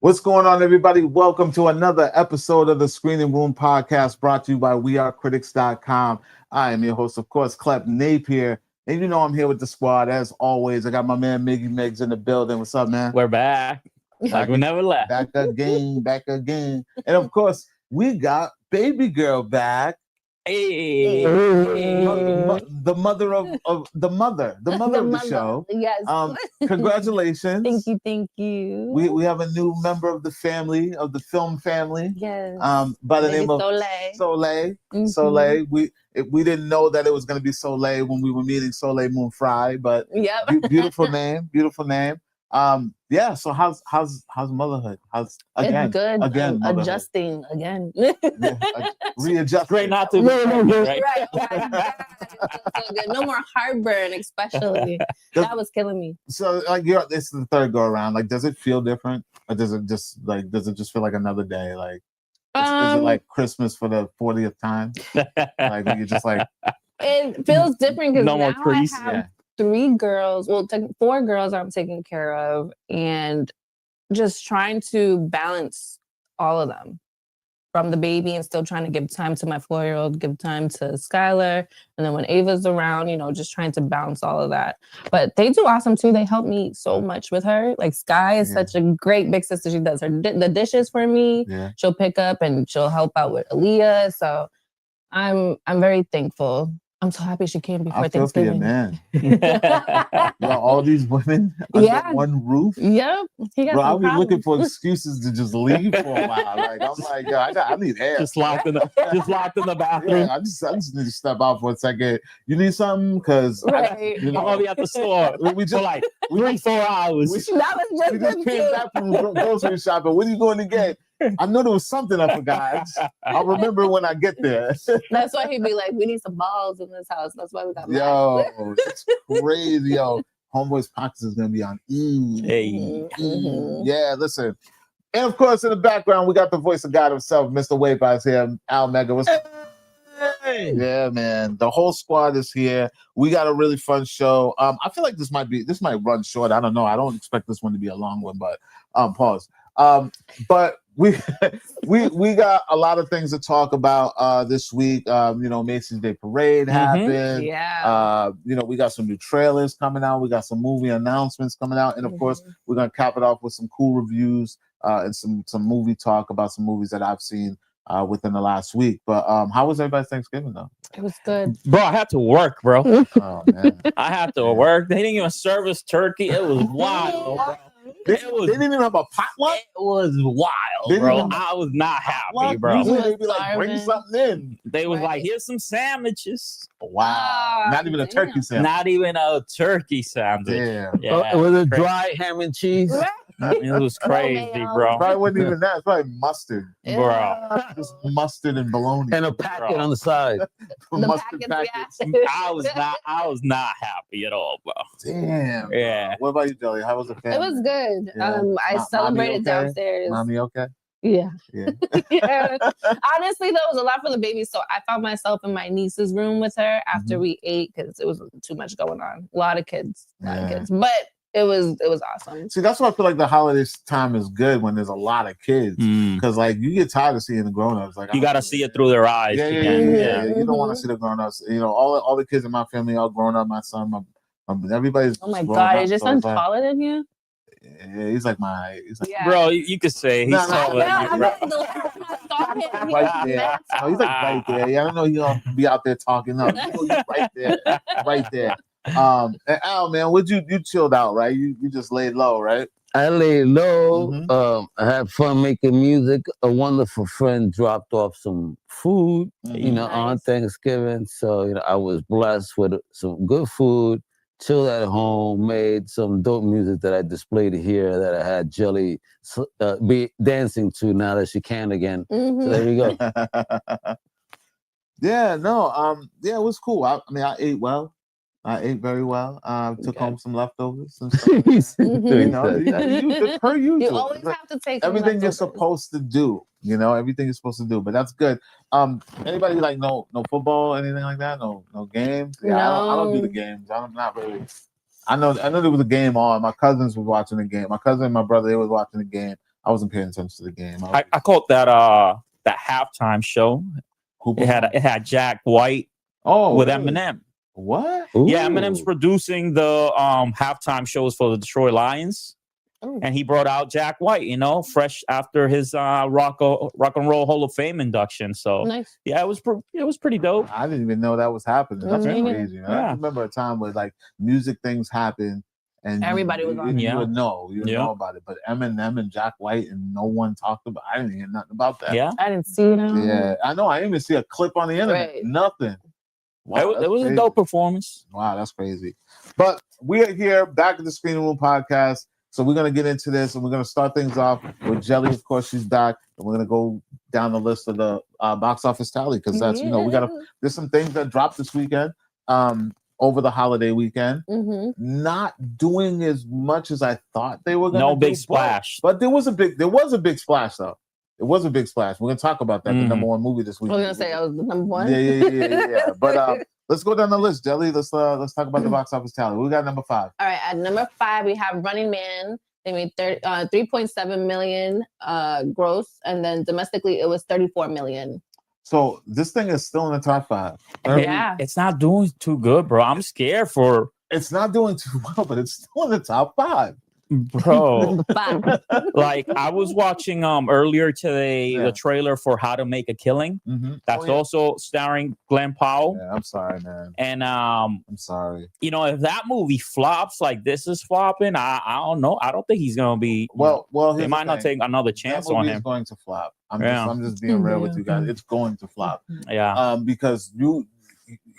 What's going on, everybody? Welcome to another episode of the Screening Room Podcast brought to you by wearecritics.com. I am your host, of course, Clep Napier. And you know I'm here with the squad, as always. I got my man Miggy Miggs in the building. What's up, man? We're back. Like we never left. Back again. And of course, we got Baby Girl back. Hey. The mother of the show. Yes. Congratulations. Thank you. We have a new member of the family, of the film family. Yes. By the name of Soleil. Mm-hmm. Soleil. We didn't know that it was going to be Soleil when we were meeting Soleil Moon Frye, but beautiful name. Yeah. So how's motherhood? How's again? It's good. Again, adjusting again. Readjust. Great not to. Right. So good. No more heartburn, especially. That was killing me. So like this is the third go around. Like, does it feel different, or does it just feel like another day? Like, is it like Christmas for the 40th time? Like you're just like. It feels different because no now more crease. I have 3 girls. Well, 4 girls I'm taking care of, and just trying to balance all of them. From the baby and still trying to give time to my 4-year-old, give time to Skylar. And then when Ava's around, just trying to balance all of that. But they do awesome too. They help me so much with her. Like Sky is such a great big sister. She does the dishes for me. Yeah. She'll pick up and she'll help out with Aaliyah. So I'm very thankful. I'm so happy she came before Thanksgiving. Man. All these women under one roof. Yep. I'll be looking for excuses to just leave for a while. Like I'm like, I need air. Just locked in the bathroom. Yeah, I just need to step out for a second. You need something? Because I'm gonna be at the store. We just like 3-4 hours. We just came back from grocery shopping. What are you going to get? I know there was something I forgot. I'll remember when I get there. That's why he'd be like, we need some balls in this house. That's why we got it's crazy. Homeboy's pockets is going to be on Yeah, listen. And of course, in the background, we got the voice of God himself, Mr. Waybites here, Al Mega. Hey. Yeah, man. The whole squad is here. We got a really fun show. I feel like this might run short. I don't know. I don't expect this one to be a long one, but pause. But we got a lot of things to talk about this week. Macy's Day Parade happened. Yeah. We got some new trailers coming out. We got some movie announcements coming out, and of course, we're gonna cap it off with some cool reviews and some movie talk about some movies that I've seen within the last week. But how was everybody's Thanksgiving though? It was good, bro. I had to work, bro. Oh man, I had to work. They didn't even serve us turkey. It was wild, bro. They didn't even have a potluck. It was wild, bro. I was not happy, bro. Usually they'd be like, bring something in. They was like, here's some sandwiches. Wow. Not even a turkey sandwich. Not even a turkey sandwich. Yeah. With a dry ham and cheese. It was crazy, bro. Probably wasn't even that. It's probably mustard, bro. Just mustard and bologna and a packet on the side. Mustard packets. I was not happy at all, bro. Damn. Yeah. What about you, Jelly? How was the family? It was good. Yeah. I celebrated downstairs. Mommy, okay? Yeah. Honestly, there was a lot for the baby, so I found myself in my niece's room with her after we ate because it was too much going on. A lot of kids, but it was awesome. See, that's why I feel like the holiday time is good when there's a lot of kids because like you get tired of seeing the grown-ups. Like you got to see it through their eyes. Yeah. You don't want to see the grown-ups. All the kids in my family all grown up. My son, everybody's. Oh my God, is your son taller than you? Yeah, he's like my height. Bro, you could say he's taller than you, bro. Right there. No, he's like right there. Yeah, I don't know he'll be out there talking. No, he's right there. And Al, man, you chilled out, right? You just laid low, right? I laid low. I had fun making music. A wonderful friend dropped off some food, on Thanksgiving. So, I was blessed with some good food. Chilled at home, made some dope music that I displayed here that I had Jelly be dancing to now that she can again. So there you go. It was cool. I ate well. I ate very well. Took home some leftovers and stuff. Per usual. You always have to take everything you're supposed to do. Everything you're supposed to do. But that's good. Anybody like no football, anything like that? No games? Yeah, I don't do the games. I'm not really. I know there was a game on. My cousins were watching the game. My cousin and my brother, they was watching the game. I I wasn't paying attention to the game. I caught that that halftime show. It had Jack White with really? Eminem. What? Yeah, Eminem's producing the halftime shows for the Detroit Lions. And he brought out Jack White, you know, fresh after his rock and roll Hall of Fame induction. So Nice. yeah, it was pretty dope. I didn't even know that was happening. That's crazy. Yeah. I remember a time where like music things happen and everybody was on it. You would know about it. But Eminem and Jack White and no one talked about. I didn't hear nothing about that. Yeah, I didn't see it. Yeah, I know. I didn't even see a clip on the internet. Right. Nothing. Wow, it was a dope performance. Wow, that's crazy. But we are here back at the Screening Room Podcast. So we're going to get into this and we're going to start things off with Jelly. Of course, she's back. And we're going to go down the list of the box office tally because that's, there's some things that dropped this weekend over the holiday weekend. Not doing as much as I thought they were going to do. No big splash. But there was a big splash though. It was a big splash. We're going to talk about that, the number one movie this week. I was going to say I was the number one. Yeah. But let's go down the list, Jelly. Let's talk about the box office tally. We got number 5. All right, at number 5 we have Running Man. They made 3.7 million gross, and then domestically it was 34 million. So this thing is still in the top 5. Yeah, it's not doing too good, bro. I'm scared for. It's not doing too well, but it's still in the top 5. Bro, like I was watching earlier today the trailer for How to Make a Killing. That's also starring Glenn Powell. Yeah, I'm sorry, man. And I'm sorry. You know, if that movie flops like this is flopping, I don't know. I don't think he's gonna be. Well, they might not take another chance on him. It's going to flop. I'm just being real with you guys. It's going to flop. Yeah. Because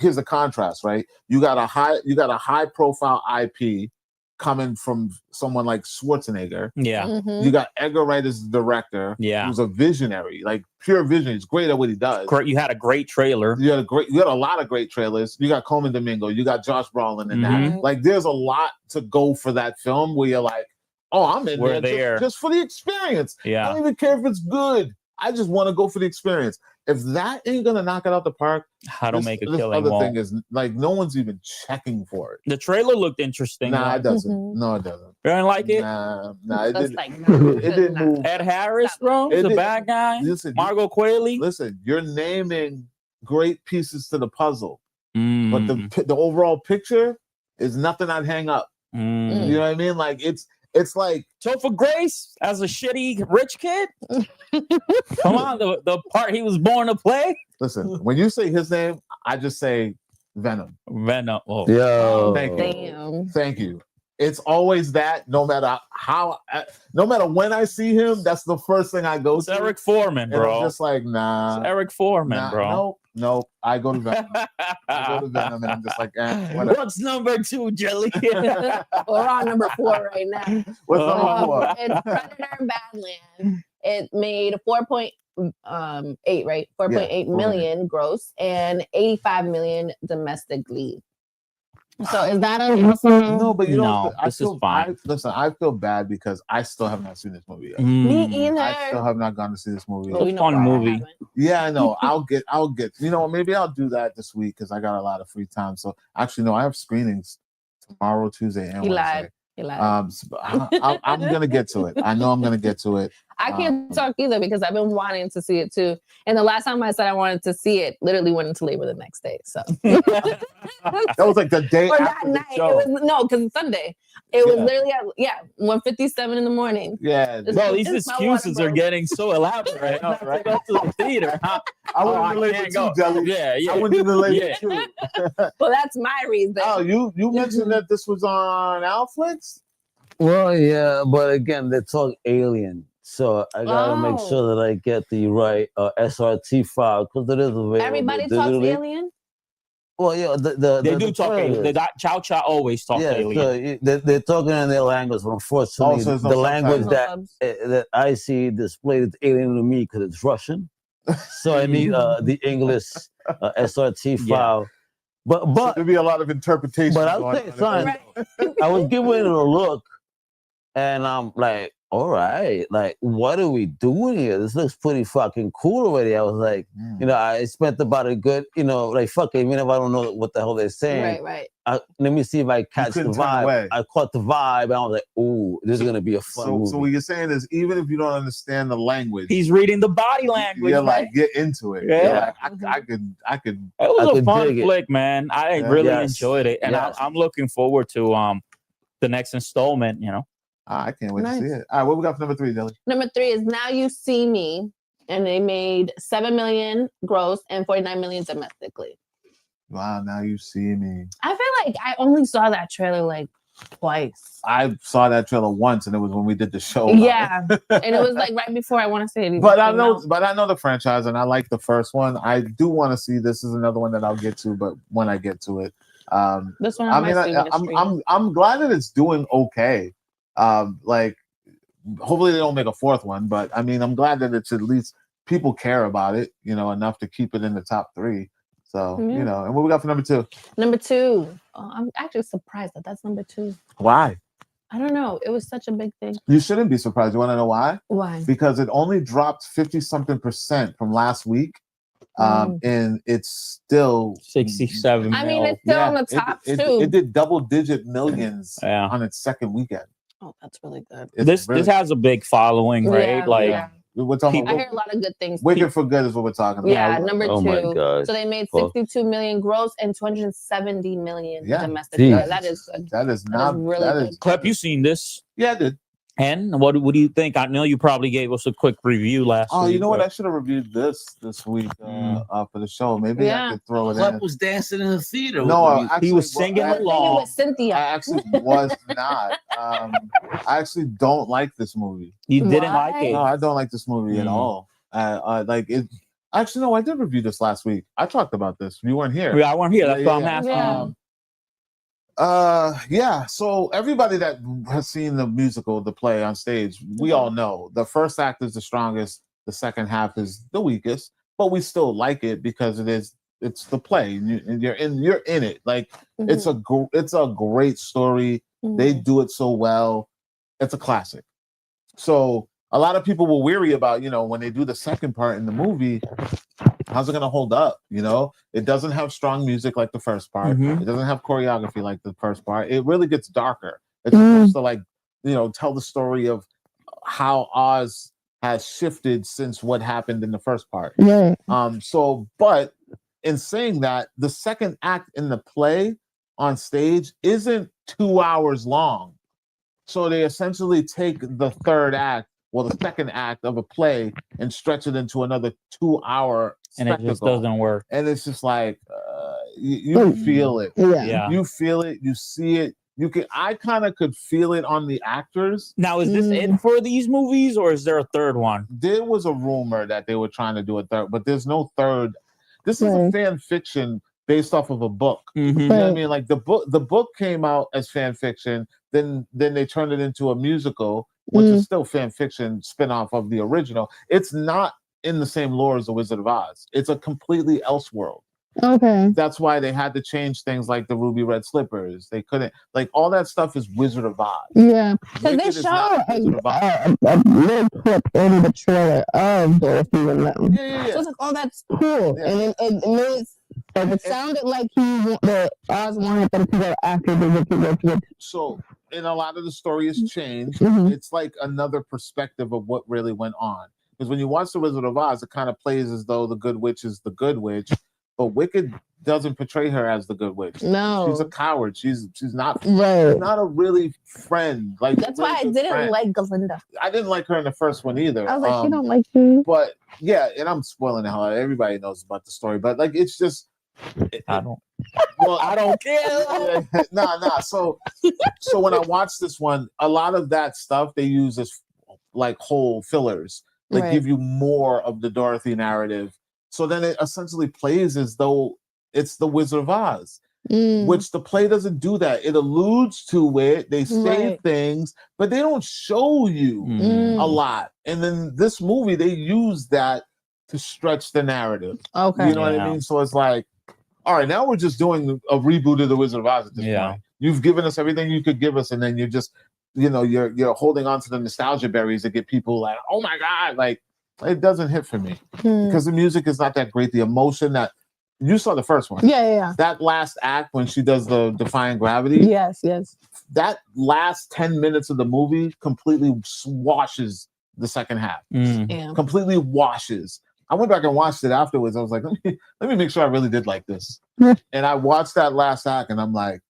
here's the contrast, right? You got a high profile IP coming from someone like Schwarzenegger. Yeah. You got Edgar Wright as the director. Yeah. Who's a visionary, like pure vision. He's great at what he does. You had a great trailer. You had a lot of great trailers. You got Coleman Domingo. You got Josh Brolin in that. Like there's a lot to go for that film where you're like, oh, I'm in there just for the experience. Yeah. I don't even care if it's good. I just want to go for the experience. If that ain't gonna knock it out the park, How to Make a Killing. Other thing is like no one's even checking for it. The trailer looked interesting. Nah, it doesn't. No, it doesn't. You didn't like it? Nah, it didn't. It didn't move. Ed Harris, bro, the bad guy. Listen, Margot Qualley. Listen, you're naming great pieces to the puzzle, but Mm. the overall picture is nothing I'd hang up. You know what I mean? Like it's like Topher Grace as a shitty rich kid. Come on, the part he was born to play. Listen, when you say his name, I just say Venom. Venom. Oh. Yo. Thank you. Damn. Thank you. It's always that. No matter when I see him, that's the first thing I go It's to. Eric Foreman, And bro. I'm just like, nah. It's Eric Foreman, bro. Nope. I go to Venom. I go to Venom, and I'm just like, whatever. What's number 2, Jelly? We're on number 4 right now. What's number 4? It's Predator Badland. It made 4.8, right? 4.8 million gross and 85 million domestically. So is that a No, but you know, No, this is fine. I feel bad because I still have not seen this movie yet. Me either. I still have not gone to see this movie. It's a fun movie. Yeah, I know. I'll get. You know, maybe I'll do that this week because I got a lot of free time. So actually, no, I have screenings tomorrow, Tuesday, and Wednesday. He lied. So I'm gonna get to it. I know I'm gonna get to it. I can't talk either because I've been wanting to see it too. And the last time I said I wanted to see it, literally went into labor the next day. So that was like the day or that after night. the show. It was because it's Sunday. It was literally at 1:57 in the morning. Yeah. Bro, these excuses are getting so elaborate right now, right? Go to the theater, huh? I went to the labor too, Jelly. Yeah. I went to the labor too. Well, that's my reason. Oh, you mentioned that this was on Netflix? Well, yeah, but again, they talk Alien, so I gotta make sure that I get the right SRT file because it is available. Everybody talks Alien. Well, yeah, they do talk Alien. They got Chow always talk Alien. So they're talking in their language, but unfortunately, the language that I see displayed is alien to me because it's Russian. So I need the English SRT file. But so there'd be a lot of interpretation. But I'll say something. I was giving it a look. And I'm like, all right, like, what are we doing here? This looks pretty fucking cool already. I was like, you know, I spent about a good, you know, like, fuck it, even if I don't know what the hell they're saying. Right. Let me see if I catch the vibe. I caught the vibe, and I was like, ooh, this is gonna be a fun movie. So what you're saying is, even if you don't understand the language, he's reading the body language. You're like, get into it. Yeah, like, I could. It was a fun flick, man. I really enjoyed it, and I'm looking forward to the next installment. You know, I can't wait to see it. All right, what we got for number 3, Dilly? Number 3 is Now You See Me, and they made $7 million gross and $49 million domestically. Wow, Now You See Me. I feel like I only saw that trailer like twice. I saw that trailer once, and it was when we did the show. Yeah, and it was like right before I want to say it. But I know the franchise, and I like the first one. I do want to see this is another one that I'll get to, but when I get to it, this one. I'm glad that it's doing okay. Like, hopefully they don't make a 4th one, but I mean, I'm glad that it's at least people care about it, you know, enough to keep it in the top 3. So, you know, and what we got for number 2? Number 2. I'm actually surprised that that's number 2. Why? I don't know. It was such a big thing. You shouldn't be surprised. You want to know why? Why? Because it only dropped 50-something% from last week. And it's still 67. I mean, it's still on the top too. It did double-digit millions on its second weekend. Oh, that's really good. This has a big following, right? We're talking I hear a lot of good things. Wicked for Good is what we're talking about. Yeah, number 2. Oh my God. So they made 62 million gross and 270 million domestically. That is good. That is really good. Clep, you seen this? Yeah, I did. And what do you think? I know you probably gave us a quick review last week. Oh, you know what? I should have reviewed this week for the show. Maybe I could throw it in. Clep was dancing in the theater. No, he was singing along. With Cynthia. I actually was not. I actually don't like this movie. You didn't like it? No, I don't like this movie at all. Like it. Actually, no, I did review this last week. I talked about this. You weren't here. Yeah, I weren't here. That's why I'm asking. So everybody that has seen the musical, the play on stage, we all know the first act is the strongest, the second half is the weakest, but we still like it because it's the play, and you're in it. Like it's a great story. They do it so well. It's a classic. So a lot of people were weary about, when they do the second part in the movie, how's it going to hold up? It doesn't have strong music like the first part. It doesn't have choreography like the first part. It really gets darker. It's supposed to tell the story of how Oz has shifted since what happened in the first part. Yeah. But in saying that, the second act in the play on stage isn't 2 hours long. So they essentially take the third act, the second act of a play, and stretch it into another 2-hour spectacle. And it just doesn't work. And it's just like you feel it. Yeah. You feel it. You see it. I kind of could feel it on the actors. Now, is this it for these movies, or is there a third one? There was a rumor that they were trying to do a third, but there's no third. This is a fan fiction based off of a book. You know what I mean? Like the book came out as fan fiction, then they turned it into a musical, which is still fan fiction spinoff of the original. It's not in the same lore as The Wizard of Oz. It's a completely else world. Okay. That's why they had to change things like the ruby red slippers. They couldn't, all that stuff is Wizard of Oz. Yeah. Because they show a little clip in the trailer of Dorothy and them. Yeah. So it's like, oh, that's cool. Yeah. And it sounded like Oz wanted them to go after the Wicked. So, and a lot of the story has changed. It's like another perspective of what really went on. Because when you watch The Wizard of Oz, it kind of plays as though the good witch is the good witch, but Wicked doesn't portray her as the good witch. No, she's a coward. She's not right. She's not a really friend. Like that's why I didn't like Galinda. I didn't like her in the first one either. I was like, she don't like you. But yeah, and I'm spoiling the hell out. Everybody knows about the story, but it's just. I don't. Well, I don't care. Nah. So when I watch this one, a lot of that stuff they use as whole fillers. They give you more of the Dorothy narrative. So then it essentially plays as though it's the Wizard of Oz, which the play doesn't do that. It alludes to it. They say things, but they don't show you a lot. And then this movie, they use that to stretch the narrative. Okay. You know what I mean? So it's like, all right, now we're just doing a reboot of the Wizard of Oz at this point. You've given us everything you could give us, and then you're just you're holding on to the nostalgia berries that get people like, oh my God, like it doesn't hit for me because the music is not that great. The emotion that you saw the first one. Yeah. That last act when she does the Defying Gravity. Yes. That last 10 minutes of the movie completely washes the second half. Yeah. Completely washes. I went back and watched it afterwards. I was like, let me make sure I really did like this. And I watched that last act and I'm like,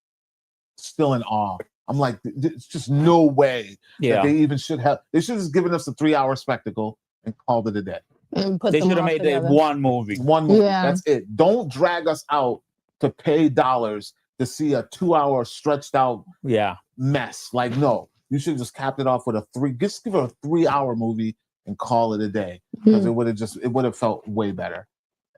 still in awe. I'm like, it's just no way that they even should have. They should have just given us a 3-hour spectacle and called it a day. They should have made it one movie. One movie. Yeah. That's it. Don't drag us out to pay dollars to see a 2-hour stretched out mess. Like, no, you should just cap it off with just give it a 3-hour movie and call it a day because it would have felt way better.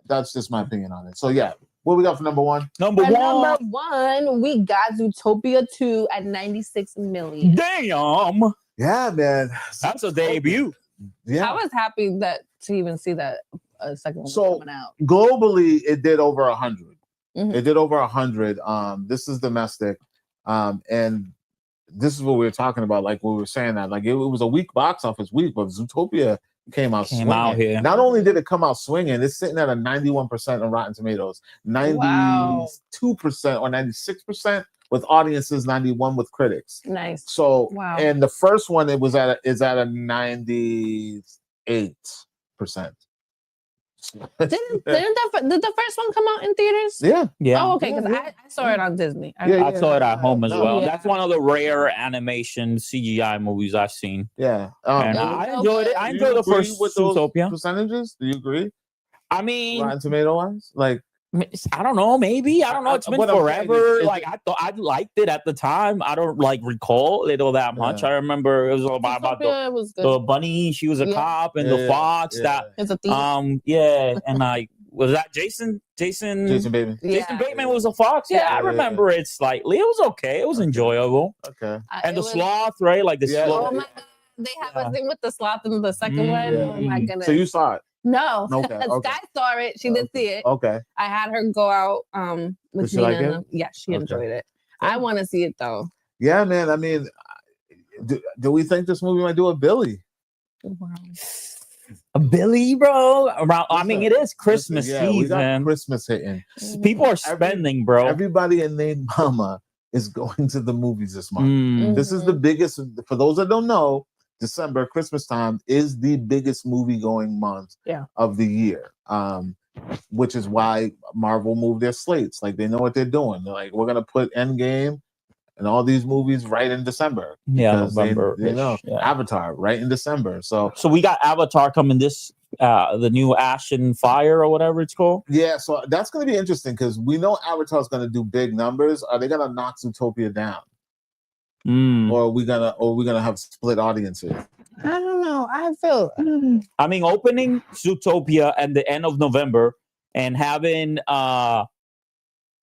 That's just my opinion on it. So yeah, what we got for number one? Number one, we got Zootopia 2 at 96 million. Damn. Yeah, man. That's a debut. Yeah. I was happy to even see that second one coming out. Globally, it did over 100. It did over 100. This is domestic. And this is what we were talking about. Like we were saying that, like it was a weak box office week, but Zootopia came out here. Not only did it come out swinging, it's sitting at a 91% on Rotten Tomatoes, 92% or 96% with audiences, 91% with critics. Nice. So, and the first one is at a 98%. Did the first one come out in theaters? Yeah. Oh, okay, because I saw it on Disney. I saw it at home as well. Yeah. That's one of the rare animation CGI movies I've seen. Yeah. And I enjoyed it. I enjoyed the first Zootopia. Percentages? Do you agree? I mean, Rotten Tomato wise? Like, I don't know. Maybe I don't know. It's been forever. Like I thought I liked it at the time. I don't recall it all that much. I remember it was all about the bunny. She was a cop and the fox. That it's a thief. And was that Jason Bateman. Jason Bateman was a fox. I remember it slightly. It was okay. It was enjoyable. Okay. And the sloth, right? Like the sloth. Oh my God. They have a thing with the sloth in the second one. Oh my goodness. So you saw it? No. Okay. Sky saw it. She did see it. Okay. I had her go out with she me. like it? Yeah, she enjoyed it. I want to see it though. Yeah, man. I mean, do we think this movie might do a Billy? Wow. A Billy, bro. I mean, it is Christmas Eve, we got man. Christmas hitting. People are spending, bro. Everybody and their mama is going to the movies this month. This is the biggest. For those that don't know, December, Christmas time is the biggest movie going month of the year. Which is why Marvel moved their slates. Like they know what they're doing. They're like, we're gonna put Endgame and all these movies right in December. Yeah, November. They know Avatar right in December. So we got Avatar coming the new Ash and Fire or whatever it's called. Yeah, so that's gonna be interesting because we know Avatar's gonna do big numbers. Are they gonna knock Zootopia down? Or are we gonna have split audiences? I don't know. I feel. I mean, opening Zootopia at the end of November and having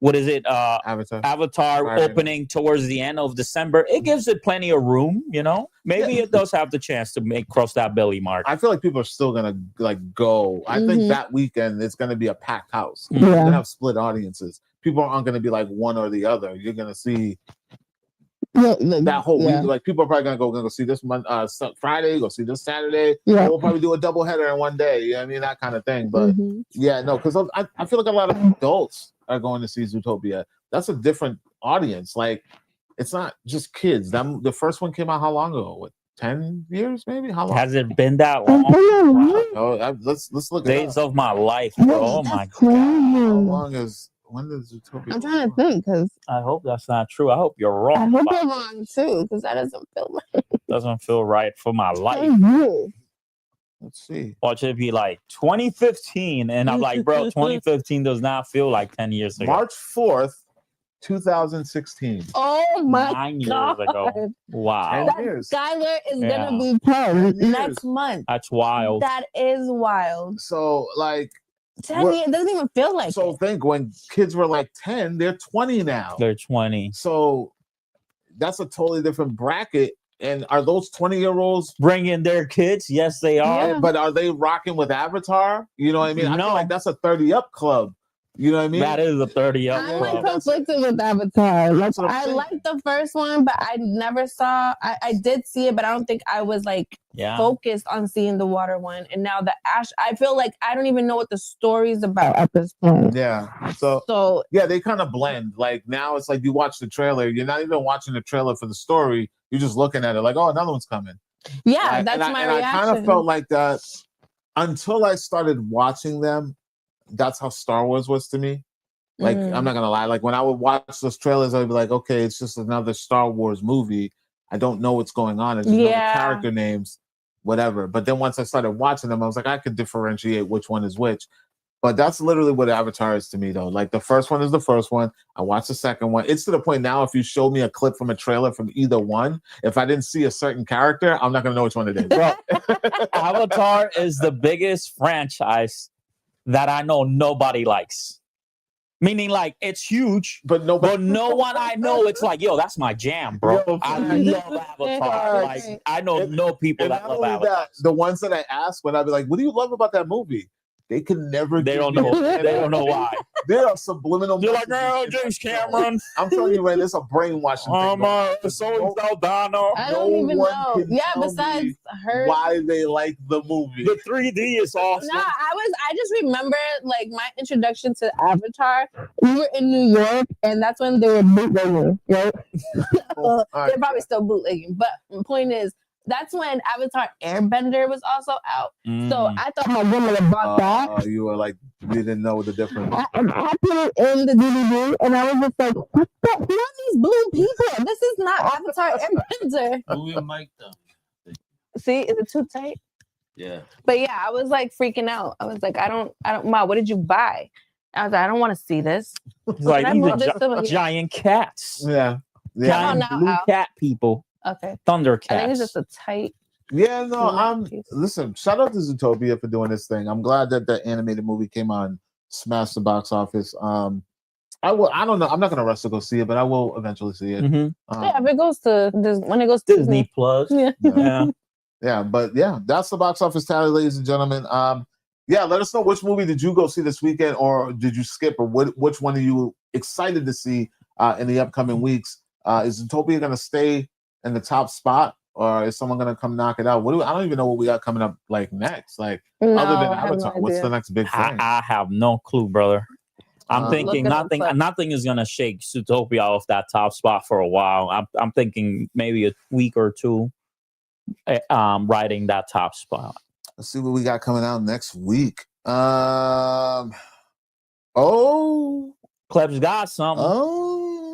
what is it? Avatar opening towards the end of December. It gives it plenty of room, you know. Maybe it does have the chance to cross that Billy mark. I feel like people are still gonna go. I think that weekend it's gonna be a packed house. You're gonna have split audiences. People aren't gonna be like one or the other. You're gonna see. That whole week, like people are probably gonna go see this month, Friday, go see this Saturday. We'll probably do a double header in one day. You know what I mean, that kind of thing. But because I feel like a lot of adults are going to see Zootopia. That's a different audience. Like it's not just kids. The first one came out how long ago? What, 10 years maybe? How long has it been that long? Wow. Let's look at days of my life, bro. Oh my God. How long is? When does Zootopia? I'm trying to think because I hope that's not true. I hope you're wrong. I hope you're wrong too because that doesn't feel right. Doesn't feel right for my life. Let's see. Watch it be like 2015, and I'm like, bro, 2015 does not feel like 10 years ago. March 4th, 2016. Oh my 9 God. years ago. Wow. Skylar is gonna be 10 next month. That's wild. That is wild. So like. 10 years, it doesn't even feel like so. Think when kids were like 10, they're 20 now. They're 20. So that's a totally different bracket. And are those 20-year-olds bringing their kids? Yes, they are. But are they rocking with Avatar? You know what I mean? I feel like that's a 30 up club You know what I mean? That is a 30 up. I'm like conflicted with Avatar. Like I saying. liked the first one, but I never saw. I did see it, but I don't think I was like focused on seeing the water one. And now the Ash, I feel like I don't even know what the story's about at this point. Yeah. So yeah, they kind of blend. Like now it's like you watch the trailer, you're not even watching the trailer for the story. You're just looking at it like, oh, another one's coming. Yeah, that's my reaction. I kind of felt like that until I started watching them. That's how Star Wars was to me. Like, I'm not gonna lie. Like when I would watch those trailers, I'd be like, okay, it's just another Star Wars movie. I don't know what's going on. I just know the character names, whatever. But then once I started watching them, I was like, I could differentiate which one is which. But that's literally what Avatar is to me, though. Like the first one is the first one. I watched the second one. It's to the point now, if you show me a clip from a trailer from either one, if I didn't see a certain character, I'm not gonna know which one it is. Bro, Avatar is the biggest franchise that I know nobody likes. Meaning, like, it's huge, but no one I know, it's like, yo, that's my jam, bro. I love Avatar. Like, I know no people that love Avatar. The ones that I ask when I'd be like, what do you love about that movie? They can never. They don't know. They don't know why. There are subliminal. They're like, no, James Cameron. I'm telling you, right? There's a brainwashing thing. Saldana. I don't even know. Yeah, besides her, why they like the movie. The 3D is awesome. No, I just remember like my introduction to Avatar. We were in New York, and that's when they were bootlegging, right? They're probably still bootlegging, but the point is. That's when Avatar Airbender was also out. So I thought my grandmother bought that. You were like, you didn't know the difference. I put it in the DVD and I was just like, what the? Who are these blue people? This is not Avatar Airbender. Who your mic though? See, is it too tight? Yeah. But yeah, I was like freaking out. I was like, I don't, Ma, what did you buy? I was like, I don't want to see this. Like these are giant cats. Yeah. Giant blue cat people. Okay. Thundercats. I think it's just a tight. Yeah, no, listen, shout out to Zootopia for doing this thing. I'm glad that the animated movie came on, smashed the box office. I don't know. I'm not gonna rush to go see it, but I will eventually see it. Yeah, if it goes to when it goes to Disney Plus. Yeah, but yeah, that's the box office tally, ladies and gentlemen. Yeah, let us know which movie did you go see this weekend, or did you skip, or which one are you excited to see in the upcoming weeks? Is Zootopia gonna stay in the top spot, or is someone gonna come knock it out? I don't even know what we got coming up like next. Like other than Avatar, what's the next big thing? I have no clue, brother. I'm thinking nothing is gonna shake Zootopia off that top spot for a while. I'm thinking maybe a week or two, riding that top spot. Let's see what we got coming out next week. Kleb's got something.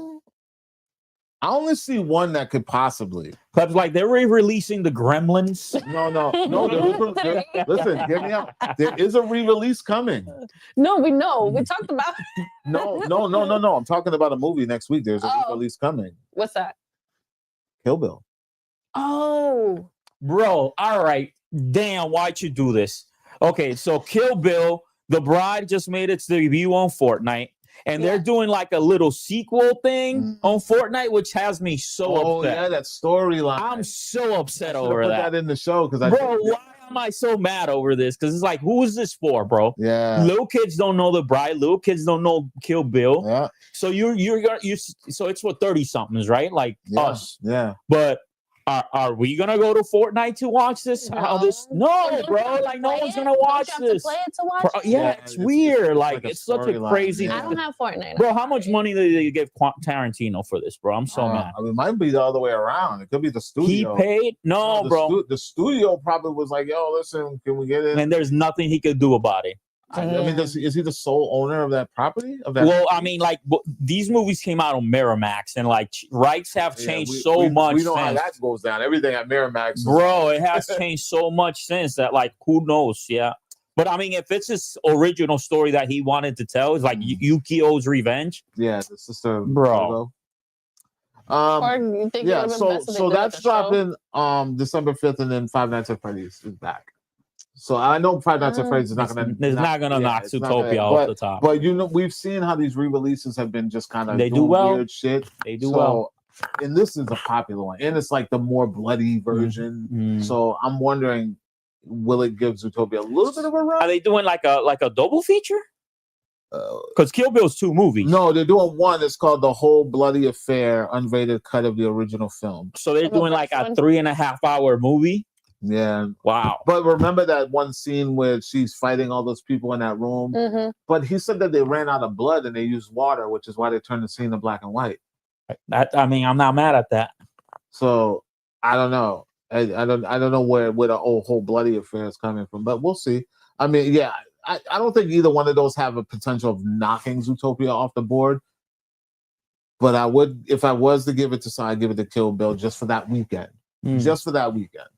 I only see one that could possibly. Kleb's like, they're re-releasing the Gremlins. No. Listen, get me out. There is a re-release coming. No, we know. We talked about. No. I'm talking about a movie next week. There's a re-release coming. What's that? Kill Bill. Oh, bro. All right. Damn. Why'd you do this? Okay, so Kill Bill, The Bride just made its debut on Fortnite. And they're doing like a little sequel thing on Fortnite, which has me so upset. Oh, yeah, that storyline. I'm so upset over put that. That in the show, because why am I so mad over this? Because it's like, who is this for, bro? Yeah. Little kids don't know The Bride. Little kids don't know Kill Bill. Yeah. So so it's for 30-somethings, right? Like us. Yeah. But are we gonna go to Fortnite to watch this? No, bro. Like no one's gonna watch this. Play it to watch it? Yeah, it's weird. Like it's such a crazy. I don't have Fortnite. Bro, how much money did they give Tarantino for this, bro? I'm so mad. I mean, it might be the other way around. It could be the studio. He paid? No, bro. The studio probably was like, "Yo, listen, can we get it?" And there's nothing he could do about it. I mean, is he the sole owner of that property? I mean, like these movies came out on Miramax, and like rights have changed so much. We know how that goes down. Everything at Miramax, bro. It has changed so much since that. Like, who knows? Yeah, but I mean, if it's his original story that he wanted to tell, it's like Yukio's Revenge. Yeah, the sister, bro. Yeah, so that's dropping December 5th, and then Five Nights at Freddy's is back. So I know Five Nights at Freddy's is not going to... It's not going to knock Zootopia off the top. But, you know, we've seen how these re-releases have been just kind of doing weird shit. They do well. And this is a popular one. And it's like the more bloody version. So I'm wondering, will it give Zootopia a little bit of a run? Are they doing like a double feature? Because Kill Bill's 2 movies. No, they're doing one. It's called The Whole Bloody Affair, unrated cut of the original film. So they're doing like a 3.5 hour movie. Yeah. Wow. But remember that one scene where she's fighting all those people in that room? Mm-hmm. But he said that they ran out of blood and they used water, which is why they turned the scene to black and white. I mean, I'm not mad at that. So I don't know. I don't know where the whole bloody affair is coming from, but we'll see. I mean, yeah, I don't think either one of those have a potential of knocking Zootopia off the board. But I would, if I was to give it to someone, I'd give it to Kill Bill just for that weekend. Just for that weekend.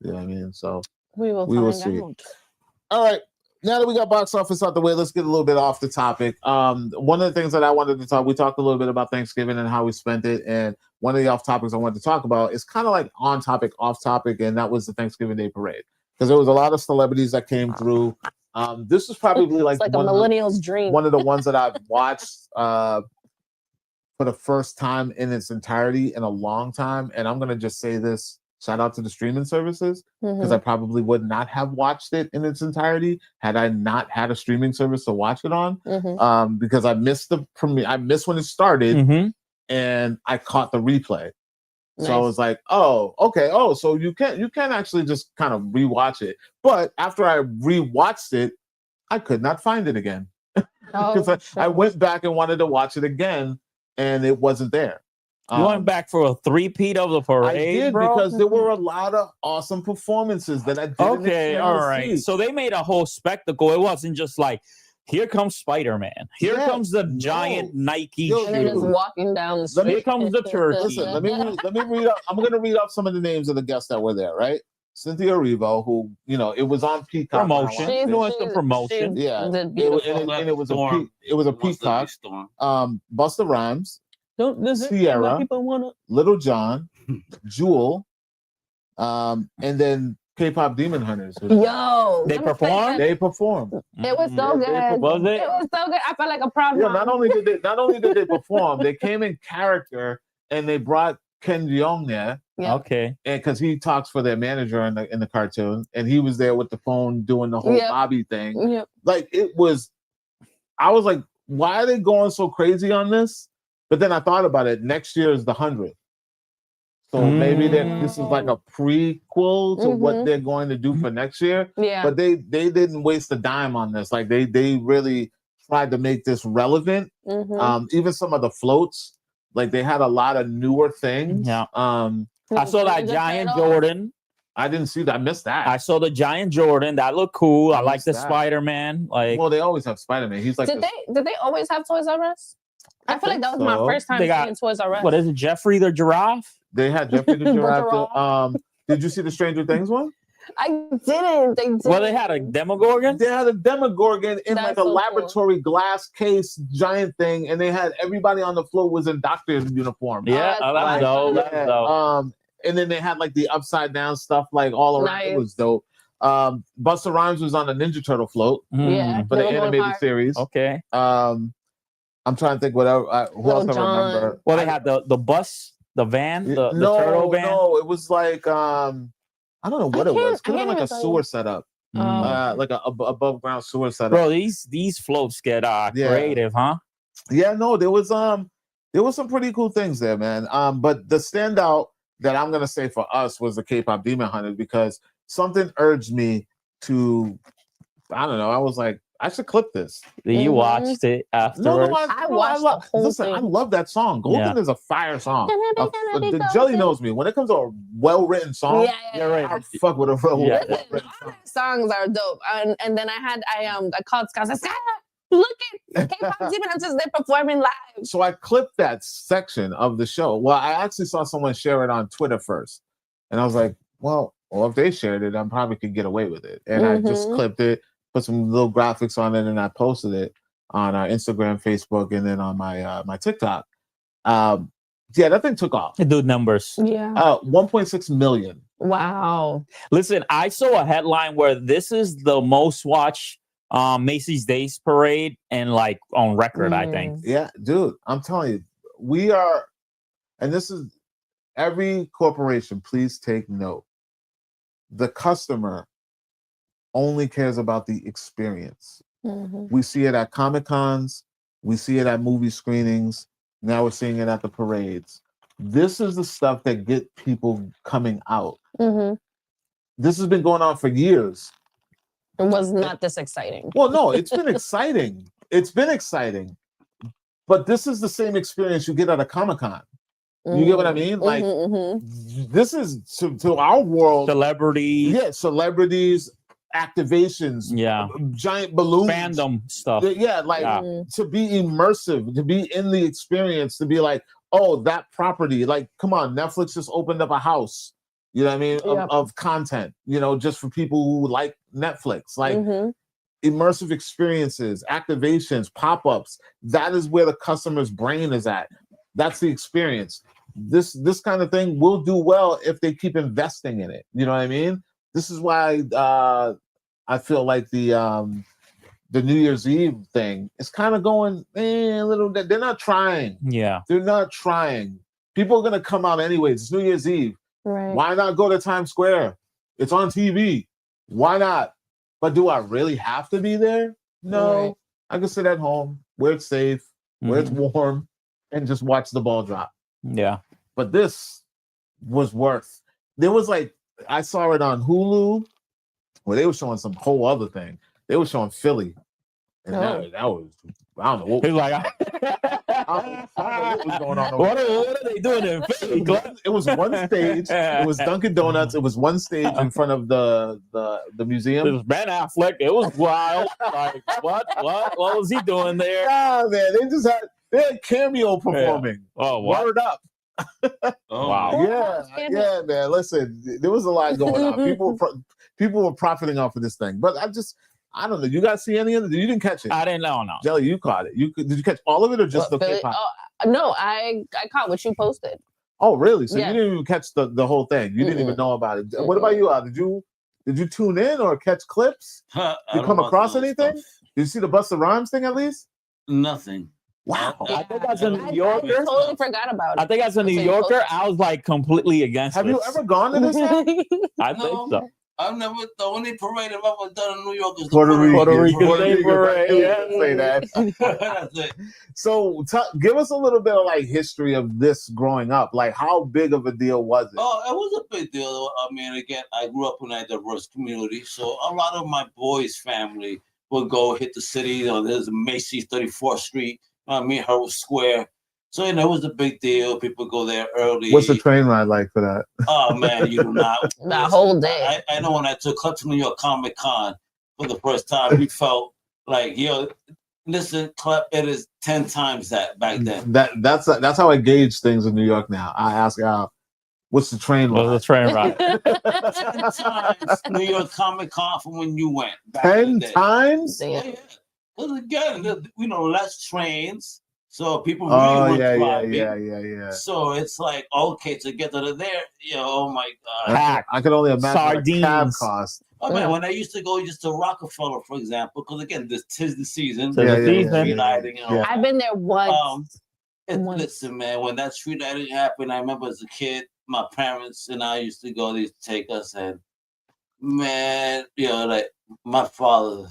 You know what I mean? So we will see. All right. Now that we got box office out the way, let's get a little bit off the topic. One of the things that I wanted to talk, we talked a little bit about Thanksgiving and how we spent it. And one of the off topics I wanted to talk about is kind of like on topic, off topic. And that was the Thanksgiving Day parade. Because there was a lot of celebrities that came through. This was probably like a millennial's dream. One of the ones that I've watched for the first time in its entirety in a long time. And I'm going to just say this. Shout out to the streaming services, because I probably would not have watched it in its entirety had I not had a streaming service to watch it on. Because I missed the premiere. I missed when it started, and I caught the replay. Nice. So I was like, "Oh, okay. Oh, so you can actually just kind of rewatch it." But after I rewatched it, I could not find it again because I went back and wanted to watch it again, and it wasn't there. You went back for a three-peat of the parade, I did, bro? because there were a lot of awesome performances that I didn't expect all to right. see. So they made a whole spectacle. It wasn't just like, here comes Spider-Man. Here comes the giant Nike shoe. And they're just walking down the street. Here comes the turkey. Listen, let me read up. I'm going to read off some of the names of the guests that were there, right? Cynthia Erivo, who, it was on Peacock. Promotion. She's doing some promotion. Yeah. It was a Peacock. Busta Rhymes. Sierra, Little John, Jewel, and then K-pop Demon Hunters. Yo, they performed. They performed. It was so good. Was it? It was so good. I felt like a proud mom. Not only did they perform, they came in character and they brought Ken Jeong there. Yeah. Okay. And because he talks for their manager in the cartoon, and he was there with the phone doing the whole Bobby thing. Yep. Like I was like, why are they going so crazy on this? But then I thought about it. Next year is the 100th. So maybe this is like a prequel to what they're going to do for next year. Yeah. But they didn't waste a dime on this. Like they really tried to make this relevant. Even some of the floats, like they had a lot of newer things. Yeah. I saw that giant Jordan. I didn't see that. I missed that. I saw the giant Jordan. That looked cool. I like the Spider-Man. Like, well, they always have Spider-Man. He's like, did they always have Toys R Us? I feel like that was my first time seeing Toys R Us. What is it, Jeffrey the Giraffe? They had Jeffrey the Giraffe. Did you see the Stranger Things one? I didn't. They did. Well, they had a Demogorgon? They had a Demogorgon in That's like a laboratory glass case giant thing, and they had everybody on the floor was in doctor uniform. Yeah, that's dope. And then they had like the upside down stuff like all around. Nice. It was dope. Busta Rhymes was on a Ninja Turtle float. Yeah, for the animated series. Okay. I'm trying to think who else I remember. Well, they had the bus, the van, the turtle van. No, it was like I don't know what it was. Could have been like a sewer setup, like a above ground sewer setup. Bro, these floats get creative, huh? Yeah, no, there was some pretty cool things there, man. But the standout that I'm gonna say for us was the K-pop Demon Hunters, because something urged me to. I don't know. I was like, I should clip this. You watched it afterwards? No, I watched the whole thing. I love that song. Golden is a fire song. Jelly knows me. When it comes to a well-written song, you're right. I fuck with a well-written song. Songs are dope. And then I called Scott. I said, Scott, look at K-pop Demon Hunters. They're performing live. So I clipped that section of the show. Well, I actually saw someone share it on Twitter first. And I was like, well, if they shared it, I probably could get away with it. And I just clipped it, put some little graphics on it, and I posted it on our Instagram, Facebook, and then on my TikTok. That thing took off. It did numbers. Yeah. 1.6 million. Wow. Listen, I saw a headline where this is the most watched Macy's Days Parade and like on record, I think. Yeah, dude, I'm telling you, we are, and this is every corporation, please take note. The customer only cares about the experience. We see it at Comic Cons. We see it at movie screenings. Now we're seeing it at the parades. This is the stuff that get people coming out. This has been going on for years. It was not this exciting. Well, no, it's been exciting. It's been exciting. But this is the same experience you get at a Comic Con. You get what I mean? Like, this is to our world. Celebrities. Yeah, celebrities, activations. Yeah. Giant balloons. Fandom stuff. Yeah, like to be immersive, to be in the experience, to be like, oh, that property. Like, come on, Netflix just opened up a house. You know what I mean? Of content, you know, just for people who like Netflix. Like, immersive experiences, activations, pop-ups. That is where the customer's brain is at. That's the experience. This kind of thing will do well if they keep investing in it. You know what I mean? This is why I feel like the New Year's Eve thing is kind of going a little bit. They're not trying. Yeah. They're not trying. People are going to come out anyways. It's New Year's Eve. Right. Why not go to Times Square? It's on TV. Why not? But do I really have to be there? No. Right. I can sit at home, where it's safe, where it's warm, and just watch the ball drop. Yeah. But this was worth. There was like, I saw it on Hulu where they were showing some whole other thing. They were showing Philly. And that was, I don't know what was like. I don't know what was going on. What are they doing in Philly? It was one stage. It was Dunkin' Donuts. It was one stage in front of the museum. It was Ben Affleck. It was wild. Like, what was he doing there? Ah, man, they had Cameo performing. Yeah. Oh, what? Word up. Oh, wow. Yeah, man. Listen, there was a lot going on. People were profiting off of this thing. But I don't know. You guys see any of it? You didn't catch it. I didn't know. No. Jelly, you caught it. Did you catch all of it or just the K-pop? No, I caught what you posted. Oh, really? So you didn't even catch the whole thing. You didn't even know about it. What about you, Al? Did you tune in or catch clips? Did you come across anything? Did you see the Busta Rhymes thing at least? Nothing. Wow. I think that's a New Yorker. I totally forgot about it. I think that's a New Yorker. I was like completely against Have this. you ever gone to this? I think so. I've never, the only parade I've ever done in New York is Puerto Rican Day Parade. Yeah, say that. That's it. So give us a little bit of like history of this growing up. Like, how big of a deal was it? Oh, it was a big deal. I mean, again, I grew up in a diverse community, so a lot of my boys' family would go hit the city. You know, there's Macy's 34th Street, Herald Square. So, you know, it was a big deal. People go there early. What's the train ride like for that? Oh, man, you do not. The whole day. I know when I took Club to New York Comic Con for the first time, we felt like, listen, Club, it is 10 times that back then. That's how I gauge things in New York now. I ask Al, what's the train ride? What's the train ride? 10 times New York Comic Con from when you went. 10 times? Yeah. Because again, less trains. So people really were driving. Yeah. So it's like, okay, to get to there, oh my God. I can only imagine Sardines. what a cab cost. Oh man, when I used to go just to Rockefeller, for example, because again, tis the season. I've been there once. Listen, man, when that street lighting happened, I remember as a kid, my parents and I used to go, they used to take us, and man, like my father.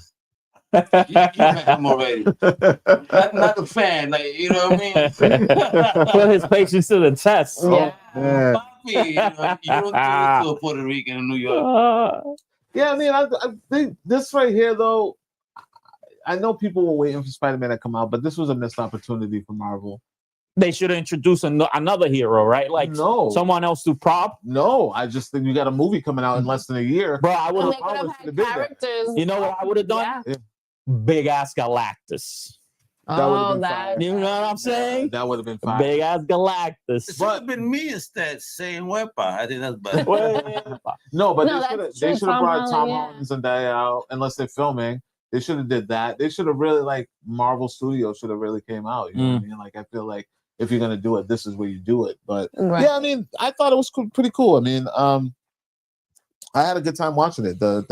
You met him already. Not a fan, like, you know what I mean? Put his patience to the test. Yeah. Bobby, you don't do it to a Puerto Rican in New York. Yeah, I mean, I think this right here, though, I know people were waiting for Spider-Man to come out, but this was a missed opportunity for Marvel. They should introduce another hero, right? Like someone else to prop. No, I just think you got a movie coming out in less than a year. Bro, I would have characters. You know what I would have done? Yeah. Big ass Galactus. You know what I'm saying? That would have been fine. Big ass Galactus. It should have been me instead saying Wepa. I think that's better. No, but they should have brought Tom Holland and Zendaya out, unless they're filming. They should have did that. They should have really, Marvel Studios should have really came out. You know what I mean? Like, I feel like if you're gonna do it, this is where you do it. But yeah, I mean, I thought it was pretty cool. I mean, I had a good time watching it. The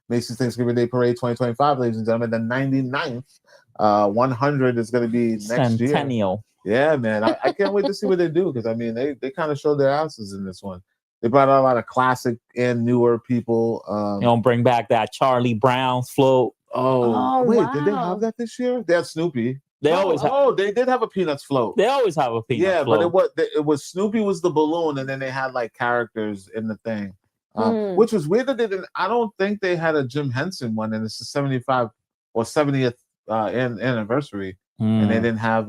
Macy's Thanksgiving Day Parade 2025, ladies and gentlemen. The 99th, 100 is going to be next Centennial. year. Yeah, man. I can't wait to see what they do, because, I mean, they kind of showed their asses in this one. They brought out a lot of classic and newer people. Bring back that Charlie Brown float. Oh, wait, wow. did they have that this year? They had Snoopy. They always have. Oh, they did have a Peanuts float. They always have a Peanuts float. But it was Snoopy was the balloon, and then they had like characters in the thing, which was weird that they didn't. I don't think they had a Jim Henson one, and it's the 75 or 70th anniversary, and they didn't have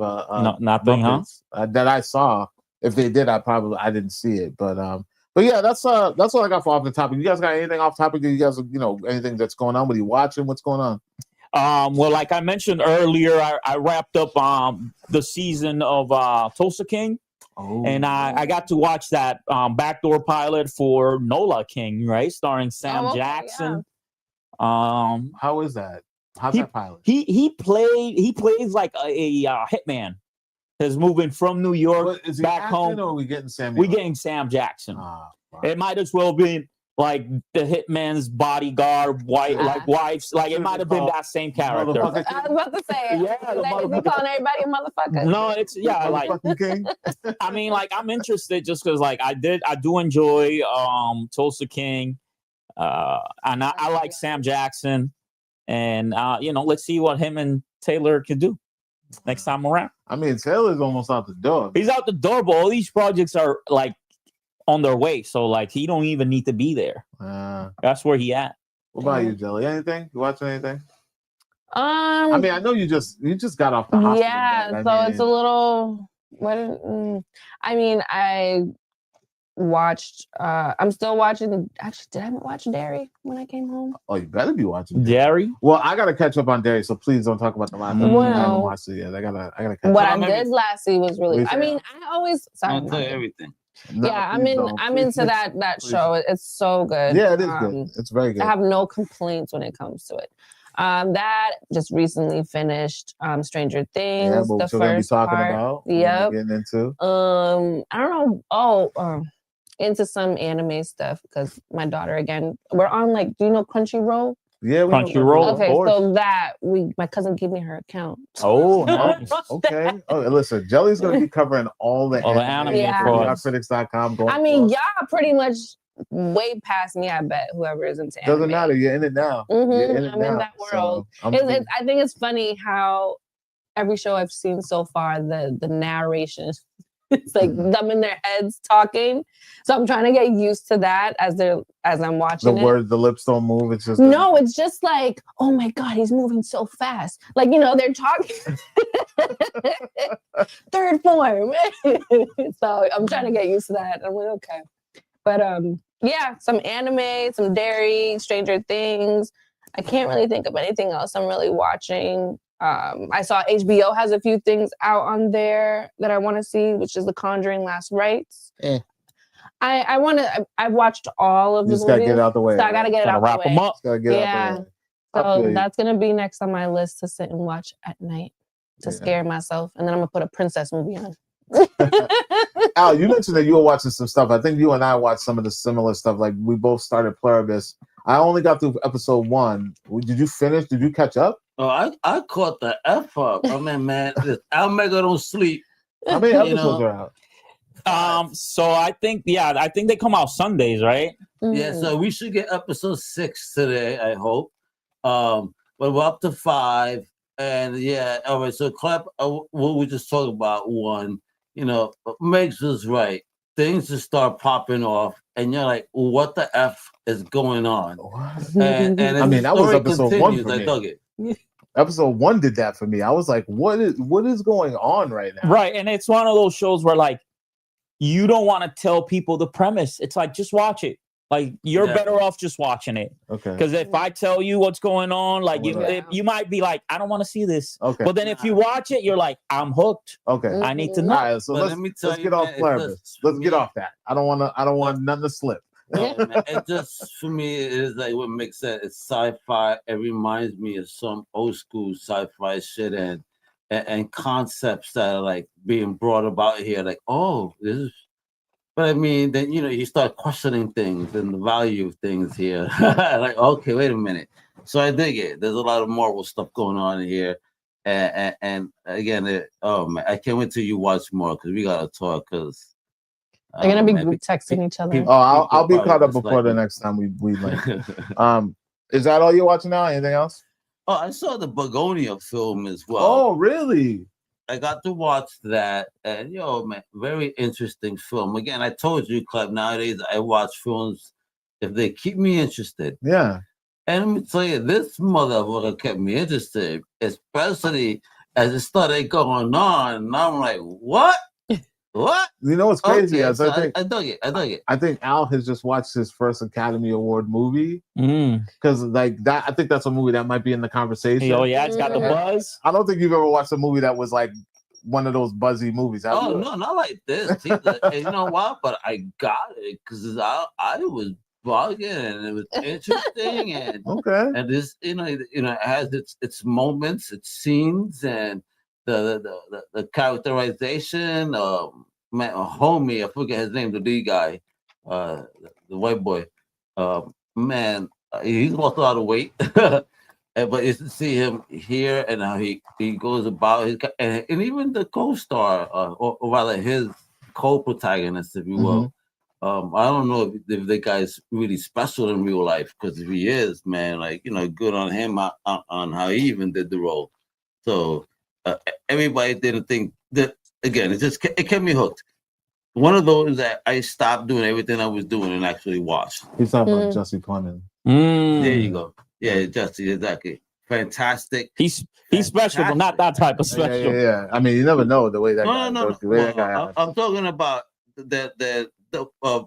nothing, that I saw. If they did, I didn't see it, but yeah, that's all I got for off the topic. You guys got anything off topic? You guys, anything that's going on? What are you watching? What's going on? Well, like I mentioned earlier, I wrapped up the season of Tulsa King, and I got to watch that backdoor pilot for Nola King, right, starring Sam Jackson. Yeah. How is that? How's that pilot? He plays like a hitman. Is moving from New York back home. Or are we getting Sam? We're getting Sam Jackson. Wow. It might as well be like the hitman's bodyguard, wives. Like it might have been that same character. I was about to say, they calling everybody a mother. No, it's like I mean, like I'm interested just because like I do enjoy Tulsa King, and I like Sam Jackson, and let's see what him and Taylor can do next time around. I mean, Taylor's almost out the door. He's out the door, but all these projects are like on their way, so like he don't even need to be there. That's where he at. What about you, Jelly? Anything? You watching anything? I mean, I know you just got off the hospital. Yeah, it's a little. I mean, I watched. I'm still watching. Actually, did I watch Derry when I came home? Oh, you better be watching Derry. Well, I gotta catch up on Derry, so please don't talk about the last time. I haven't watched it yet. I gotta catch up. What I did last week was really. I mean, I always. Sorry, I'll tell you everything. No, yeah, I'm into that show. It's so good. Yeah, it is good. It's very good. I have no complaints when it comes to it. That just recently finished Stranger Things. Yeah, but the we're first gonna be talking part. about. Yep. Getting into. I don't know. Into some anime stuff because my daughter again. We're on do you know Crunchyroll? Yeah, Crunchyroll. Okay, so my cousin gave me her account. Oh, nice. Okay. Oh, listen, Jelly's gonna be covering all the anime. Yeah. CritiXtv.com. I mean, y'all pretty much way past me. I bet whoever is into anime. Doesn't matter. You're in it now. I'm in that world. So I think it's funny how every show I've seen so far, the narration. It's like them in their heads talking. So I'm trying to get used to that as I'm watching the lips don't move. It's just it's just like, oh my God, he's moving so fast. Like, they're talking third form. So I'm trying to get used to that. I'm like, okay. But yeah, some anime, some Derry, Stranger Things. I can't really think of anything else I'm really watching. I saw HBO has a few things out on there that I want to see, which is The Conjuring Last Rites. I've watched all of the movies. Just gotta get it out the way. So I gotta get it out the way. Wrap them up. Yeah. So that's gonna be next on my list to sit and watch at night to scare myself, and then I'm gonna put a princess movie on. Al, you mentioned that you were watching some stuff. I think you and I watched some of the similar stuff. Like we both started Pluribus. I only got through episode 1. Did you finish? Did you catch up? Oh, I caught the F up. I mean, man, Al Mega don't sleep. How many episodes are out? So I think they come out Sundays, right? Yeah, so we should get episode 6 today, I hope. But we're up to 5. And yeah, all right, so clap what we just talked about 1. Megs was right. Things just start popping off, and you're like, what the F is going on? And I mean, that was episode 1 for me. I dug it. Episode 1 did that for me. I was like, what is going on right now? Right. And it's one of those shows where like you don't want to tell people the premise. It's like, just watch it. Like you're better off just watching it. Okay. Because if I tell you what's going on, like you might be like, I don't want to see this. Okay. But then if you watch it, you're like, I'm hooked. Okay. I need to know. All right, so let's get off Pluribus. Let's get off that. I don't want nothing to slip. No, man, it just for me it is like what makes it. It's sci-fi. It reminds me of some old school sci-fi shit and concepts that are like being brought about here. Like, oh, this is. But I mean, then you start questioning things and the value of things here. Like, okay, wait a minute. So I dig it. There's a lot of Marvel stuff going on here, and again, oh man, I can't wait till you watch more because we gotta talk because. They're gonna be group texting each other. I'll be caught up before the next time we link. Is that all you're watching now? Anything else? Oh, I saw the Begonia film as well. Oh, really? I got to watch that, and man, very interesting film. Again, I told you, Cleb, nowadays I watch films if they keep me interested. Yeah. And let me tell you, this motherfucker kept me interested, especially as it started going on. And I'm like, what? What? You know what's crazy? Okay, Is so I dug it. I think Al has just watched his first Academy Award movie. Mm. Because like that, I think that's a movie that might be in the conversation. Oh yeah, it's got the buzz. I don't think you've ever watched a movie that was like one of those buzzy movies. Oh no, not like this. And you know what? But I got it because I was bugging and it was interesting and okay. And this, it has its moments, its scenes, and the characterization. Man, homie, I forget his name, the lead guy, the white boy. Man, he's lost a lot of weight. But it's to see him here and how he goes about his, and even the co-star, or rather his co-protagonist, if you will. I don't know if the guy's really special in real life, because if he is, man, like, good on him on how he even did the role. So everybody didn't think that. Again, it kept me hooked. One of those that I stopped doing everything I was doing and actually watched. He's talking about Jesse Plemons. There you go. Yeah, Jesse, exactly. Fantastic. He's special, but not that type of special. Yeah. I mean, you never know the way that guy. I'm talking about the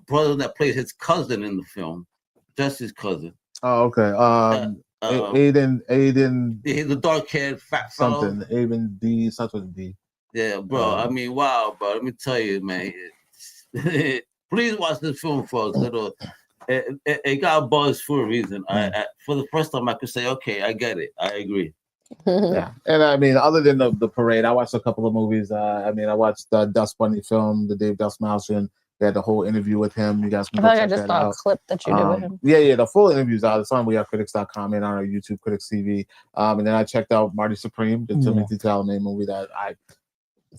brother that plays his cousin in the film, Jesse's cousin. Oh, okay. Aiden. He's a dark-haired fat fellow. Something. Aiden D. Something D. Yeah, bro. I mean, wow, bro. Let me tell you, man. Please watch this film, folks. It got buzz for a reason. For the first time, I could say, okay, I get it. I agree. Yeah, and I mean, other than the parade, I watched a couple of movies. I watched the Dust Bunny film, the David Dastmalchian. They had the whole interview with him. You guys can I just saw a clip that you did with him. Yeah, the full interview's out. It's on critics.com and on our YouTube, CritiXtv. And then I checked out Marty Supreme, the Timothy Chalamet movie that I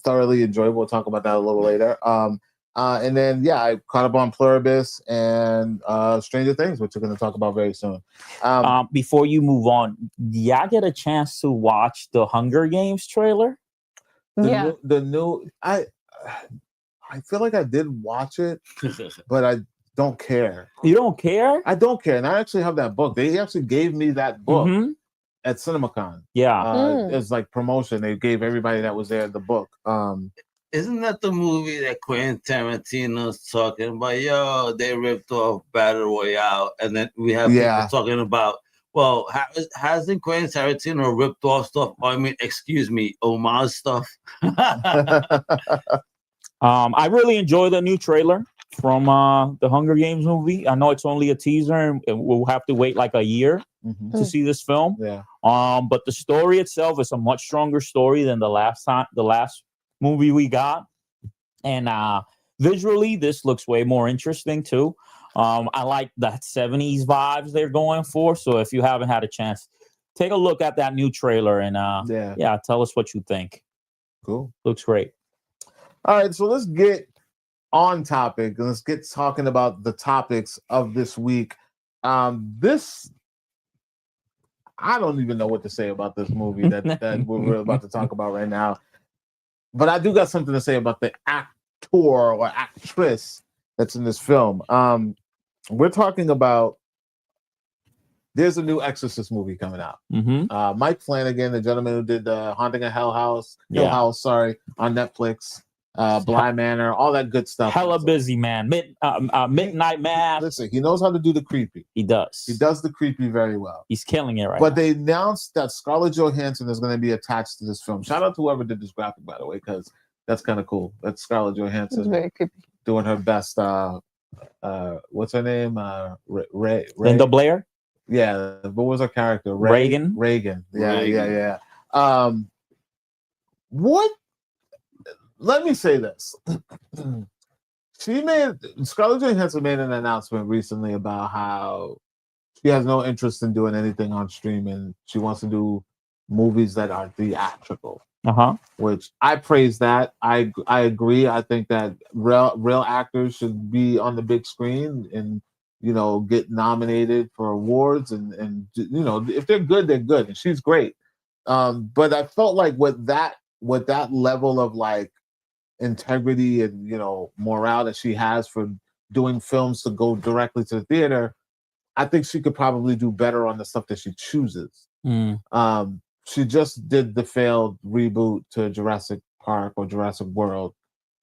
thoroughly enjoyed. We'll talk about that a little later. And then, I caught up on Pluribus and Stranger Things, which we're going to talk about very soon. Before you move on, did y'all get a chance to watch the Hunger Games trailer? The new I feel like I did watch it, but I don't care. You don't care? I don't care. And I actually have that book. They actually gave me that book at CinemaCon. Yeah. It was like promotion. They gave everybody that was there the book. Isn't that the movie that Quentin Tarantino's talking about? Yo, they ripped off Battle Royale. And then we have people talking about, well, hasn't Quentin Tarantino ripped off stuff? I mean, excuse me, homage stuff? I really enjoy the new trailer from the Hunger Games movie. I know it's only a teaser, and we'll have to wait like a year to see this film. Yeah. But the story itself is a much stronger story than the last movie we got, and visually this looks way more interesting too. I like the 70s vibes they're going for. So if you haven't had a chance, take a look at that new trailer and tell us what you think. Cool. Looks great. All right, so let's get on topic and let's get talking about the topics of this week. I don't even know what to say about this movie that we're about to talk about right now. But I do got something to say about the actor or actress that's in this film. We're talking about, there's a new Exorcist movie coming out. Mike Flanagan, the gentleman who did Haunting of Hill House, on Netflix. Bly Manor, all that good stuff. Hella busy, man. Midnight Mass. Listen, he knows how to do the creepy. He does. He does the creepy very well. He's killing it But they announced that Scarlett Johansson is going to be attached to this film. Shout out to whoever did this graphic, by the way, because that's kind of cool. That's Scarlett Johansson very creepy. Doing her best. What's her name? Linda Blair. Yeah. What was her character? Reagan. Yeah. What? Let me say this. Scarlett Johansson made an announcement recently about how she has no interest in doing anything on streaming. She wants to do movies that are theatrical. Which I praise that. I agree. I think that real actors should be on the big screen in you know, get nominated for awards, and you know, if they're good, they're good, and she's great. But I felt like with that level of like integrity and, you know, morale that she has for doing films to go directly to the theater, I think she could probably do better on the stuff that she chooses. She just did the failed reboot to Jurassic Park or Jurassic World,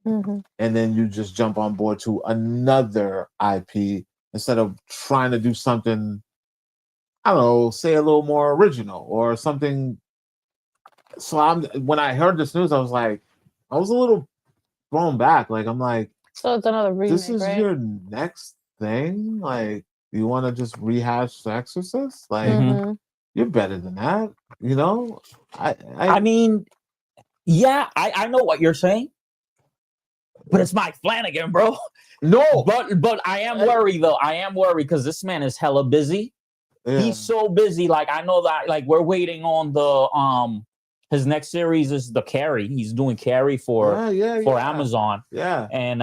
and then you just jump on board to another IP instead of trying to do something, I don't know, say a little more original or something. So when I heard this news, I was a little thrown back. Like, I'm like, so it's another remake, this is your next thing? Like, you want to just rehash The Exorcist? Like, you're better than that, you know? I mean, yeah, I know what you're saying, but it's Mike Flanagan, bro. No, but I am worried though. I am worried because this man is hella busy. Yeah. He's so busy. Like, I know that. Like, we're waiting on the his next series is the Carrie. He's doing Carrie for Amazon. Yeah, and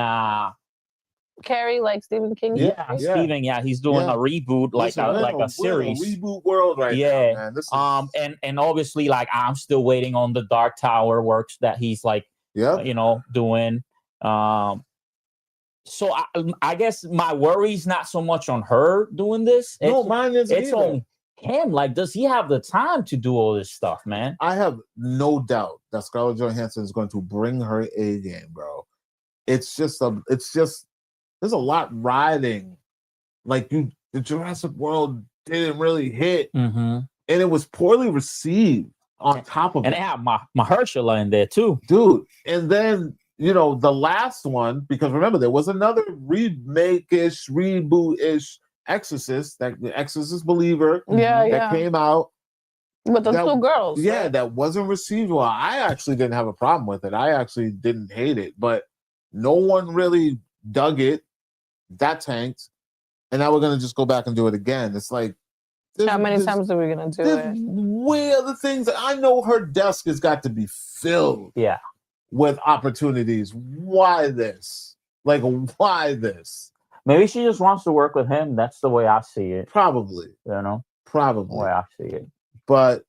Carrie, like Stephen King. Yeah, Stephen. Yeah, he's doing a reboot, like a series. A reboot world right now, man. This is... and obviously, like, I'm still waiting on the Dark Tower works that he's like, you know, doing. So I guess my worry's not so much on her doing this. Mine is. It's on him. Like, does he have the time to do all this stuff, man? I have no doubt that Scarlett Johansson is going to bring her A game, bro. It's just there's a lot riding. Like, the Jurassic World didn't really hit, and it was poorly received. On top of it, and they have Mahershala in there too, dude. And then, you know, the last one, because remember, there was another remake-ish, reboot-ish Exorcist, that the Exorcist Believer, that came out with the two girls. Yeah, right? That wasn't received well. I actually didn't have a problem with it. I actually didn't hate it, but no one really dug it. That tanked, and now we're gonna just go back and do it again. It's like, how many times are we gonna do it? Way other things. I know her desk has got to be filled. Yeah. With opportunities. Why this? Like, why this? Maybe she just wants to work with him. That's the way I see it. Probably. You know? Probably. The way I see it. But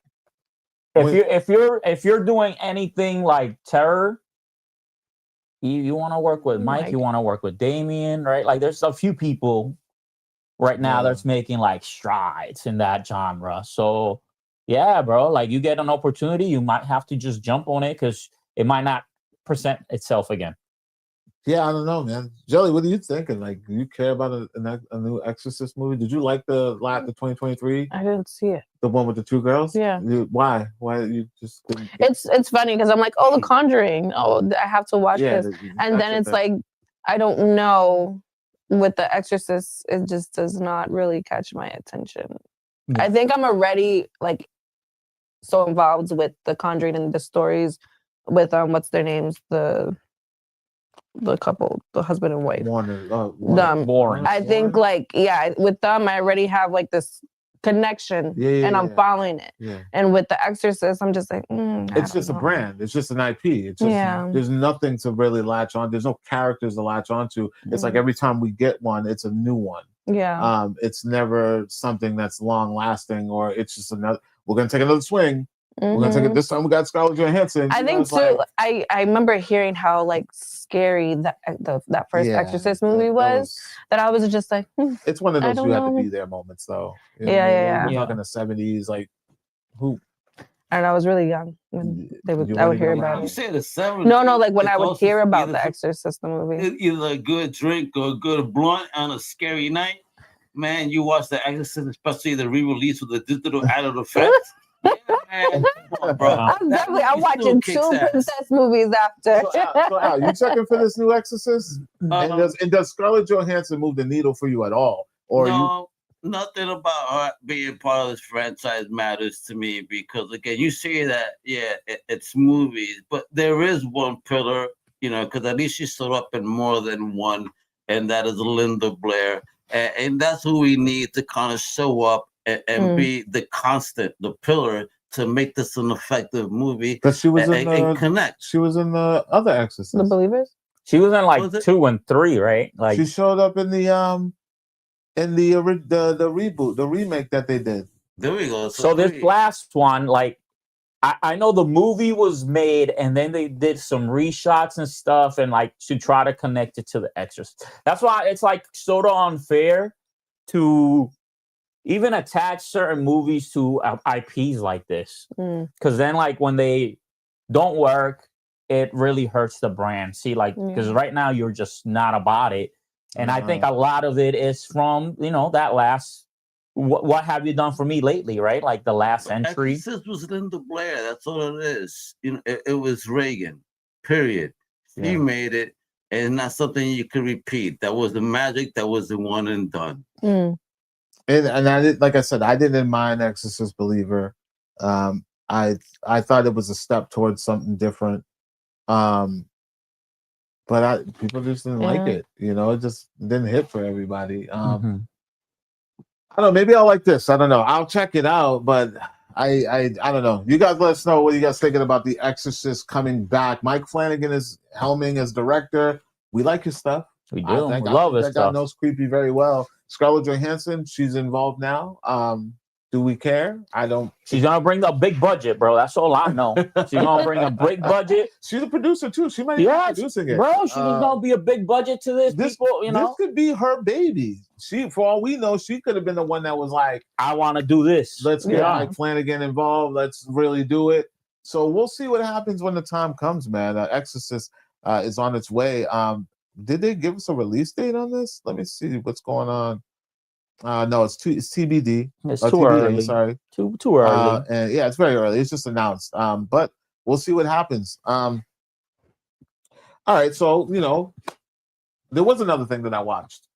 if you're doing anything like terror, you want to work with Mike, you want to work with Damien, right? Like, there's a few people right now that's making like strides in that genre. So yeah, bro, like, you get an opportunity, you might have to just jump on it because it might not present itself again. Yeah, I don't know, man. Jelly, what are you thinking? Like, do you care about a new Exorcist movie? Did you like the 2023? I didn't see it. The one with the two girls? Yeah. Why? Why you just couldn't? It's funny because I'm like, oh, The Conjuring. Oh, I have to watch this. And then it's like, I don't know. With The Exorcist, it just does not really catch my attention. Yeah. I think I'm already like so involved with The Conjuring and the stories with what's their names, the couple, the husband and wife. Warren. I think like with them, I already have like this connection, and I'm following it. Yeah. And with The Exorcist, I'm just like, it's just a brand. It's just an IP. It's just there's nothing to really latch on. There's no characters to latch onto. It's like every time we get one, it's a new one. Yeah. It's never something that's long lasting, or it's just another. We're gonna take another swing. We're gonna take it this time. We got Scarlett Johansson. I think too. I remember hearing how like scary that first Exorcist movie was. That I was just like, it's one of those you have to be there moments, though. You know, We're talking the 70s, like who. And I was really young when I would hear about it. You say the 70s? No, like when I would hear about the Exorcist movie. Either a good drink or a good blunt on a scary night. Man, you watch the Exorcist, especially the re-release with the digital added effects. Yeah, bro. I'm watching two princess movies after. So Al, you checking for this new Exorcist? And does Scarlett Johansson move the needle for you at all? Or no, nothing about her being part of this franchise matters to me, because again, you say that it's movies, but there is one pillar, you know, because at least she stood up in more than one, and that is Linda Blair, and that's who we need to kind of show up and be the constant, the pillar to make this an effective movie. But she was and connect. She was in the other Exorcist. The Believers? She was in like 2 and 3, right? Like, she showed up in the in the reboot, the remake that they did. There we go. So this last one, like, I know the movie was made and then they did some reshots and stuff and like to try to connect it to The Exorcist. That's why it's like sort of unfair to even attach certain movies to IPs like this. Because then like when they don't work, it really hurts the brand. See, like, because right now you're just not about it. And I think a lot of it is from, you know, that last... What have you done for me lately, right? Like the last entry. Exorcist was Linda Blair. That's all it is. You know, it was Reagan. Period. She made it, and not something you could repeat. That was the magic. That was the one and done. And I did, like I said, I didn't mind Exorcist Believer. I thought it was a step towards something different. But people just didn't like it. You know, it just didn't hit for everybody. I don't know. Maybe I'll like this. I don't know. I'll check it out, but I don't know. You guys let us know what you guys thinking about The Exorcist coming back. Mike Flanagan is helming as director. We like his stuff. We do. We love his stuff. That guy knows Creepy very well. Scarlett Johansson, she's involved now. Do we care? I don't. She's gonna bring a big budget, bro. That's all I know. She's gonna bring a big budget. She's a producer too. She might be producing it, bro. She's gonna be a big budget to this. People, you know, this could be her baby. She, for all we know, she could have been the one that was like, "I want to do this. Let's get Mike Flanagan involved. Let's really do it." So we'll see what happens when the time comes, man. Exorcist is on its way. Did they give us a release date on this? Let me see what's going on. No, it's TBD. It's too TBD, early. Sorry, too early. And yeah, it's very early. It's just announced. But we'll see what happens. All right, so you know, there was another thing that I watched.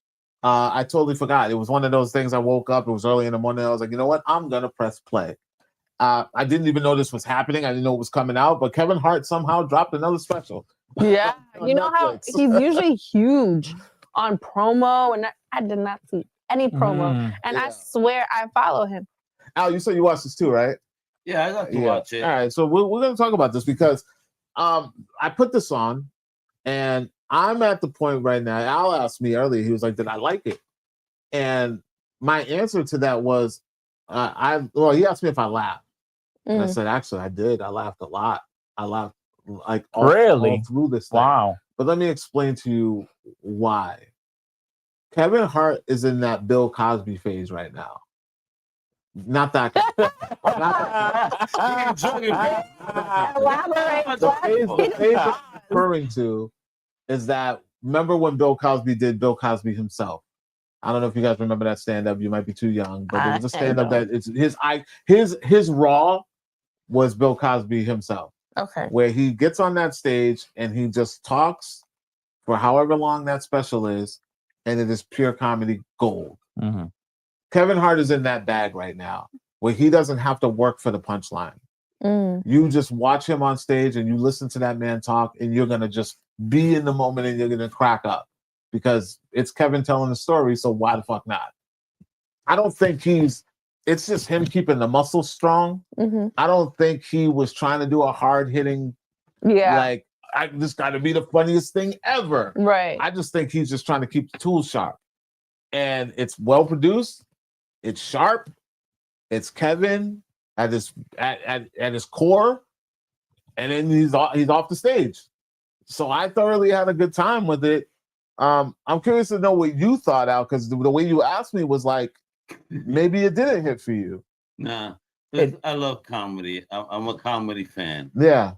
I totally forgot. It was one of those things. I woke up. It was early in the morning. I was like, you know what? I'm gonna press play. I didn't even know this was happening. I didn't know it was coming out. But Kevin Hart somehow dropped another special. Yeah, you know how he's usually huge on promo, and I did not see any promo, and I swear I follow him. Al, you said you watched this too, right? Yeah, I got to watch it. All right, so we're going to talk about this because I put this on, and I'm at the point right now. Al asked me earlier. He was like, "Did I like it?" And my answer to that was, he asked me if I laughed, and I said, "Actually, I did. I laughed a lot. I laughed like all through this thing." Wow. But let me explain to you why. Kevin Hart is in that Bill Cosby phase right now. Not that. The phase I'm referring to is that, remember when Bill Cosby did Bill Cosby himself? I don't know if you guys remember that stand-up. You might be too young, but there was a stand-up that it's his raw was Bill Cosby himself. Okay. Where he gets on that stage and he just talks for however long that special is, and it is pure comedy gold. Kevin Hart is in that bag right now, where he doesn't have to work for the punchline. You just watch him on stage and you listen to that man talk, and you're gonna just be in the moment and you're gonna crack up because it's Kevin telling the story. So why the fuck not? I don't think it's just him keeping the muscles strong. I don't think he was trying to do a hard hitting, like, I just got to be the funniest thing ever. Right. I just think he's just trying to keep the tools sharp. And it's well produced. It's sharp. It's Kevin at his core. And then he's off the stage. So I thoroughly had a good time with it. I'm curious to know what you thought, Al, because the way you asked me was like, maybe it didn't hit for you. Nah. I love comedy. I'm a comedy fan. Yeah.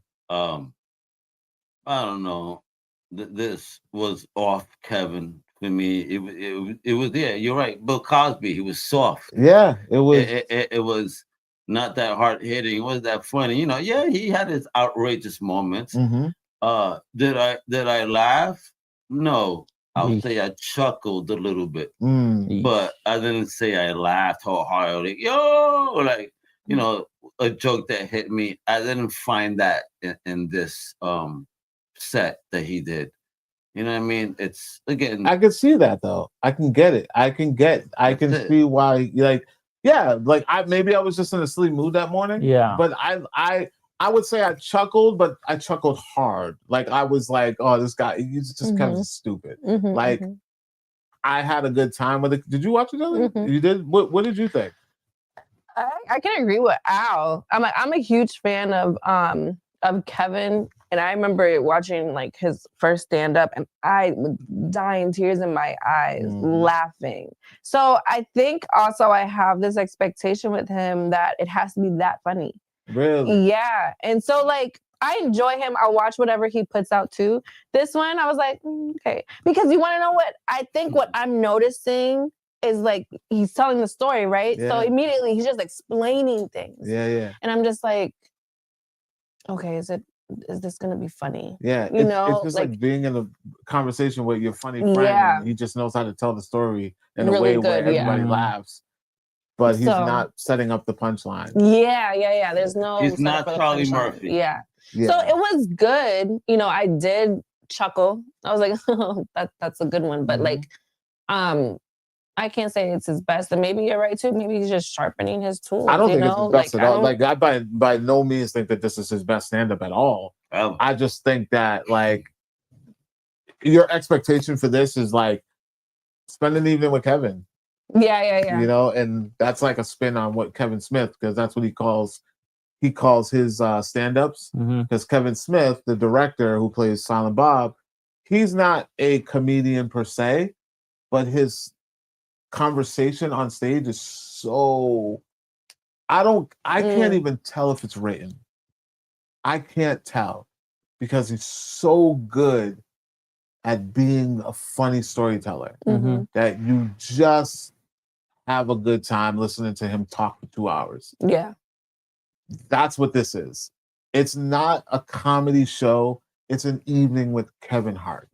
I don't know. This was off Kevin for me. It was you're right. Bill Cosby, he was soft. Yeah, it was. It was not that hard hitting. It wasn't that funny. You know, yeah, he had his outrageous moments. Did I laugh? No. I would say I chuckled a little bit. But I didn't say I laughed wholeheartedly. Yo, like, you know, a joke that hit me. I didn't find that in this set that he did. You know what I mean? It's, again, I can see that though. I can get it. I can see why, like, yeah, like maybe I was just in a silly mood that morning. Yeah. But I would say I chuckled, but I chuckled hard. Like I was like, oh, this guy, he's just kind of stupid. Like I had a good time with it. Did you watch it, Ellie? You did. What did you think? I can agree with Al. I'm a huge fan of Kevin, and I remember watching like his first stand up, and I was dying, tears in my eyes, laughing. So I think also I have this expectation with him that it has to be that funny. Really? Yeah, and so like I enjoy him. I'll watch whatever he puts out too. This one, I was like, okay, because you want to know what I think. What I'm noticing is like he's telling the story, right? Yeah. So immediately he's just explaining things. Yeah. And I'm just like, okay, is this gonna be funny? Yeah, you know, it's just like being in a conversation with your funny friend. Yeah. And he just knows how to tell the story in Really a way where good, yeah. everybody laughs, but he's So- not setting up the punchline. Yeah. There's no. He's not setup for the Charlie punchline. Murphy. Yeah. Yeah. So it was good. You know, I did chuckle. I was like, oh, that's a good one. But like, I can't say it's his best. And maybe you're right too. Maybe he's just sharpening his tools. I don't think it's know? his best like, at all. Like I by no means think that this is his best stand-up at all. I just think that like your expectation for this is like spend an evening with Kevin. Yeah. You know, and that's like a spin on what Kevin Smith, because that's what he calls his stand-ups. Because Kevin Smith, the director who plays Silent Bob, he's not a comedian per se, but his conversation on stage is so I can't even tell if it's written. I can't tell because he's so good at being a funny storyteller that you just have a good time listening to him talk for 2 hours. Yeah. That's what this is. It's not a comedy show. It's an evening with Kevin Hart.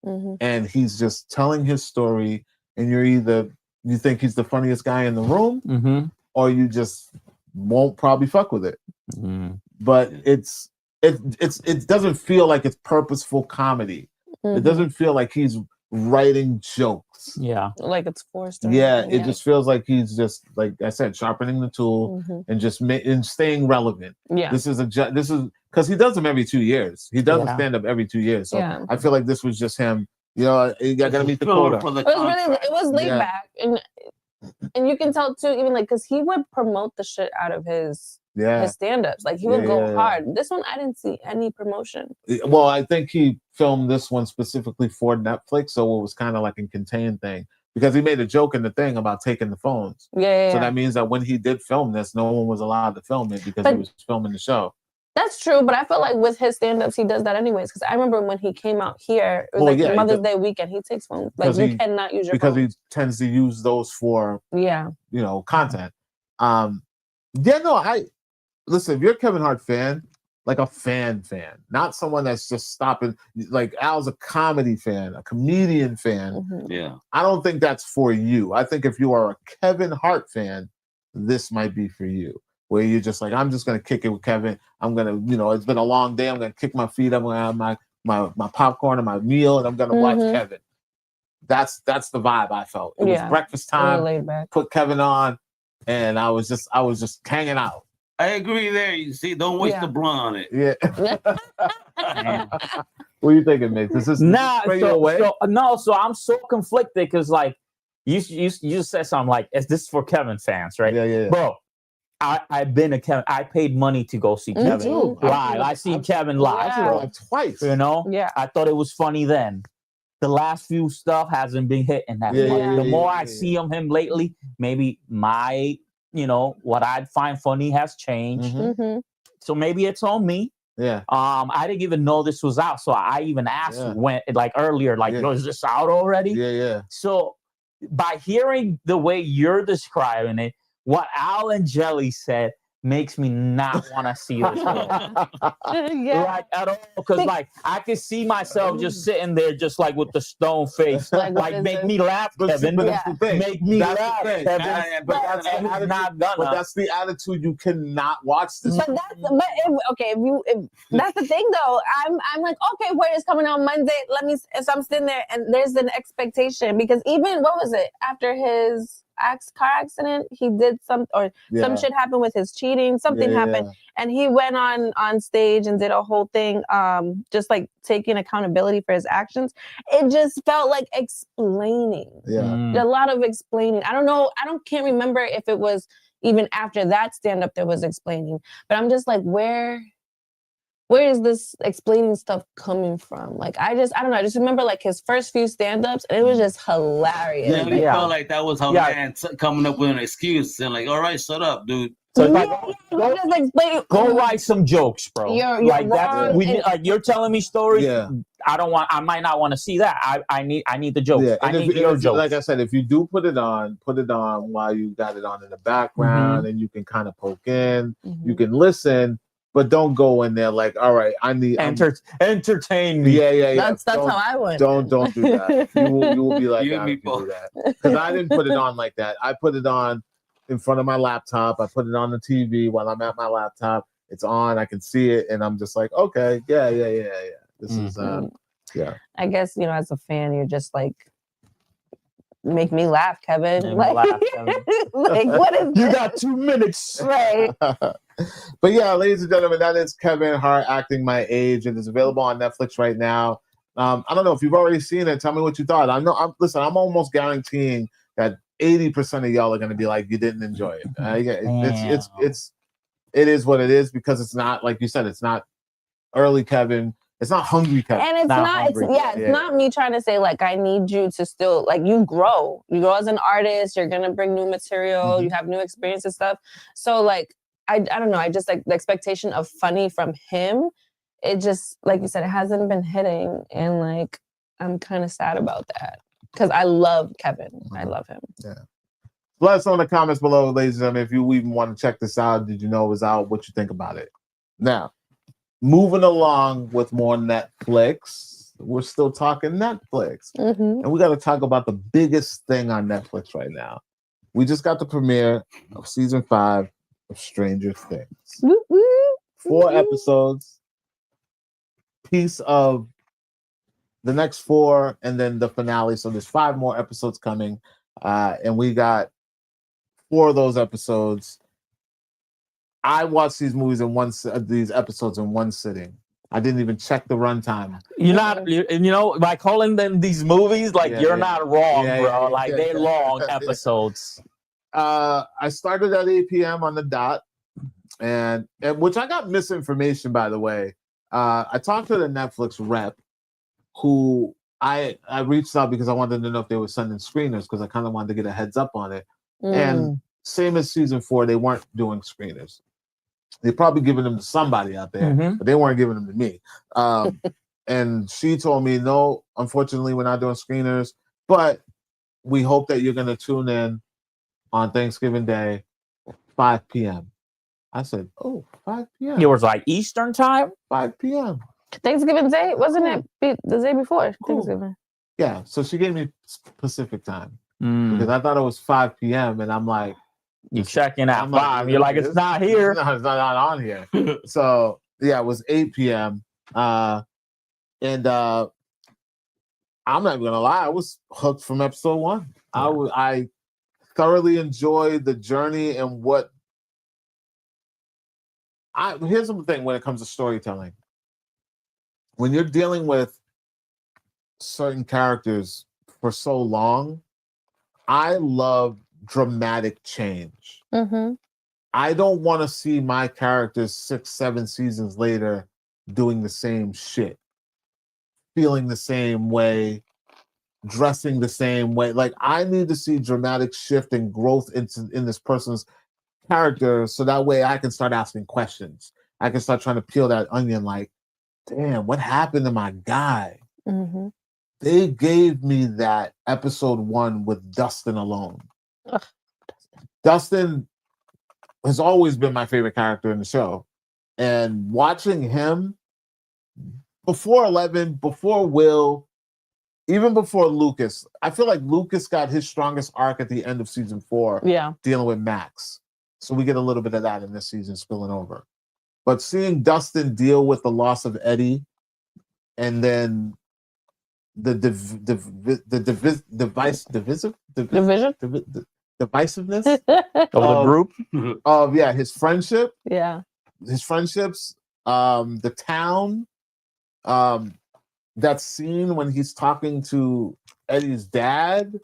And he's just telling his story, and you think he's the funniest guy in the room, or you just won't probably fuck with it. But it doesn't feel like it's purposeful comedy. It doesn't feel like he's writing jokes. Yeah. Like it's forced. Yeah, it just feels like he's just, like I said, sharpening the tool and just and staying relevant. Yeah. This is because he does them every 2 years. He does a stand-up every 2 years. So I feel like this was just him. You know, you gotta meet the quota. It was laid back, and you can tell too, even like because he would promote the shit out of his stand-ups. Like he would go hard. This one, I didn't see any promotion. Well, I think he filmed this one specifically for Netflix, so it was kind of like a contained thing because he made a joke in the thing about taking the phones. So that means that when he did film this, no one was allowed to film it because he was filming the show. That's true, but I feel like with his stand-ups, he does that anyways. Because I remember when he came out here, it was Mother's Day weekend, he takes phones. Like you cannot use your because phone. he tends to use those for content. Listen, if you're a Kevin Hart fan, like a fan, not someone that's just stopping. Like Al's a comedy fan, a comedian fan. I don't think that's for you. I think if you are a Kevin Hart fan, this might be for you. Where you're just like, I'm just gonna kick it with Kevin. I'm gonna, it's been a long day. I'm gonna kick my feet up. I'm gonna have my popcorn and my meal, and I'm gonna watch Kevin. That's the vibe I felt. It was breakfast time. Really laid back. Put Kevin on, and I was just hanging out. I agree there. You see, don't waste the blunt on it. Yeah. What are you thinking, Mick? Does this So I'm so conflicted because like you said something like, "Is this for Kevin fans?" Right? Yeah. Bro. I've been a Kevin. I paid money to go see Kevin live. I seen Kevin live twice. You know, I thought it was funny then. The last few stuff hasn't been hitting that funny. The more I see him lately, maybe my, what I'd find funny has changed. So maybe it's on me. Yeah. I didn't even know this was out, so I even asked when, like earlier, like, is this out already? Yeah. So by hearing the way you're describing it, what Al and Jelly said makes me not want to see this like at all, because like I could see myself just sitting there just like with the stone face, like make me laugh, Kevin. Make me laugh, Kevin. But that's the attitude. You cannot watch this. But if that's the thing though. I'm like, okay, wait, it's coming out Monday. So I'm sitting there and there's an expectation because even what was it after his car accident. He did some shit happened with his cheating. Something happened, and he went on stage and did a whole thing, just like taking accountability for his actions. It just felt like explaining. A lot of explaining. I don't know. Can't remember if it was even after that stand-up there was explaining, but I'm just like, where is this explaining stuff coming from? Like, I don't know. I just remember like his first few stand-ups, and it was just hilarious. Yeah, we felt like that was her man coming up with an excuse and like, all right, shut up, dude. So go write some jokes, bro. You're like wrong. like you're telling me stories. Yeah. I might not want to see that. I need the jokes. Yeah. I need your jokes. Like I said, if you do put it on while you got it on in the background, and you can kind of poke in, you can listen, but don't go in there like, all right, I need entertain me. Yeah. That's how I went. Don't do that. You will be like, I don't do that, because I didn't put it on like that. I put it on in front of my laptop. I put it on the TV while I'm at my laptop. It's on. I can see it, and I'm just like, okay, yeah. This is I guess, as a fan, you're just like, make me laugh, Kevin. Laugh, Kevin. Like, what is you got 2 minutes, right? But yeah, ladies and gentlemen, that is Kevin Hart acting my age. It is available on Netflix right now. I don't know if you've already seen it. Tell me what you thought. I'm almost guaranteeing that 80% of y'all are going to be like, you didn't enjoy it. It is what it is, because it's not, like you said, it's not early Kevin. It's not hungry Kevin. And it's not me trying to say like, I need you to still, like, you grow as an artist. You're going to bring new material. You have new experience and stuff. So like, I don't know. I just like the expectation of funny from him. It just, like you said, it hasn't been hitting. And like, I'm kind of sad about that. Because I love Kevin. I love him. Yeah. Let us know in the comments below, ladies and gentlemen, if you even want to check this out. Did you know it was out? What you think about it? Now, moving along with more Netflix. We're still talking Netflix. And we got to talk about the biggest thing on Netflix right now. We just got the premiere of season 5 of Stranger Things. 4 episodes. Piece of the next 4, and then the finale. So there's 5 more episodes coming, and we got 4 of those episodes. I watched these episodes in one sitting. I didn't even check the runtime. By calling them these movies, like you're not wrong, bro. Like they're long episodes. I started at 8 p.m. on the dot, and which I got misinformation, by the way. I talked to the Netflix rep, who I reached out because I wanted to know if they were sending screeners, because I kind of wanted to get a heads up on it. And same as season 4, they weren't doing screeners. They're probably giving them to somebody out there, but they weren't giving them to me. And she told me, no, unfortunately, we're not doing screeners, but we hope that you're going to tune in on Thanksgiving Day, 5 p.m. I said, 5 p.m. It was like Eastern time? 5 p.m. Thanksgiving Day? Wasn't it the day before Thanksgiving? Yeah, so she gave me Pacific time because I thought it was 5 p.m. and I'm like, you checking at 5. You're like, it's not here. No, it's not on here. So yeah, it was 8 p.m. And I'm not even gonna lie, I was hooked from episode 1. I thoroughly enjoyed the journey and what. Here's the thing when it comes to storytelling. When you're dealing with certain characters for so long, I love dramatic change. I don't want to see my characters 6-7 seasons later doing the same shit, feeling the same way, dressing the same way. Like, I need to see dramatic shift and growth in this person's character, so that way I can start asking questions. I can start trying to peel that onion, like, damn, what happened to my guy? They gave me that episode 1 with Dustin alone. Dustin has always been my favorite character in the show. And watching him before 11, before Will, even before Lucas, I feel like Lucas got his strongest arc at the end of season 4, dealing with Max. So we get a little bit of that in this season spilling over. But seeing Dustin deal with the loss of Eddie, and then the divisiveness of the group. Of his friendship. Yeah. His friendships, the town, that scene when he's talking to Eddie's dad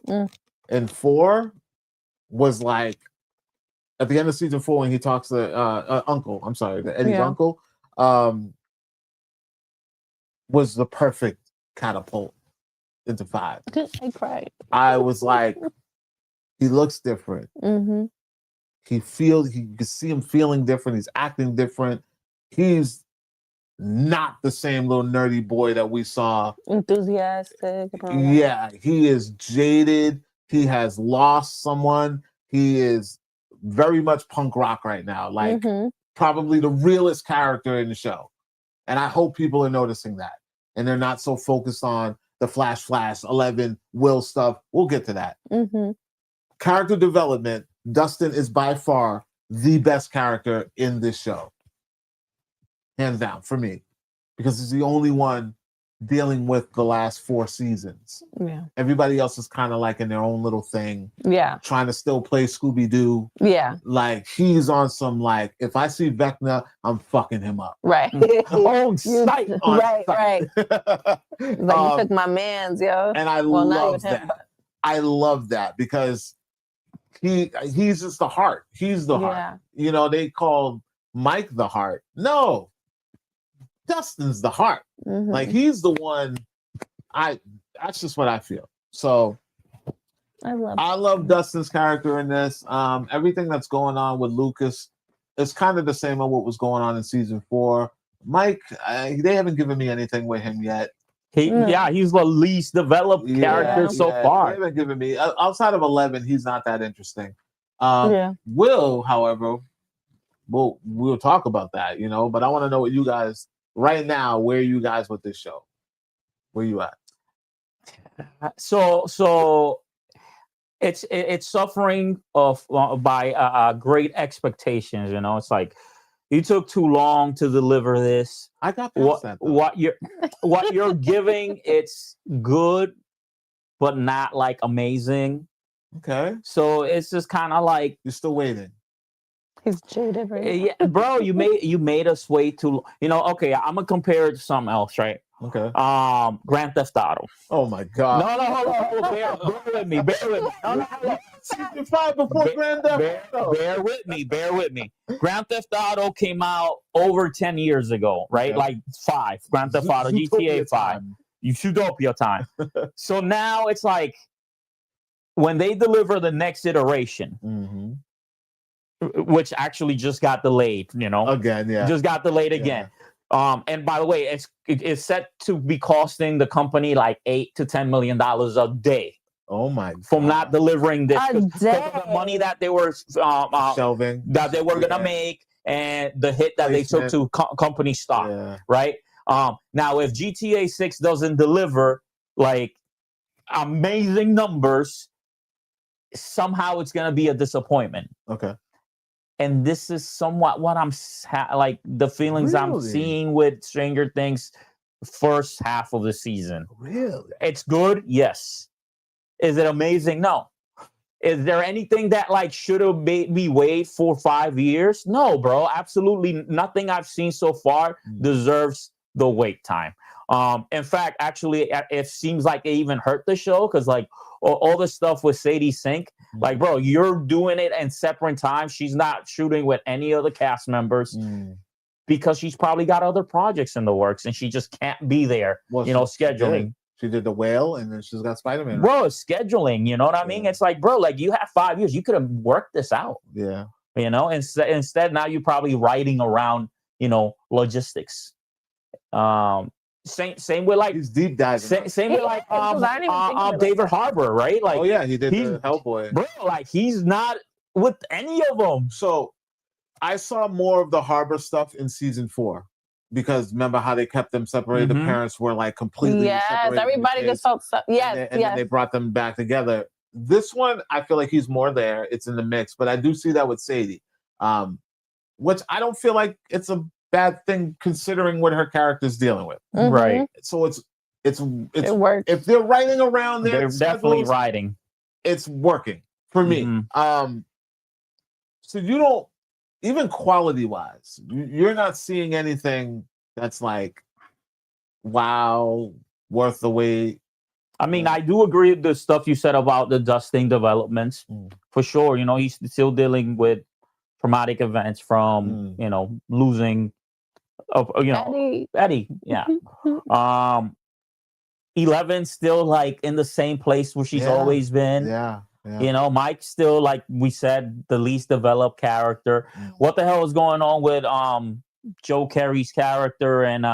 in 4 was like at the end of season 4 when he talks to Eddie's uncle, was the perfect catapult into 5. I cried. I was like, he looks different. Mm-hmm. You can see him feeling different. He's acting different. He's not the same little nerdy boy that we saw. Enthusiastic. Yeah, he is jaded. He has lost someone. He is very much punk rock right now. Like probably the realest character in the show. And I hope people are noticing that. And they're not so focused on the Flash 11, Will stuff. We'll get to that. Character development. Dustin is by far the best character in this show. Hands down, for me. Because he's the only one dealing with the last 4 seasons. Yeah. Everybody else is kind of like in their own little thing. Yeah. Trying to still play Scooby-Doo. Yeah. Like, he's on some, like, if I see Vecna, I'm fucking him up. Right. On sight. Right. Like, you took my mans, yo. And I love that. I love that because he's just the heart. He's the heart. You know, they called Mike the heart. No, Dustin's the heart. Like, he's the one. That's just what I feel. So I love Dustin's character in this. Everything that's going on with Lucas is kind of the same as what was going on in season 4. Mike, they haven't given me anything with him yet. He's the least developed character so far. They haven't given me outside of 11. He's not that interesting. Will, however, we'll talk about that, you know. But I want to know what you guys right now. Where are you guys with this show? Where you at? So it's suffering by great expectations. You know, it's like you took too long to deliver this. I got past that. What you're giving, it's good, but not like amazing. Okay. So it's just kind of like you're still waiting. He's jaded, right? Yeah, bro. You made us wait too long. You know. Okay, I'm gonna compare it to something else, right? Okay. Grand Theft Auto. Oh my God. No, hold on. Bear with me. No. Season 5 before Grand Theft Auto. Bear with me. Grand Theft Auto came out over 10 years ago, right? Okay. Like 5. Grand Theft Auto, GTA 5. Zootopia time. So now it's like when they deliver the next iteration, which actually just got delayed, you know? Again, yeah. Just got delayed again. And by the way, it's set to be costing the company like $8 to $10 million a day. Oh my God. From not delivering this A because of the money that they were shelving, that they were gonna make, and the hit that they took to company stock, right? Now, if GTA 6 doesn't deliver like amazing numbers, somehow it's gonna be a disappointment. Okay. And this is somewhat what I'm like the feelings I'm seeing with Stranger Things first half of the season. Really? It's good, yes. Is it amazing? No. Is there anything that like should have made me wait for 5 years? No, bro. Absolutely nothing I've seen so far deserves the wait time. In fact, actually, it seems like it even hurt the show because like all the stuff with Sadie Sink, like, bro, you're doing it in separate times. She's not shooting with any other cast members because she's probably got other projects in the works and she just can't be there. Well, scheduling. She did The Whale, and then she's got Spider-Man. Bro, scheduling, you know what I mean? It's like, bro, like you have 5 years. You could have worked this out. Yeah. You know, instead now you're probably writing around, logistics. Same with like he's deep diving. Same with like David Harbour, right? Like, oh yeah, he did the Hellboy. Bro, like he's not with any of them. So I saw more of the Harbour stuff in season 4. Because remember how they kept them separated? The parents were like completely separated. Everybody just felt and then they brought them back together. This one, I feel like he's more there. It's in the mix, but I do see that with Sadie, which I don't feel like it's a bad thing considering what her character's dealing with. Right. So it works. If they're writing around there, they're definitely writing. It's working for me. So you don't, even quality wise, you're not seeing anything that's like, wow, worth the wait. I mean, I do agree with the stuff you said about the Dustin developments. For sure. You know, he's still dealing with traumatic events from, you know, losing, Eddie. Yeah. 11 still like in the same place where she's always been. Yeah. You know, Mike's still, like we said, the least developed character. What the hell is going on with Joe Carey's character and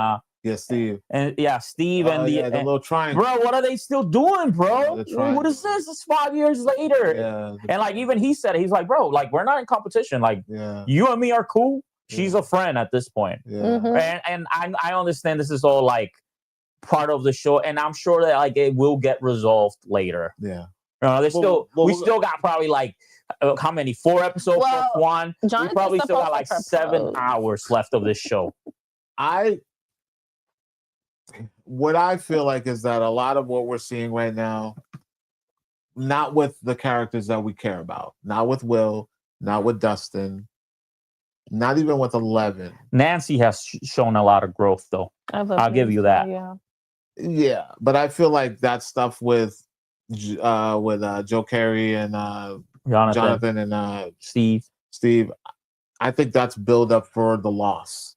Steve. And Steve and the little triangle. Bro, what are they still doing, bro? What is this? It's 5 years later. And like even he said it, he's like, bro, like we're not in competition. Like you and me are cool. She's a friend at this point. And I understand this is all like part of the show, and I'm sure that like it will get resolved later. There's we still got probably like how many? 4 episodes? One. We probably still got like 7 hours left of this show. What I feel like is that a lot of what we're seeing right now, not with the characters that we care about, not with Will, not with Dustin, not even with 11. Nancy has shown a lot of growth, though. I'll give you that. Yeah, but I feel like that stuff with Joe Carey and Jonathan and Steve, I think that's build up for the loss.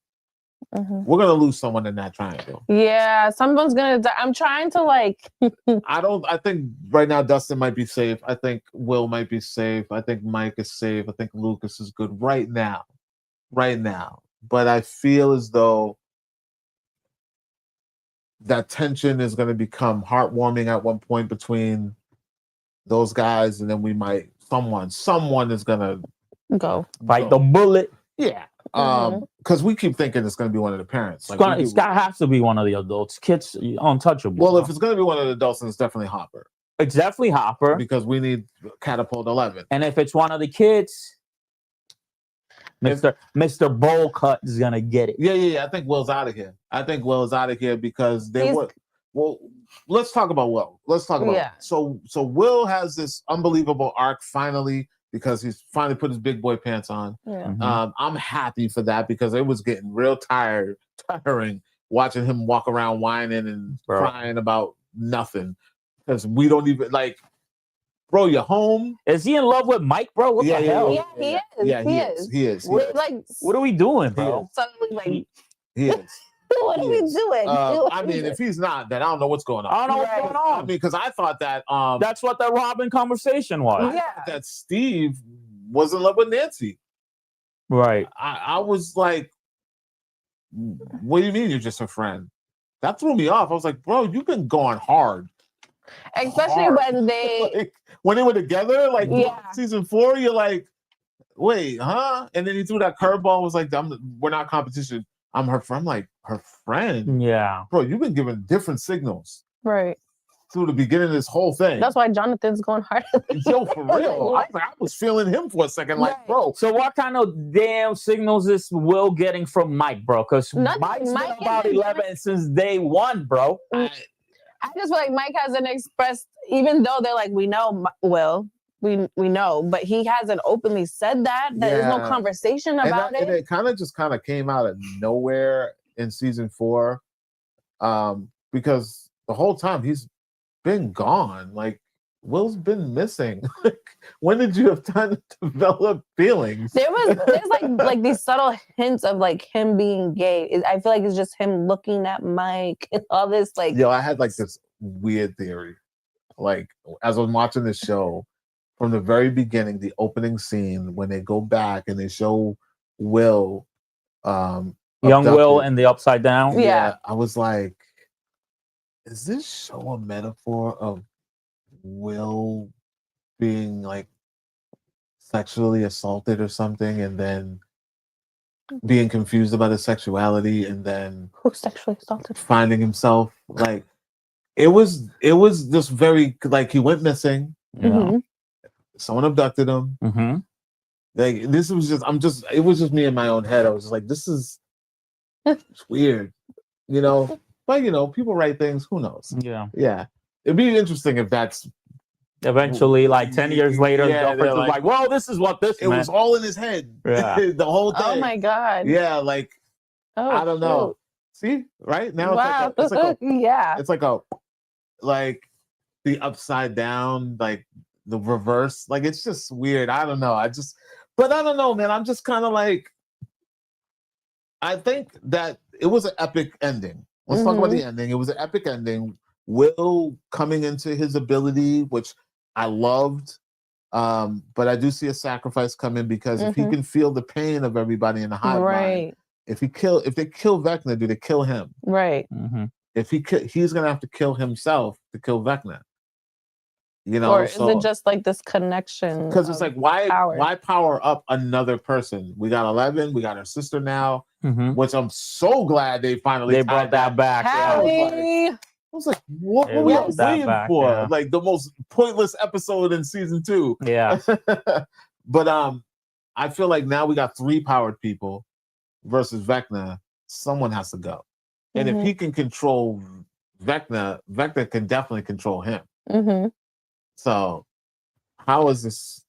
We're gonna lose someone in that triangle. Yeah, someone's gonna die. I'm trying to like. I think right now Dustin might be safe. I think Will might be safe. I think Mike is safe. I think Lucas is good right now. But I feel as though that tension is going to become heartwarming at one point between those guys, and then we might someone is going to go bite the bullet. Yeah. Because we keep thinking it's going to be one of the parents. Like it's got to have to be one of the adults. Kids, untouchable. Well, if it's going to be one of the adults, then it's definitely Hopper. It's definitely Hopper. Because we need Catapult 11. And if it's one of the kids, Mr. Bowl Cut is going to get it. Yeah. I think Will's out of here. Because they were... Well, let's talk about Will. So Will has this unbelievable arc finally, because he's finally put his big boy pants on. I'm happy for that, because it was getting real tiring watching him walk around whining and crying about nothing. Because we don't even like, bro, you're home. Is he in love with Mike, bro? What the hell? Yeah, he is. Yeah, he is. Like, what are we doing, bro? Suddenly, he is. What are we doing? I mean, if he's not, then I don't know what's going on. I don't know what's going on. I mean, because I thought that that's what the Robin conversation was. That Steve was in love with Nancy. Right. I was like, what do you mean you're just a friend? That threw me off. I was like, bro, you've been going hard. Especially when they when they were together, like season 4, you're like, wait, huh? And then he threw that curveball, was like, we're not competition. I'm her friend. I'm like, her friend? Yeah. Bro, you've been giving different signals. Right. Through the beginning of this whole thing. That's why Jonathan's going hard. Yo, for real. I was feeling him for a second, like, bro. So what kind of damn signals is Will getting from Mike, bro? Because Mike's been about 11 since day 1, bro. I just feel like Mike hasn't expressed, even though they're like, we know Will. We know, but he hasn't openly said that. There's no conversation about it. And it kind of came out of nowhere in season 4, because the whole time he's been gone. Like, Will's been missing. When did you have time to develop feelings? There's like these subtle hints of like him being gay. I feel like it's just him looking at Mike and all this. Like, I had like this weird theory. Like, as I was watching this show. From the very beginning, the opening scene, when they go back and they show Will, young Will and the Upside Down. Yeah, I was like, is this show a metaphor of Will being like sexually assaulted or something, and then being confused about his sexuality, and then who's sexually assaulted, finding himself like it was just very like he went missing. Someone abducted him. Like, this was just, it was just me in my own head. I was just like, this is it's weird, But, people write things. Who knows? Yeah. It'd be interesting if that's Eventually, like 10 years later, the girlfriend was like, "Well, this is what this." It was all in his head. Yeah. The whole thing. Oh my god. Yeah, like I don't know. See, right now it's like yeah. It's like the upside down, like the reverse. Like it's just weird. I don't know. But I don't know, man. I'm just kind of like, I think that it was an epic ending. Let's talk about the ending. It was an epic ending. Will coming into his ability, which I loved, but I do see a sacrifice coming because if he can feel the pain of everybody in the hive mind, if they kill Vecna, do they kill him? Right. If he's gonna have to kill himself to kill Vecna. You know, or is it just like this connection? Because it's like why power up another person? We got 11, we got her sister now, which I'm so glad they finally brought that back. I was like, what were we waiting for? Yeah. Like the most pointless episode in season 2. Yeah. But I feel like now we got 3 powered people versus Vecna. Someone has to go. And if he can control Vecna can definitely control him. So how is this?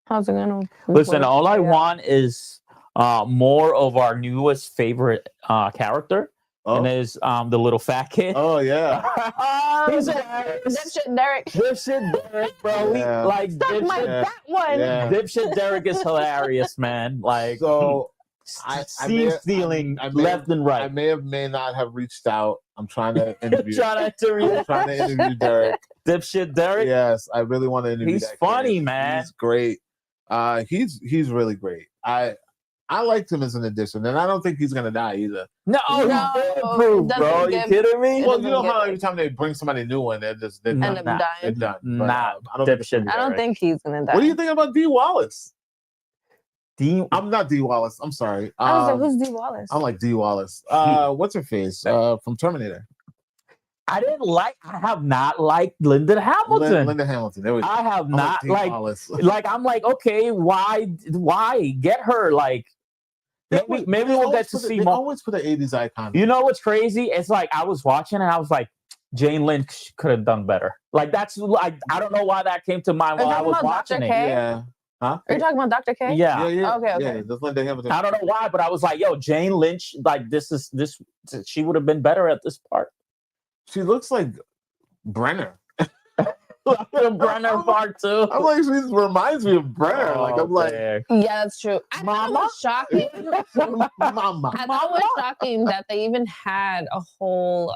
How's it gonna listen? All I want is more of our newest favorite character. And is the little fat kid. Oh yeah. He's Dipshit Derek. Dipshit Derek, bro. Yeah. Like that one. Yeah. Dipshit Derek is hilarious, man. Like so scene stealing left and right. I may not have reached out. I'm trying to interview. I'm trying to interview Derek. Dipshit Derek. Yes, I really want to interview. He's funny, man. He's great. He's really great. I liked him as an addition, and I don't think he's gonna die either. No, bro. You kidding me? Well, you know how every time they bring somebody new in, they're end up dying. They're done. Nah, I don't think he's gonna die. What do you think about D. Wallace? I'm not D. Wallace. I'm sorry. I was like, who's D. Wallace? I'm like D. Wallace. What's her face? From Terminator. I have not liked Linda Hamilton. Linda Hamilton. There we go. I have not like I'm like, okay, why get her? Like, maybe we'll get to see more. They always put an 80s icon. You know what's crazy? It's like I was watching and I was like, Jane Lynch could have done better. Like that's like I don't know why that came to mind while I was watching it. Yeah. Huh? Are you talking about Dr. K? Yeah. Okay. Yeah, that's Linda Hamilton. I don't know why, but I was like, yo, Jane Lynch, like this she would have been better at this part. She looks like Brenner. Brenner part 2. I'm like, she reminds me of Brenner. Oh, like I'm like, yeah, that's true. I thought it was shocking. Mama. I thought it was shocking that they even had a whole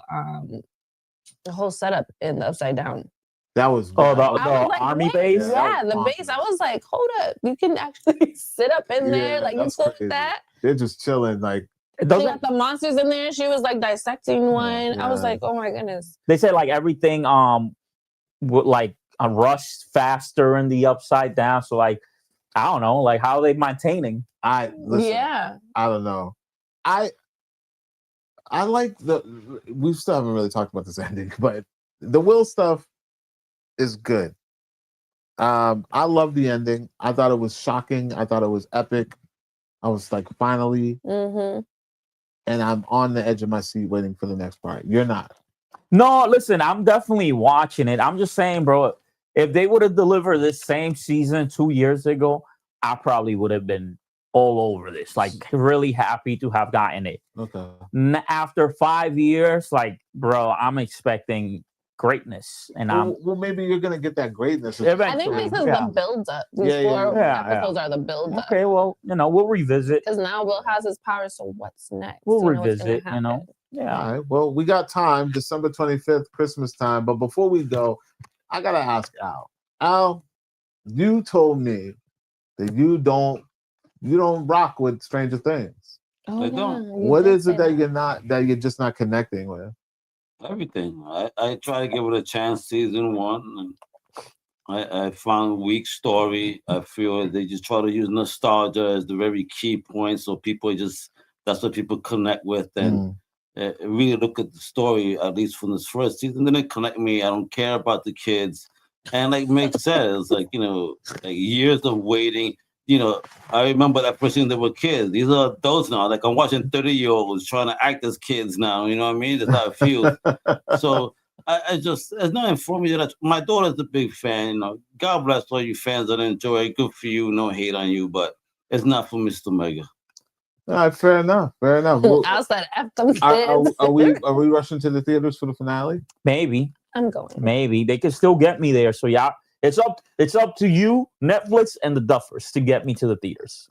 setup in the Upside Down. That was the army base. Yeah, the base. I was like, hold up, you can actually sit up in there, like you said that. They're just chilling, like. They got the monsters in there. She was like dissecting one. I was like, oh my goodness. They said like everything would like rush faster in the Upside Down. So like I don't know, like how are they maintaining? I don't know. I like we still haven't really talked about this ending, but the Will stuff is good. I love the ending. I thought it was shocking. I thought it was epic. I was like, finally. And I'm on the edge of my seat waiting for the next part. You're not. No, listen, I'm definitely watching it. I'm just saying, bro, if they would have delivered this same season 2 years ago, I probably would have been all over this. Like, really happy to have gotten it. Okay. After 5 years, like, bro, I'm expecting greatness. And well, maybe you're going to get that greatness. I think this is the build-up. These 4 episodes are the build-up. Okay, well, we'll revisit. Because now Will has his power, so what's next? We'll revisit, Yeah. All right. Well, we got time, December 25th, Christmas time. But before we go, I got to ask Al. Al, you told me that you don't rock with Stranger Things. Oh, I don't. What is it that you're just not connecting with? Everything. I try to give it a chance. Season 1, and I found weak story. I feel they just try to use nostalgia as the very key point, so that's what people connect with, and really look at the story. At least from this first season, then it connect me. I don't care about the kids, and like makes sense. Like like years of waiting. I remember that first thing they were kids. These are adults now. Like I'm watching 30-year-olds trying to act as kids now. You know what I mean? That's how it feels. So I just, it's nothing for me. That my daughter's a big fan. You know, God bless all you fans that enjoy it. Good for you. No hate on you, but it's not for Mr. Mega. All right, fair enough. Fair enough. Outside F them kids. Are we rushing to the theaters for the finale? Maybe. I'm going. Maybe they can still get me there. So yeah, it's up to you, Netflix and the Duffers, to get me to the theaters.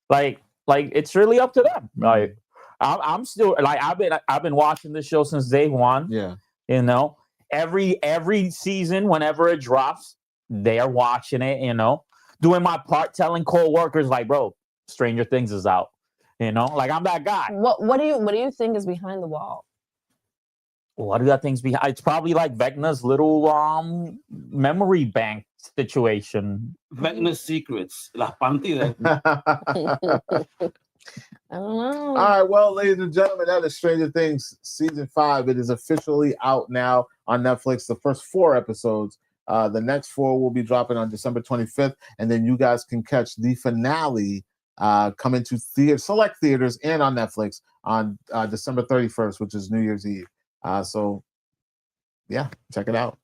Like it's really up to them. Like I'm still like I've been watching this show since day one. Yeah. You know, every season, whenever it drops, they are watching it. You know, doing my part, telling co-workers like, bro, Stranger Things is out. You know, like I'm that guy. What do you think is behind the wall? What do that things behind? It's probably like Vecna's little memory bank situation. Vecna's secrets. Las Pantidas. I don't know. All right, well, ladies and gentlemen, that is Stranger Things season 5. It is officially out now on Netflix. The first 4 episodes. The next 4 will be dropping on December 25th, and then you guys can catch the finale coming to select theaters and on Netflix on December 31st, which is New Year's Eve. So, yeah, check it out.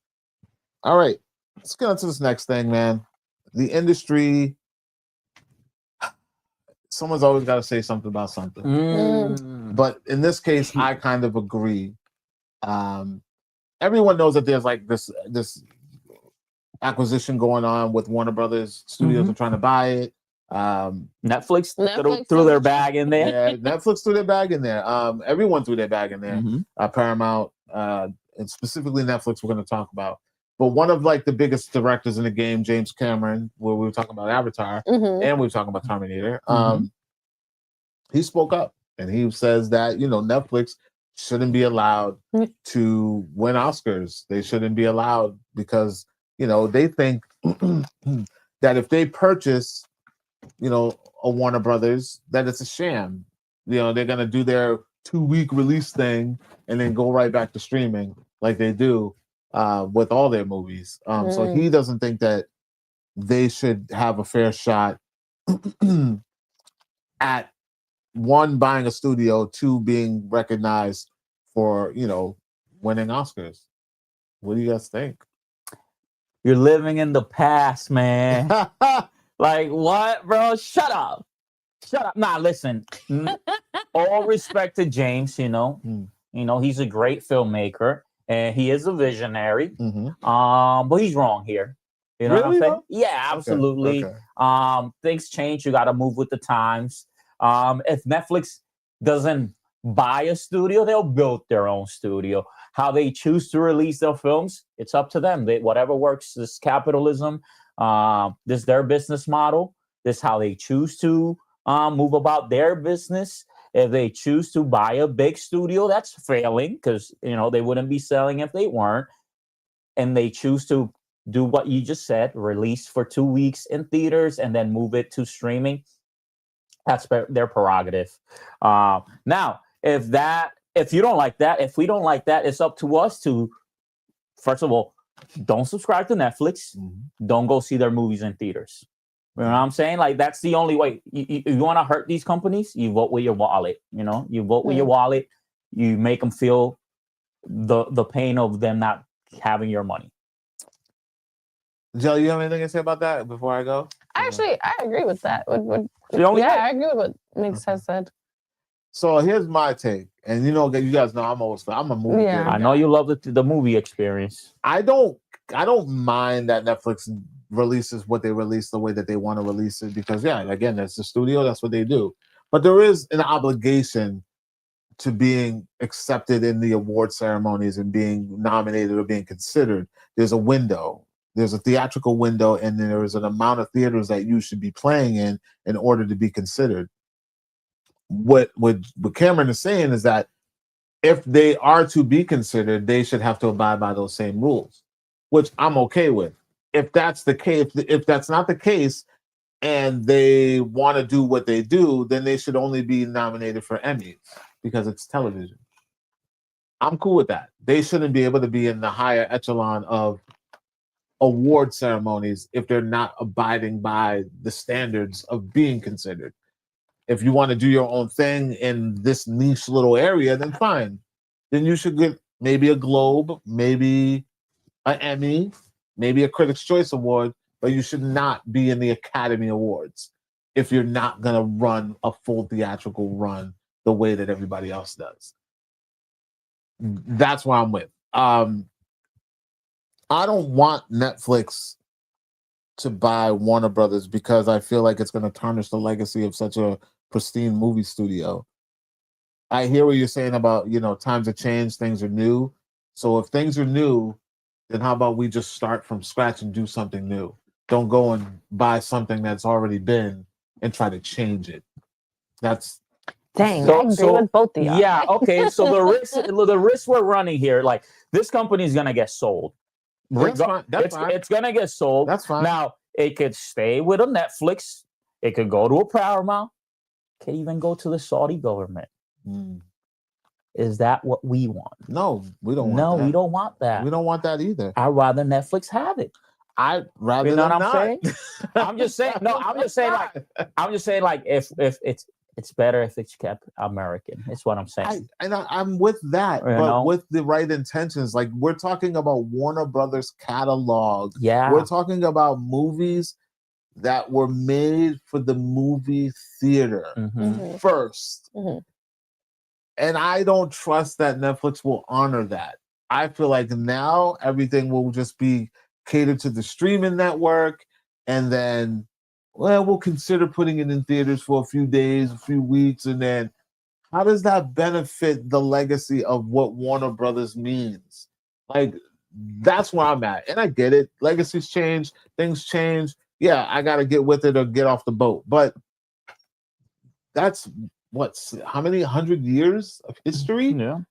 All right, let's get on to this next thing, man. The industry. Someone's always got to say something about something. But in this case, I kind of agree. Everyone knows that there's like this acquisition going on with Warner Brothers Studios and trying to buy it. Netflix threw their bag in there. Yeah, Netflix threw their bag in there. Everyone threw their bag in there. Paramount, and specifically Netflix, we're going to talk about. But one of like the biggest directors in the game, James Cameron, where we were talking about Avatar and we were talking about Terminator, he spoke up and he says that, you know, Netflix shouldn't be allowed to win Oscars. They shouldn't be allowed because, you know, they think that if they purchase, you know, a Warner Brothers, that it's a sham. You know, they're going to do their 2-week release thing and then go right back to streaming like they do with all their movies. So he doesn't think that they should have a fair shot at 1, buying a studio, 2, being recognized for, you know, winning Oscars. What do you guys think? You're living in the past, man. Like what, bro? Shut up. Nah, listen. All respect to James, you know. You know, he's a great filmmaker and he is a visionary. But he's wrong here. You know what I'm saying? Yeah, absolutely. Okay. Things change. You got to move with the times. If Netflix doesn't buy a studio, they'll build their own studio. How they choose to release their films, it's up to them. Whatever works. This capitalism. This is their business model. This is how they choose to move about their business. If they choose to buy a big studio, that's failing because, you know, they wouldn't be selling if they weren't. And they choose to do what you just said, release for 2 weeks in theaters and then move it to streaming. That's their prerogative. Now, if you don't like that, if we don't like that, it's up to us to, first of all, don't subscribe to Netflix. Don't go see their movies in theaters. You know what I'm saying? Like, that's the only way. You want to hurt these companies, you vote with your wallet. You know, you vote with your wallet. You make them feel the pain of them not having your money. Jill, you have anything to say about that before I go? Actually, I agree with that. I agree with what Mix has said. So here's my take, and you know, you guys know I'm a movie. Yeah. I know you love the movie experience. I don't mind that Netflix releases what they release the way that they want to release it because, yeah, again, it's the studio, that's what they do. But there is an obligation to being accepted in the award ceremonies and being nominated or being considered. There's a window. There's a theatrical window, and there is an amount of theaters that you should be playing in order to be considered. What Cameron is saying is that if they are to be considered, they should have to abide by those same rules, which I'm okay with. If that's the case, if that's not the case, and they want to do what they do, then they should only be nominated for Emmys because it's television. I'm cool with that. They shouldn't be able to be in the higher echelon of award ceremonies if they're not abiding by the standards of being considered. If you want to do your own thing in this niche little area, then fine. Then you should get maybe a Globe, maybe an Emmy, maybe a Critics' Choice Award, but you should not be in the Academy Awards if you're not going to run a full theatrical run the way that everybody else does. That's where I'm with. I don't want Netflix to buy Warner Brothers because I feel like it's going to tarnish the legacy of such a pristine movie studio. I hear what you're saying about, times have changed, things are new. So if things are new, then how about we just start from scratch and do something new? Don't go and buy something that's already been and try to change it. That's dang. I agree with both of y'all. Yeah. Okay. So the risk we're running here, like this company is gonna get sold. That's fine. It's gonna get sold. That's fine. Now it could stay with a Netflix. It could go to a Paramount. It could even go to the Saudi government. Is that what we want? No, we don't want that. No, we don't want that. We don't want that either. I'd rather Netflix have it. I'd rather you know what I'm not. saying? I'm just saying, like if it's better if it's kept American. It's what I'm saying. I'm with that, but with the right intentions. Like we're talking about Warner Brothers catalog. Yeah. We're talking about movies that were made for the movie theater first. And I don't trust that Netflix will honor that. I feel like now everything will just be catered to the streaming network, and then, we'll consider putting it in theaters for a few days, a few weeks, and then how does that benefit the legacy of what Warner Brothers means? Like, that's where I'm at. And I get it. Legacies change, things change. Yeah, I got to get with it or get off the boat. But that's how many 100 years of history? Yeah.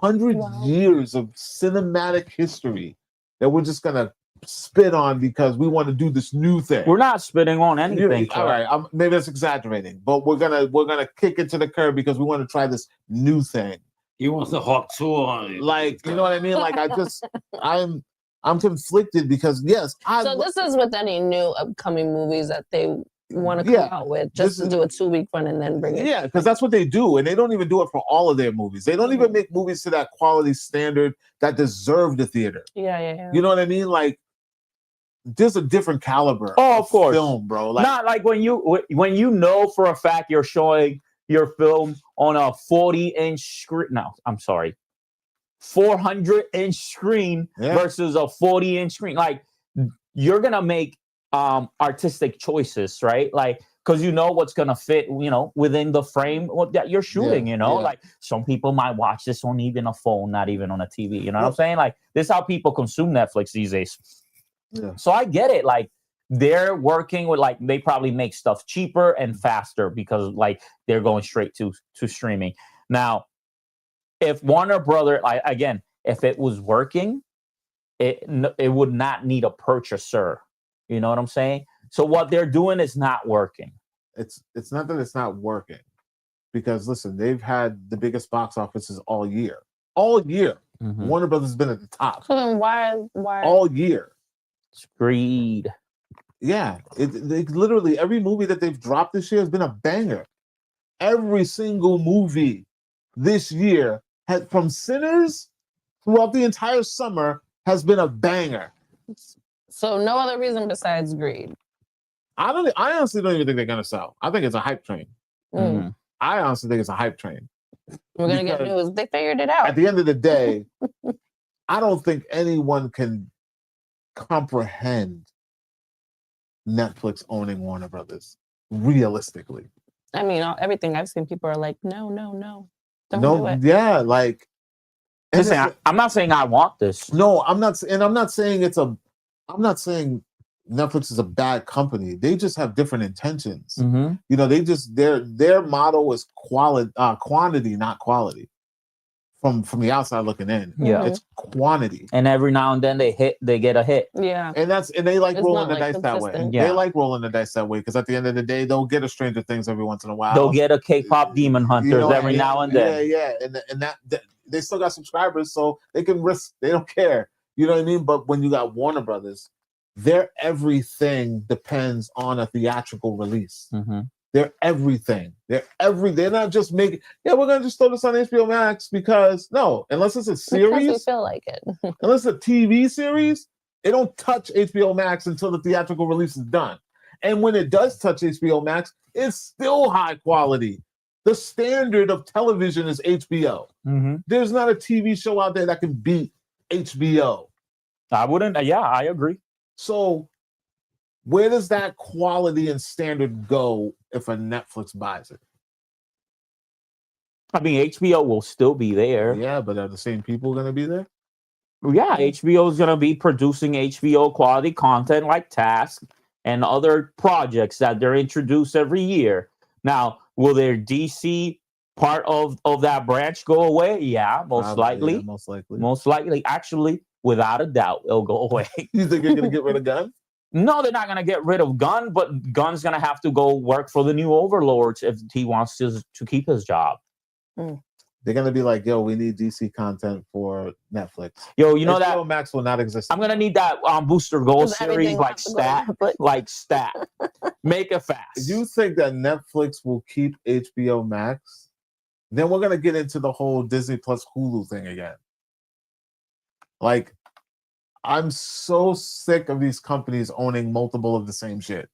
100 years of cinematic history that we're just going to spit on because we want to do this new thing. We're not spitting on anything. All right, maybe that's exaggerating, but we're gonna kick it to the curb because we want to try this new thing. He wants the Hawk tour on it. Like, you know what I mean? Like, I'm conflicted because yes, so this is with any new upcoming movies that they want to come out with, just to do a 2-week run and then bring it. Yeah, because that's what they do, and they don't even do it for all of their movies. They don't even make movies to that quality standard that deserve the theater. Yeah. You know what I mean? Like, there's a different caliber of course. Film, bro. Like, not like when you know for a fact you're showing your film on a 40-inch screen. No, I'm sorry, 400-inch screen versus a 40-inch screen. Like, you're gonna make artistic choices, right? Like, because you know what's gonna fit, within the frame that you're shooting. Like some people might watch this on even a phone, not even on a TV. You know what I'm saying? Like, this is how people consume Netflix these days. Yeah. So I get it. Like, they're working with, like, they probably make stuff cheaper and faster because, like, they're going straight to streaming. Now, if Warner Brother, again, if it was working, it would not need a purchaser. You know what I'm saying? So what they're doing is not working. It's not that it's not working, because listen, they've had the biggest box offices all year. All year, Warner Brothers has been at the top. So then why all year? It's greed. Yeah, it literally every movie that they've dropped this year has been a banger. Every single movie this year, from Sinners throughout the entire summer, has been a banger. So no other reason besides greed. I honestly don't even think they're gonna sell. I think it's a hype train. I honestly think it's a hype train. We're gonna get news. They figured it out. At the end of the day, I don't think anyone can comprehend Netflix owning Warner Brothers realistically. I mean, everything I've seen, people are like, no, don't do it. Yeah, like, listen, I'm not saying I want this. No, I'm not, and I'm not saying I'm not saying Netflix is a bad company. They just have different intentions. They just their motto is quantity, not quality. From the outside looking in, it's quantity. And every now and then they get a hit. Yeah, and they like rolling the dice that way. Yeah. They like rolling the dice that way because at the end of the day, they'll get a Stranger Things every once in a while. They'll get a K-pop Demon Hunters every now and then. Yeah, and that they still got subscribers, so they can risk. They don't care. You know what I mean? But when you got Warner Brothers, their everything depends on a theatrical release. They're everything. They're not just making, yeah, we're gonna just throw this on HBO Max because no, unless it's a series. Because we feel like it. Unless it's a TV series, it don't touch HBO Max until the theatrical release is done. And when it does touch HBO Max, it's still high quality. The standard of television is HBO. Mm-hmm. There's not a TV show out there that can beat HBO. I wouldn't. Yeah, I agree. So where does that quality and standard go if a Netflix buys it? I mean, HBO will still be there. Yeah, but are the same people going to be there? Yeah, HBO is going to be producing HBO quality content like Task and other projects that they're introduced every year. Now, will their DC part of that branch go away? Yeah, most likely. Yeah, most likely. Most likely. Actually, without a doubt, it'll go away. You think you're going to get rid of Gunn? No, they're not going to get rid of Gunn, but Gunn's going to have to go work for the new overlords if he wants to keep his job. They're going to be like, yo, we need DC content for Netflix. Yo, you know HBO that Max will not exist. I'm going to need that Booster Gold series like stat. Make it fast. You think that Netflix will keep HBO Max? Then we're going to get into the whole Disney Plus Hulu thing again. Like, I'm so sick of these companies owning multiple of the same shit.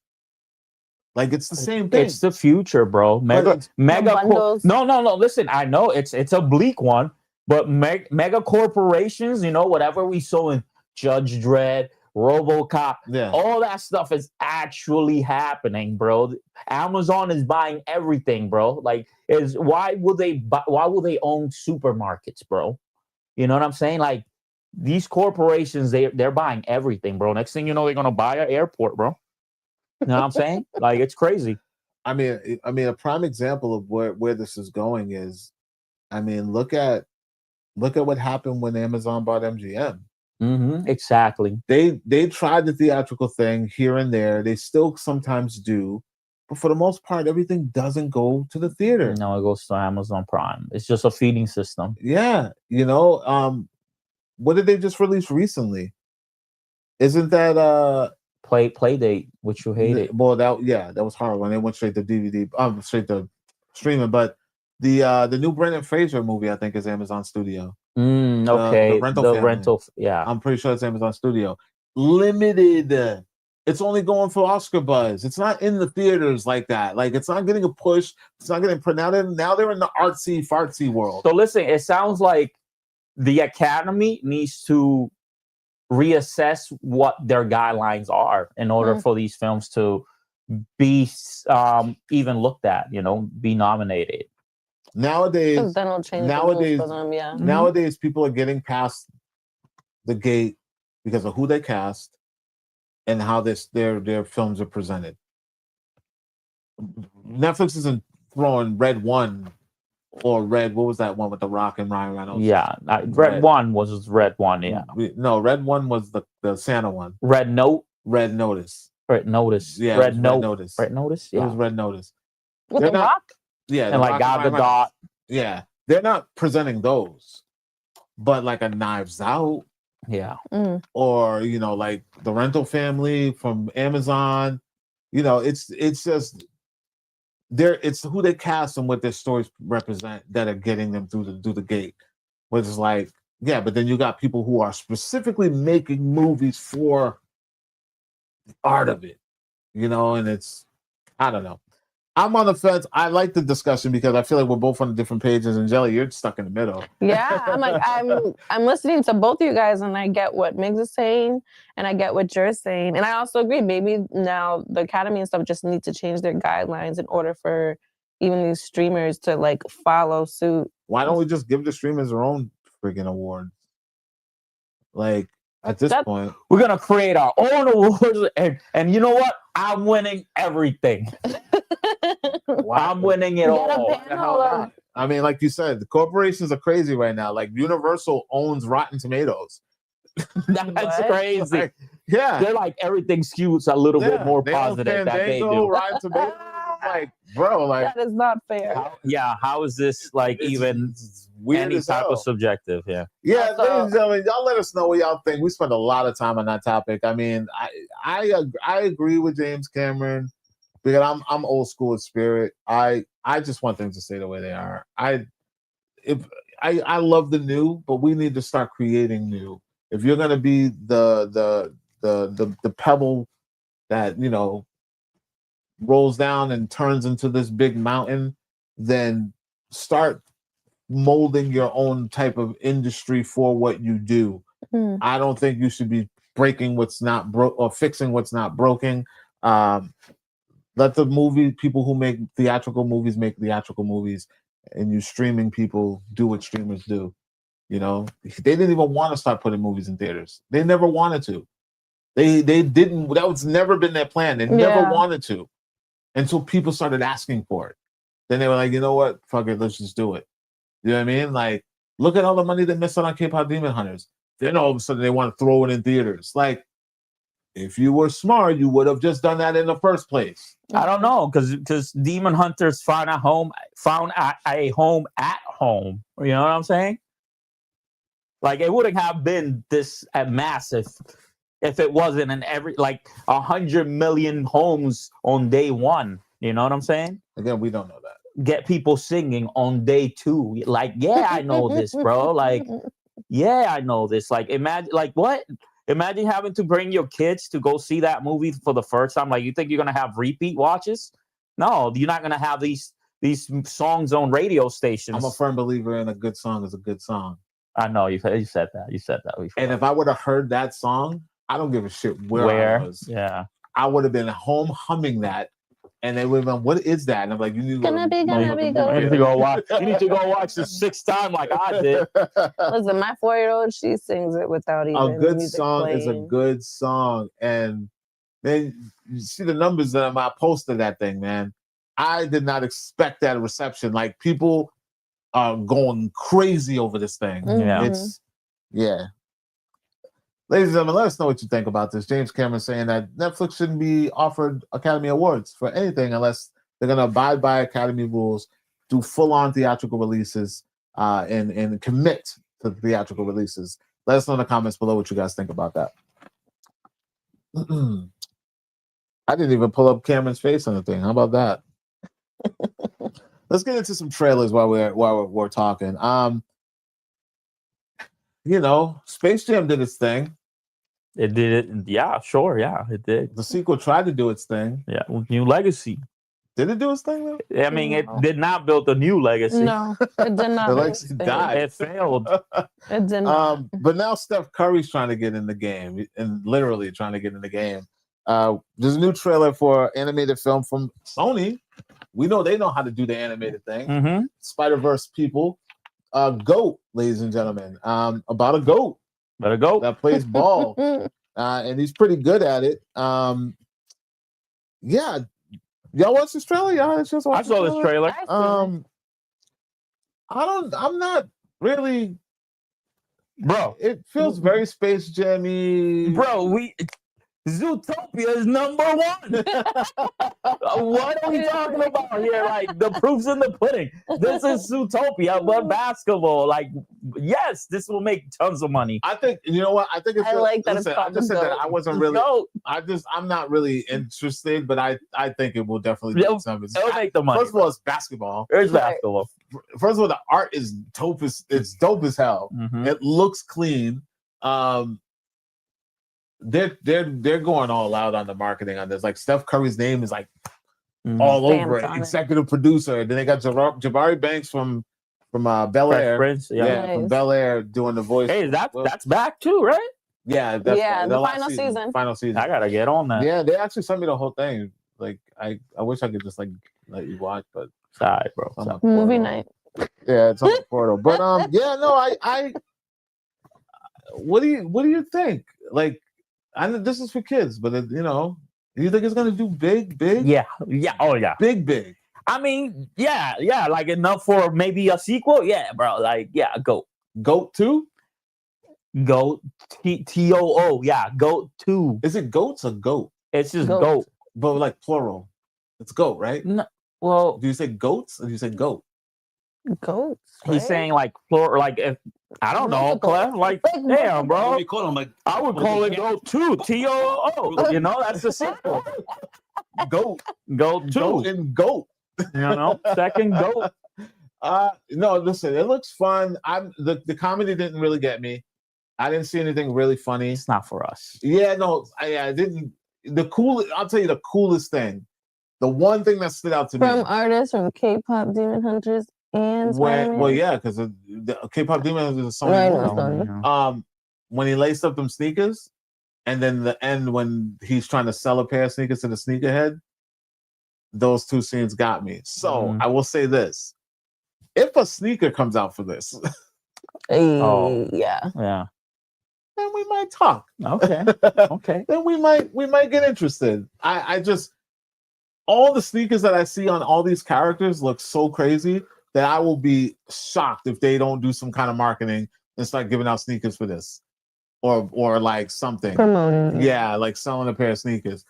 Like, it's the same thing. It's the future, bro. Mega. No. Listen, I know it's a bleak one, but mega corporations, you know, whatever we saw in Judge Dredd, RoboCop, all that stuff is actually happening, bro. Amazon is buying everything, bro. Like, why will they own supermarkets, bro? You know what I'm saying? Like, these corporations, they're buying everything, bro. Next thing you know, they're gonna buy an airport, bro. You know what I'm saying? Like, it's crazy. I mean, a prime example of where this is going is, I mean, look at what happened when Amazon bought MGM. Mm-hmm, exactly. They tried the theatrical thing here and there. They still sometimes do, but for the most part, everything doesn't go to the theater. No, it goes to Amazon Prime. It's just a feeding system. Yeah, you know, what did they just release recently? Isn't that Playdate, which you hated? Well, that was hard when they went straight to DVD, straight to streaming. But the new Brendan Fraser movie, I think, is Amazon Studio. Okay, the rental. Yeah, I'm pretty sure it's Amazon Studio. Limited. It's only going for Oscar buzz. It's not in the theaters like that. Like, it's not getting a push. It's not getting now they're in the artsy fartsy world. So listen, it sounds like the Academy needs to reassess what their guidelines are in order for these films to be even looked at, you know, be nominated. Nowadays, Mm-hmm. Nowadays, people are getting past the gate because of who they cast and how their films are presented. Netflix isn't throwing Red 1 or Red. What was that one with The Rock and Ryan Reynolds? Yeah, Red 1 was Red 1. Yeah, no, Red 1 was the Santa one. Red Notice. Red Notice. Yeah, Red Notice. Red Notice. Yeah, it was Red Notice. With The Rock. Yeah, and like Gal Gadot. Yeah, they're not presenting those, but like a Knives Out. Yeah. Or, you know, like The Rental Family from Amazon. You know, it's just it's who they cast and what their stories represent that are getting them through the gate. Which is like, yeah, but then you got people who are specifically making movies for the art of it, you know, and it's, I don't know. I'm on the fence. I like the discussion because I feel like we're both on different pages, and Jelly, you're stuck in the middle. Yeah, I'm listening to both of you guys, and I get what Migs is saying, and I get what you're saying, and I also agree. Maybe now the Academy and stuff just need to change their guidelines in order for even these streamers to like follow suit. Why don't we just give the streamers their own freaking awards? Like, at this point, we're gonna create our own awards, and you know what? I'm winning everything. I'm winning it all. I mean, like you said, the corporations are crazy right now. Like, Universal owns Rotten Tomatoes. That's crazy. Like, yeah, they're like, everything skews a little bit more positive that they do. Rotten Tomatoes. Like, bro, like, that is not fair. How is this like it's weird any type of subjective? Yeah. Ladies and gentlemen, y'all let us know what y'all think. We spend a lot of time on that topic. I mean, I agree with James Cameron. because I'm old school in spirit. I just want things to stay the way they are. I love the new, but we need to start creating new. If you're gonna be the pebble that, you know, rolls down and turns into this big mountain, then start molding your own type of industry for what you do. I don't think you should be breaking what's not broke or fixing what's not broken. Let the people who make theatrical movies make theatrical movies, and you streaming people do what streamers do. You know, they didn't even want to start putting movies in theaters. They never wanted to. They didn't. That was never been their plan. They never wanted to, until people started asking for it. Then they were like, you know what? Fuck it, let's just do it. You know what I mean? Like, look at all the money they missed on K-pop Demon Hunters. Then all of a sudden they want to throw it in theaters. Like, if you were smart, you would have just done that in the first place. I don't know, because Demon Hunters found a home at home. You know what I'm saying? Like, it wouldn't have been this massive if it wasn't in 100 million homes on day one. You know what I'm saying? Again, we don't know that. Get people singing on day 2. Like, yeah, I know this, bro. Like, yeah, I know this. Like, imagine, like, what? Imagine having to bring your kids to go see that movie for the first time. Like, you think you're gonna have repeat watches? No, you're not gonna have these songs on radio stations. I'm a firm believer in a good song is a good song. I know you said that. You said that before. And if I would have heard that song, I don't give a shit where I was. Yeah, I would have been home humming that, and they would have been, "What is that?" And I'm like, "You need to go watch. You need to go watch the 6th time, like I did." Listen, my 4-year-old, she sings it without even a good music song playing. is a good song, and then you see the numbers that I posted that thing, man. I did not expect that reception. Like, people are going crazy over this thing. Yeah. Ladies and gentlemen, let us know what you think about this. James Cameron saying that Netflix shouldn't be offered Academy Awards for anything unless they're going to abide by Academy rules, do full-on theatrical releases, and commit to theatrical releases. Let us know in the comments below what you guys think about that. I didn't even pull up Cameron's face on the thing. How about that? Let's get into some trailers while we're talking. You know, Space Jam did its thing. It did it. Yeah, sure. Yeah, it did. The sequel tried to do its thing. Yeah, with New Legacy. Did it do its thing, though? I mean, it did not build a new legacy. No, it did not. The legacy died. It failed. It did not. But now Steph Curry's trying to get in the game, and literally trying to get in the game. There's a new trailer for animated film from Sony. We know they know how to do the animated thing. Spider-Verse people. Goat, ladies and gentlemen. About a goat. Better go. That plays ball. And he's pretty good at it. Yeah. Y'all watch this trailer? Y'all just watch I saw this trailer. I'm not really, bro. It feels very Space Jam-y. Bro, Zootopia is number 1. What are we talking about here? Like, the proof's in the pudding. This is Zootopia, but basketball. Like, yes, this will make tons of money. I think, you know what? I think it's I like that. Listen, I just said that I wasn't really. I'm not really interested, but I think it will definitely make some. It'll make the money. First of all, it's basketball. It's basketball. First of all, the art is dope. It's dope as hell. It looks clean. They're going all out on the marketing on this. Like, Steph Curry's name is like all over it. Executive producer. And then they got Jabari Banks from Bel Air. Prince, from Bel Air doing the voice. Hey, that's back too, right? Yeah, the final season. Final season. I gotta get on that. Yeah, they actually sent me the whole thing. Like, I wish I could just like let you watch, but sorry, bro. Movie night. Yeah, it's on the portal. But yeah, no, I what do you think? Like, I know this is for kids, but you know, you think it's gonna do big? Yeah, oh yeah, big. I mean, yeah, like enough for maybe a sequel. Yeah, bro, like Goat 2, Goat TOO, yeah, Goat 2. Is it goats or goat? It's just goat, but like plural. It's goat, right? No, well, do you say goats or do you say goat? Goats. Right? He's saying like plural, like if I don't know, Clef. Like, damn, bro. You call him like, I would call it Goat 2, TOO. You know, that's the sequel. goat, Goat 2. goat, and goat. You know, second goat. No, listen, it looks fun. The comedy didn't really get me. I didn't see anything really funny. It's not for us. Yeah, no, I didn't. I'll tell you the coolest thing. The one thing that stood out to me from artists from K-pop Demon Hunters and Spider-Man. Well, yeah, because the K-pop Demon Hunters is a Sony movie. When he laced up them sneakers, and then the end when he's trying to sell a pair of sneakers to the sneakerhead, those two scenes got me. So I will say this: if a sneaker comes out for this, yeah, then we might talk. Okay, okay. Then we might get interested. I just all the sneakers that I see on all these characters look so crazy that I will be shocked if they don't do some kind of marketing and start giving out sneakers for this, or like something. Promoting. Yeah, like selling a pair of sneakers.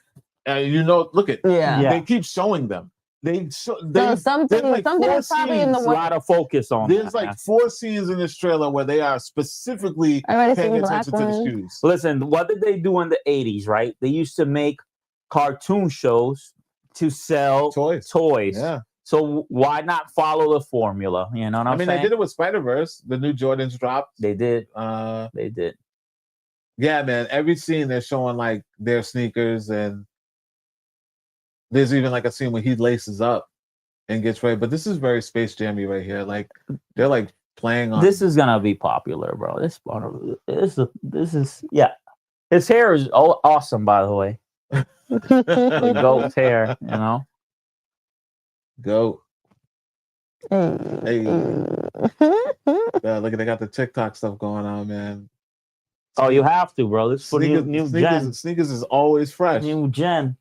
Look at they keep showing them. Something is probably in the works. A lot of focus on. There's like 4 scenes in this trailer where they are specifically paying attention to the shoes. Listen, what did they do in the 80s? Right, they used to make cartoon shows to sell toys. Yeah. So why not follow the formula? You know what I'm saying? They did it with Spider-Verse. The new Jordans dropped. They did. They did. Yeah, man. Every scene they're showing like their sneakers, and there's even like a scene where he laces up and gets ready. But this is very Space Jammy right here. Like they're like playing on. This is gonna be popular, bro. This is yeah. His hair is awesome, by the way. Goat's hair, you know. Goat. Hey. Look, they got the TikTok stuff going on, man. Oh, you have to, bro. This for new gen. Sneakers is always fresh. New gen.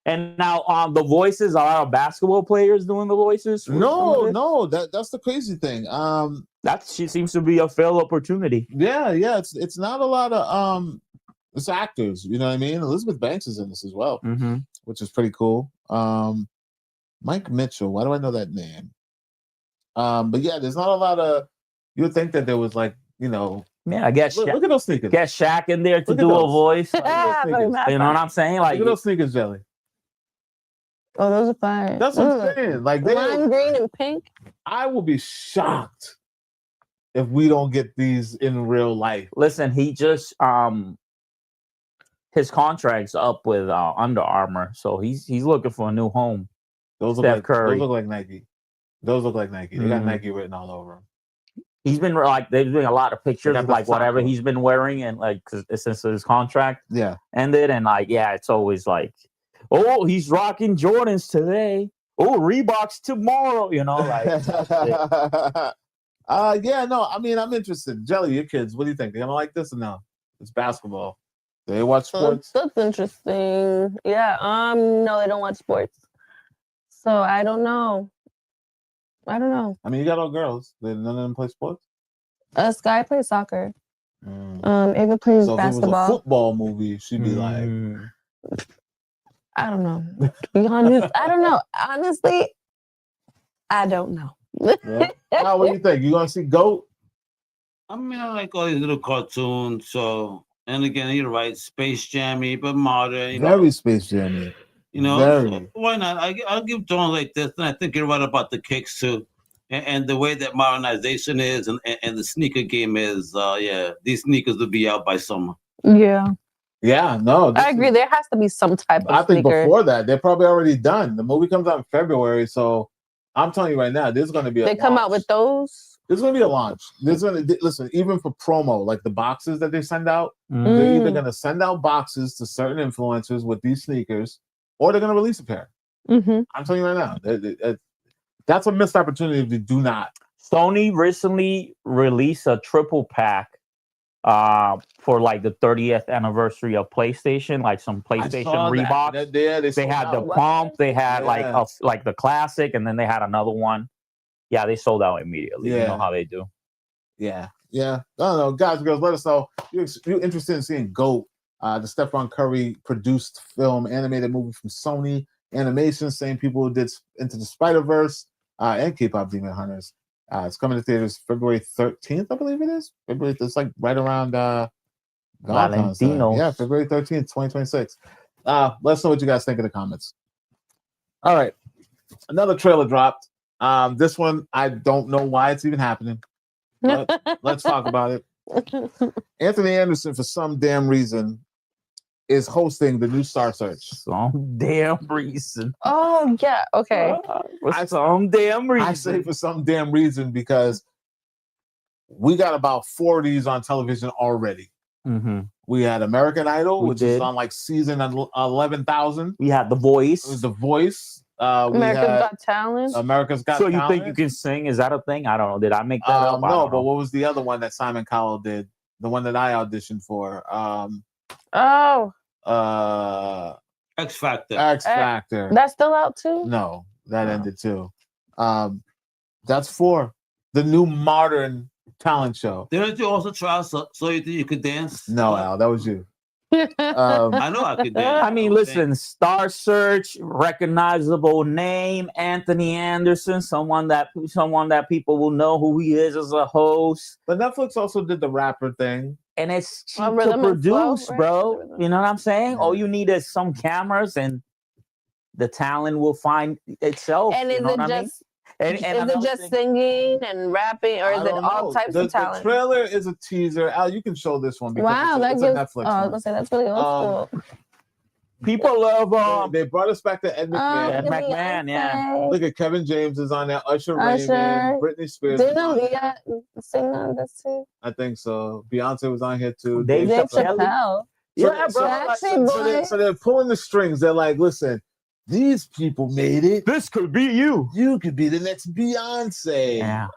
And now the voices are basketball players doing the voices. No, that's the crazy thing. She seems to be a failed opportunity. Yeah. It's not a lot of it's actors. You know what I mean? Elizabeth Banks is in this as well, which is pretty cool. Mike Mitchell. Why do I know that name? But yeah, there's not a lot of. You would think that there was like, you know. Yeah, I guess. Look at those sneakers. Get Shaq in there to do a voice. You know what I'm saying? Like, look at those sneakers, Jelly. Oh, those are fire. That's what I'm saying. Like lime green and pink. I will be shocked if we don't get these in real life. Listen, he just his contract's up with Under Armour, so he's looking for a new home. Those look like Nike. Those look like Nike. They got Nike written all over them. He's been like they're doing a lot of pictures of like whatever he's been wearing, and like since his contract ended, and like it's always like, oh, he's rocking Jordans today. Oh, Reeboks tomorrow. You know, like. I'm interested. Jelly, your kids, what do you think? They gonna like this or no? It's basketball. Do they watch sports? That's interesting. Yeah. No, they don't watch sports. So I don't know. I mean, you got all girls. None of them play sports? Sky plays soccer. Ava plays basketball. If it was a football movie, she'd be like... I don't know. To be honest, I don't know. Honestly, I don't know. What do you think? You gonna see GOAT? I mean, I like all these little cartoons. So, and again, you're right, Space Jammy, but modern. Very Space Jammy. You know, so why not? I'll give tones like this, and I think you're right about the kicks too, and the way that modernization is, and the sneaker game is. These sneakers will be out by summer. Yeah. Yeah, no. I agree. There has to be some type of I think before that, they're probably already done. The movie comes out in February, so I'm telling you right now, there's going to be a launch. Come out with those? There's going to be a launch. Listen, even for promo, like the boxes that they send out, they're either going to send out boxes to certain influencers with these sneakers, or they're going to release a pair. I'm telling you right now, that's a missed opportunity if they do not. Sony recently released a triple pack for like the 30th anniversary of PlayStation, like some PlayStation Reeboks. They had the pump, they had like the classic, and then they had another one. Yeah, they sold out immediately. You know how they do. Yeah. I don't know, guys and girls, let us know. You're interested in seeing GOAT, the Stephon Curry produced film, animated movie from Sony Animation, same people who did Into the Spider-Verse and K-pop Demon Hunters. It's coming to theaters February 13th, I believe it is. It's like right around Valentine's Day. Yeah, February 13th, 2026. Let us know what you guys think in the comments. All right. Another trailer dropped. This one, I don't know why it's even happening. But let's talk about it. Anthony Anderson, for some damn reason, is hosting the new Star Search. Some damn reason. Oh, yeah. Okay. Some damn reason. I say for some damn reason because we got about 4 of these on television already. Mm-hmm. We had American Idol, which is on like season 11,000. We had The Voice. It was The Voice. America's Got Talent. America's Got So Talent. you think you can sing? Is that a thing? I don't know. Did I make that up? No, but what was the other one that Simon Cowell did? The one that I auditioned for. X Factor. X Factor. That's still out too? No, that ended too. That's 4. The new modern talent show. Didn't you also try so you think you could dance? No, Al, that was you. I know I could dance. I mean, listen, Star Search, recognizable name, Anthony Anderson, someone that people will know who he is as a host. But Netflix also did the rapper thing. And it's cheap to produce, bro. You know what I'm saying? All you need is some cameras and the talent will find itself. And is it just is it just singing and rapping, or is it all types of talent? The trailer is a teaser. Al, you can show this one because wow, it's a Netflix. I was gonna say that's really old school. People love they brought us back to Ed McMahon. Ed McMahon, yeah. Look at Kevin James is on there. Usher Raymond, Britney Spears. Didn't Aaliyah sing on this too? I think so. Beyonce was on here too. Dave Chappelle. Yeah, bro. So they're pulling the strings. They're like, listen, these people made it. This could be you. You could be the next Beyonce. Yeah.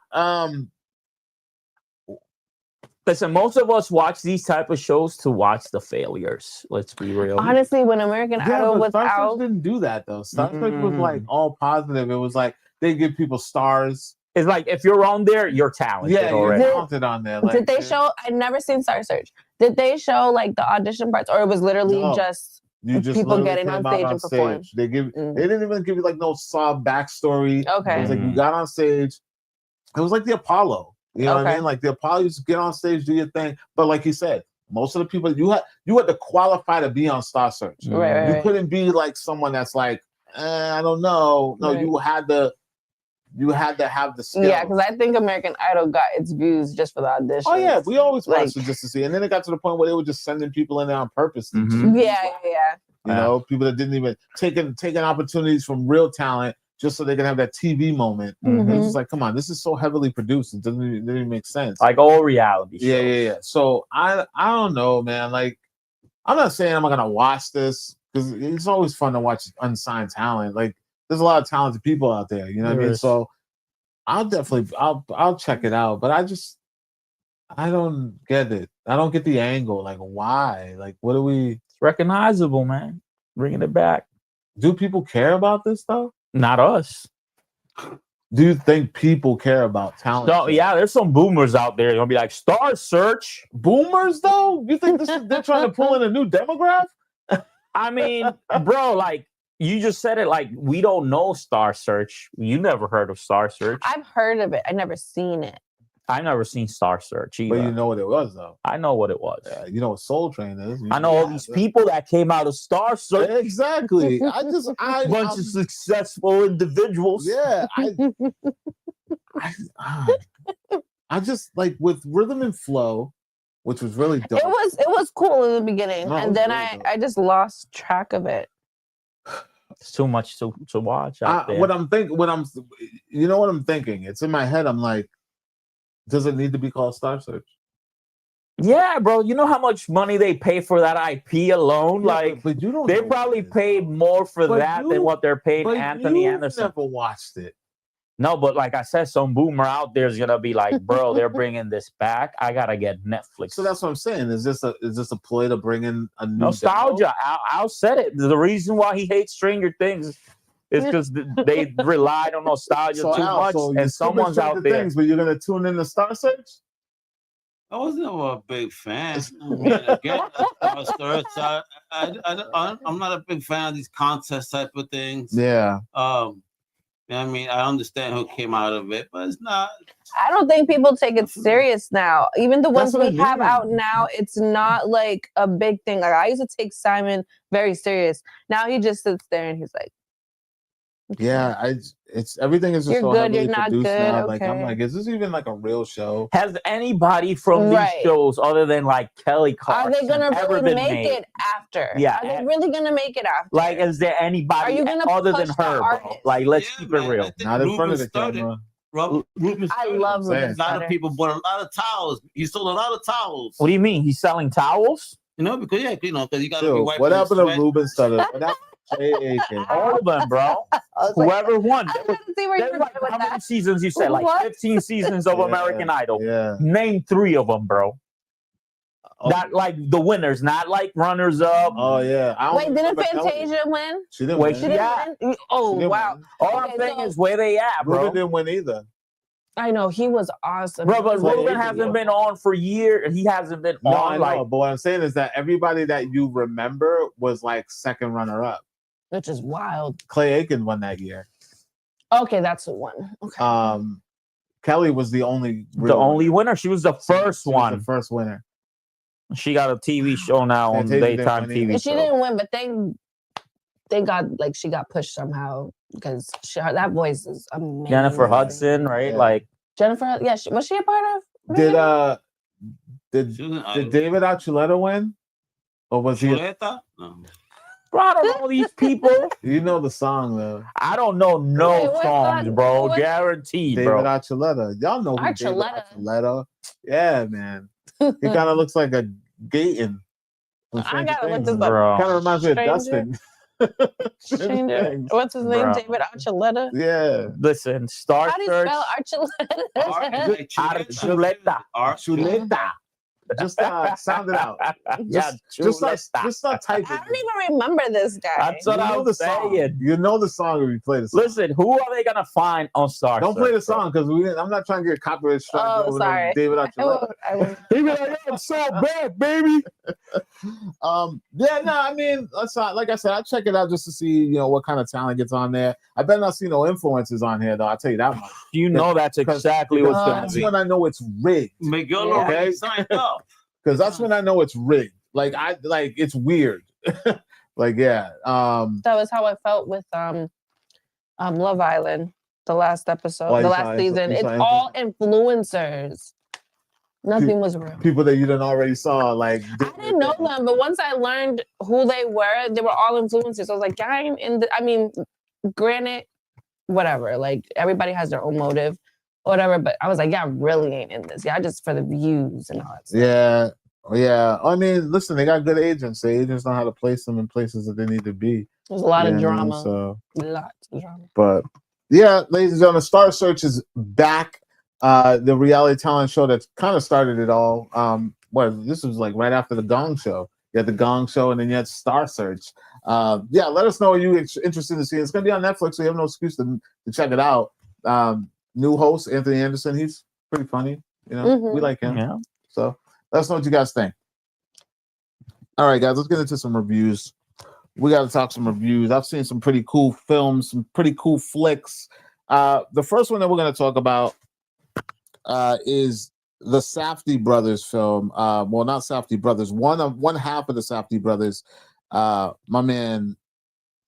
Listen, most of us watch these type of shows to watch the failures. Let's be real. Honestly, when American Idol was Star out, Search didn't do that though. Star Search was like all positive. It was like they give people stars. It's like if you're on there, you're talented already. You're talented on there. Like, did they show? I'd never seen Star Search. Did they show like the audition parts, or it was literally just people getting on stage and performing? They didn't even give you like no sob backstory. Okay, it was like you got on stage. It was like the Apollo. You know what I mean? Like the Apollo used to get on stage, do your thing. But like you said, most of the people you had to qualify to be on Star Search. Right, you couldn't be like someone that's like, I don't know. No, you had to have the skill. Yeah, because I think American Idol got its views just for the audition. Oh yeah, we always watched it just to see. And then it got to the point where they were just sending people in there on purpose. Yeah. You know, people that didn't even taking opportunities from real talent just so they can have that TV moment. It's just like, come on, this is so heavily produced. It didn't even make sense. Like all reality shows. Yeah. So I don't know, man. Like, I'm not saying I'm not gonna watch this because it's always fun to watch unsigned talent. Like, there's a lot of talented people out there. You know what I mean? So I'll check it out. But I don't get it. I don't get the angle. Like, why? Like, what do we? It's recognizable, man. Bringing it back. Do people care about this though? Not us. Do you think people care about talent? So, yeah, there's some boomers out there. They're gonna be like, Star Search. Boomers though? You think they're trying to pull in a new demographic? I mean, bro, like you just said it. Like we don't know Star Search. You never heard of Star Search? I've heard of it. I've never seen it. I never seen Star Search either. But you know what it was, though. I know what it was. Yeah, you know what Soul Train is. I know all these people that came out of Star Search. Exactly. I bunch of successful individuals. Yeah. I just like with Rhythm and Flow, which was really dope. It was cool in the beginning, and then I just lost track of it. It's too much to watch out there. You know what I'm thinking? It's in my head. I'm like, does it need to be called Star Search? Yeah, bro. You know how much money they pay for that IP alone? Yeah, like, but you don't. They probably paid more for that than what they're paying Anthony Anderson. Never watched it. No, but like I said, some boomer out there is gonna be like, bro, they're bringing this back. I gotta get Netflix. So that's what I'm saying. Is this a ploy to bring in a new nostalgia? Al said it. The reason why he hates Stranger Things is because they relied on nostalgia too much, and someone's out there. Things, but you're gonna tune in to Star Search? I was never a big fan. I mean, again, I'm not a big fan of these contest type of things. Yeah. I mean, I understand who came out of it, but it's not. I don't think people take it serious now. Even the ones we have out now, it's not like a big thing. Like I used to take Simon very serious. Now he just sits there and he's like, Yeah, it's everything is just You're so good, heavily you're not produced good, now. Like I'm okay. like, is this even like a real show? Has anybody from these Right. shows, other than like Kelly Are Clarkson, they gonna ever really been make made? it after? Yeah, Are they really gonna make it after? Like, is there Are anybody you gonna other than push the her, bro? artist? Like, let's Yeah, keep man, it I real. think Not in front of the Ruben camera. Ruben I started. love saying. Ruben A lot of Studdard. people bought a lot of towels. He sold a lot of towels. What do you mean? He's selling towels? You know, because you gotta be Dude, wiping what happened to sweat. Ruben Studdard? What happened to Clay Aiken? All of them, bro. I was like, Whoever won. I'm trying to see where There's you're like, going with how many that. seasons you said? Like What? 15 seasons of Yeah, American Idol. Yeah. Name 3 of them, bro. Oh, Not like the winners, not like runners up. oh yeah. I don't Wait, didn't remember Kelly. Fantasia win? She didn't Wait, win. She didn't Yeah. win? Oh, She didn't wow. win. All Okay, I'm saying so- is where they at, bro. Ruben didn't win either. I know, he was awesome. Bro, but Clay Ruben Aiken, hasn't though. been on for years. He hasn't been No, on I know. like. But what I'm saying is that everybody that you remember was like second runner up. Which is wild. Clay Aiken won that year. Okay, that's the one. Okay. Kelly was the only Winner. She was the first She was one. the first winner. She got a TV show now on Fantasia didn't daytime win TV either. She show. didn't win, but they got like she got pushed somehow because that voice is amazing. Jennifer Hudson, right? Yeah. Like Jennifer, yeah, was she a part of? Did She was an idol. did David Archuleta win? Or was he? Chuleta? No. bro, I don't know these people. You know the song though. I don't know no Wait, what's songs, that? bro. What- Guaranteed, David bro. Archuleta. Y'all know who David Archuleta. Archuleta. Yeah, man. He kind of looks like a Gaten. I gotta look this up. Bro. Kind of reminds me of Stranger. Dustin. Stranger. Things. What's his name? Bro. David Archuleta. Yeah. Listen, Star How do you Search. spell Archuleta? Archuleta. Archuleta. Just sound it out. Yeah, Just Chuleta. start typing. I don't even remember this guy. That's what You know I'm the song. saying. You know the song if you play the song. Listen, who are they gonna find on Star Don't Search, play the bro? song because I'm not trying to get copyright strike Oh, over sorry. David I Archuleta. won't- I won't. He be like, I'm so bad, baby. Yeah, no, I mean, like I said, I check it out just to see, what kind of talent gets on there. I better not see no influences on here, though. I'll tell you that much. You know that's exactly what's because going to That's be. when I know it's rigged. Miguel Yeah. already signed up. Because that's when I know it's rigged. Like it's weird. Like, yeah. That was how I felt with Love Island, the last episode, Oh, the you last saw season. It's influencers? all influencers. Nothing was real. People that you didn't already saw, like I didn't know them, but once I learned who they were all influencers. I was like, granted, whatever. Like everybody has their own motive, whatever. But I was like, y'all really ain't in this. Y'all just for the views and all that stuff. Yeah. I mean, listen, they got good agents. The agents know how to place them in places that they need to be. There's a lot of You know what I mean? drama. So, Lots of drama. but yeah, ladies and gentlemen, Star Search is back. The reality talent show that's kind of started it all. This was like right after the Gong Show. You had the Gong Show, and then you had Star Search. Let us know what you're interested in seeing. It's gonna be on Netflix, so you have no excuse to check it out. New host Anthony Anderson. He's pretty funny. We like him. Yeah. So let us know what you guys think. All right, guys, let's get into some reviews. We got to talk some reviews. I've seen some pretty cool films, some pretty cool flicks. The first one that we're going to talk about is the Safdie brothers film. Not Safdie brothers. One half of the Safdie brothers. My man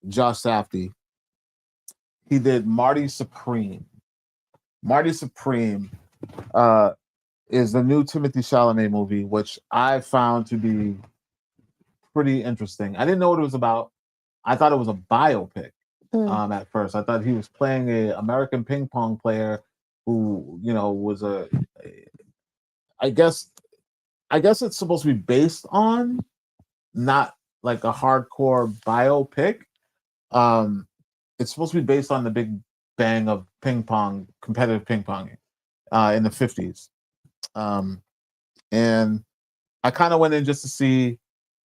Josh Safdie. He did Marty Supreme. Marty Supreme is the new Timothée Chalamet movie, which I found to be pretty interesting. I didn't know what it was about. I thought it was a biopic at first. I thought he was playing an American ping pong player who, was I guess it's supposed to be based on, not like a hardcore biopic. It's supposed to be based on the big bang of competitive ping ponging in the 50s. And I kind of went in just to see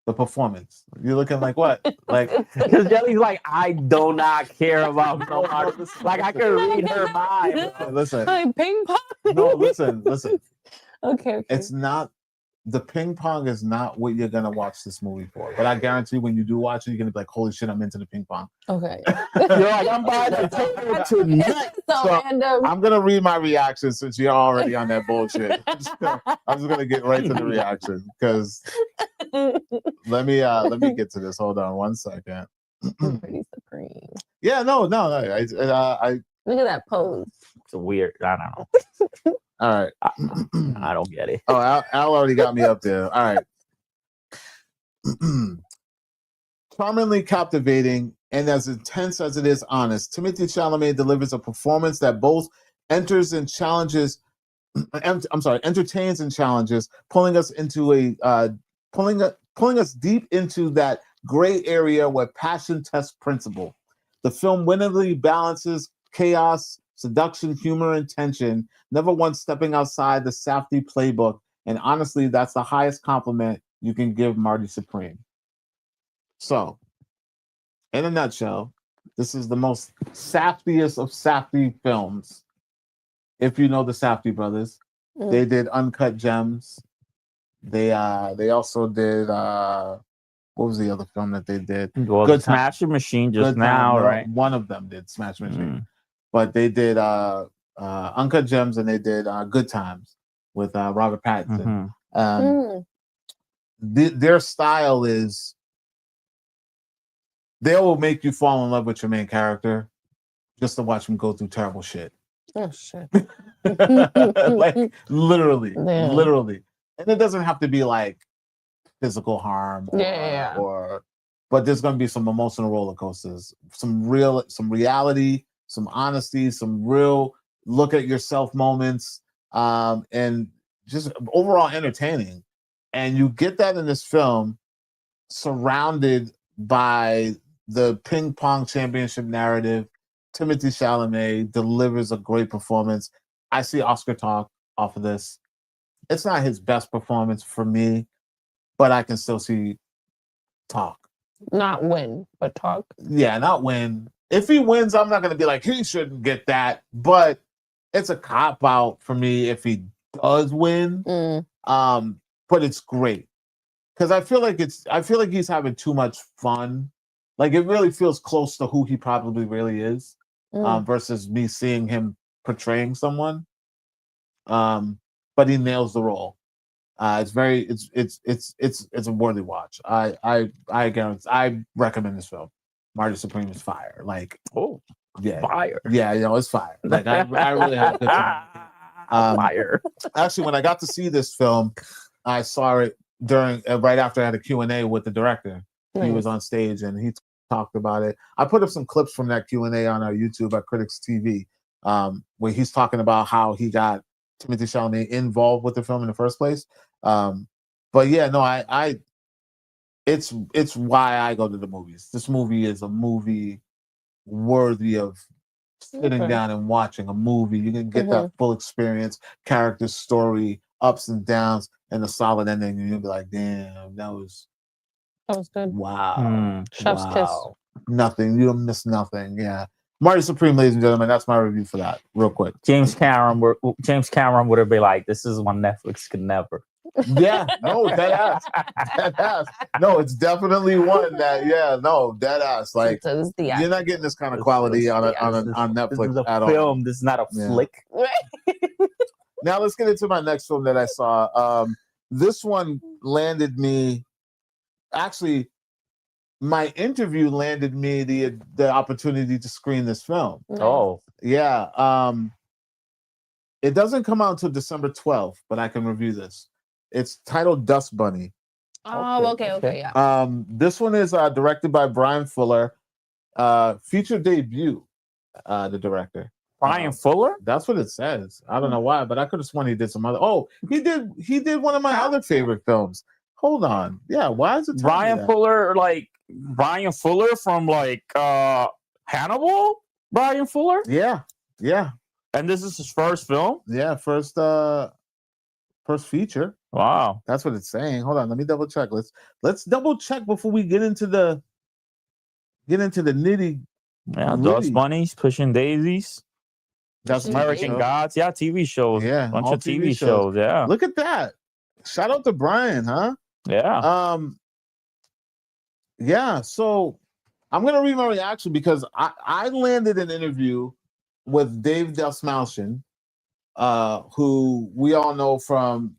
the performance. You're looking like what? Like, because Jelly's like, I do not care about nobody. Like I could read her mind. Listen. Like ping pong. No, listen. Okay. It's not. The ping pong is not what you're gonna watch this movie for. But I guarantee when you do watch it, you're gonna be like, "Holy shit, I'm into the ping pong." Okay. You're like, I'm buying the ticket tonight. So random. I'm gonna read my reaction since you're already on that bullshit. I'm just gonna get right to the reaction because let me get to this. Hold on one second. Marty Supreme. Yeah, no. I Look at that pose. It's a weird. I don't know. All right. I don't get it. Oh, Al already got me up there. All right. Charmingly captivating and as intense as it is honest, Timothée Chalamet delivers a performance that both entertains and challenges, pulling us into pulling us deep into that gray area where passion tests principle. The film winningly balances chaos, seduction, humor, and tension, never once stepping outside the Safdie playbook. And honestly, that's the highest compliment you can give Marty Supreme. So, in a nutshell, this is the most Safdiest of Safdie films. If you know the Safdie brothers, they did Uncut Gems. They also did what was the other film that they did? Well, Good Smash Machine just now, right? One of them did Smash Machine, but they did Uncut Gems and they did Good Times with Robert Pattinson. Their style is they will make you fall in love with your main character just to watch him go through terrible shit. Oh shit! Like literally. And it doesn't have to be like physical harm but there's going to be some emotional roller coasters, some reality, some honesty, some real look at yourself moments, and just overall entertaining. And you get that in this film surrounded by the ping pong championship narrative. Timothée Chalamet delivers a great performance. I see Oscar talk off of this. It's not his best performance for me, but I can still see talk. Not win, but talk. Yeah, not win. If he wins, I'm not going to be like, he shouldn't get that. But it's a cop-out for me if he does win. But it's great. Because I feel like he's having too much fun. Like, it really feels close to who he probably really is, versus me seeing him portraying someone. But he nails the role. It's a worthy watch. I guarantee. I recommend this film. Marty Supreme is fire. Like, fire. Yeah, it's fire. Like I really had a good time. Fire. Actually, when I got to see this film, I saw it right after I had a Q&A with the director. Nice. He was on stage and he talked about it. I put up some clips from that Q&A on our YouTube at CritiXtv, where he's talking about how he got Timothée Chalamet involved with the film in the first place. But yeah, no, it's why I go to the movies. This movie is a movie worthy of sitting down and watching a movie. You can get that full experience, character story, ups and downs, and a solid ending. And you'll be like, damn, that was good. Wow. Chef's kiss. Nothing. You don't miss nothing. Yeah. Marty Supreme, ladies and gentlemen, that's my review for that. Real quick. James Cameron would have been like, this is one Netflix could never. Yeah, no, dead ass. No, it's definitely one that, dead ass. Like, you're not getting this kind of quality on Netflix at all. Film. This is not a flick. Now let's get into my next film that I saw. This one landed me. Actually, my interview landed me the opportunity to screen this film. Oh, yeah. It doesn't come out until December 12th, but I can review this. It's titled Dust Bunny. Oh, okay, yeah. This one is directed by Brian Fuller. Feature debut, the director. Brian Fuller? That's what it says. I don't know why, but I could have sworn he did some other. Oh, he did one of my other favorite films. Hold on. Yeah, why is it Brian Fuller, like Brian Fuller from like Hannibal? Brian Fuller? Yeah. And this is his first film? Yeah, first feature. Wow. That's what it's saying. Hold on, let me double check. Let's double check before we get into the nitty. Yeah, Dust Bunnies, Pushing Daisies. That's American Gods. Yeah, TV shows. Yeah, bunch of TV shows. Yeah. Look at that. Shout out to Brian, huh? Yeah. Yeah, so I'm gonna read my reaction because I landed an interview with David Dastmalchian, who we all know from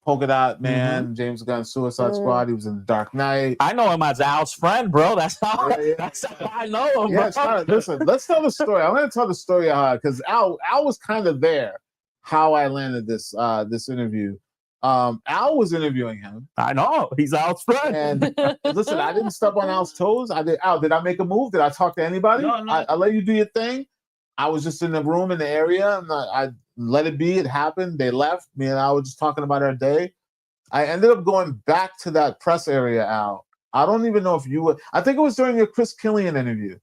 Polka Dot Man, James Gunn, Suicide Squad. He was in The Dark Knight. I know him as Al's friend, bro. That's how that's how I know him, bro. Listen, let's tell the story. I'm going to tell the story because Al was kind of there. How I landed this this interview. Al was interviewing him. I know he's Al's friend. And listen, I didn't step on Al's toes. Al, did I make a move? Did I talk to anybody? No. I let you do your thing. I was just in the room in the area, and I let it be. It happened. They left. Me and Al were just talking about our day. I ended up going back to that press area, Al. I don't even know if you were. I think it was during your Chris Killian interview.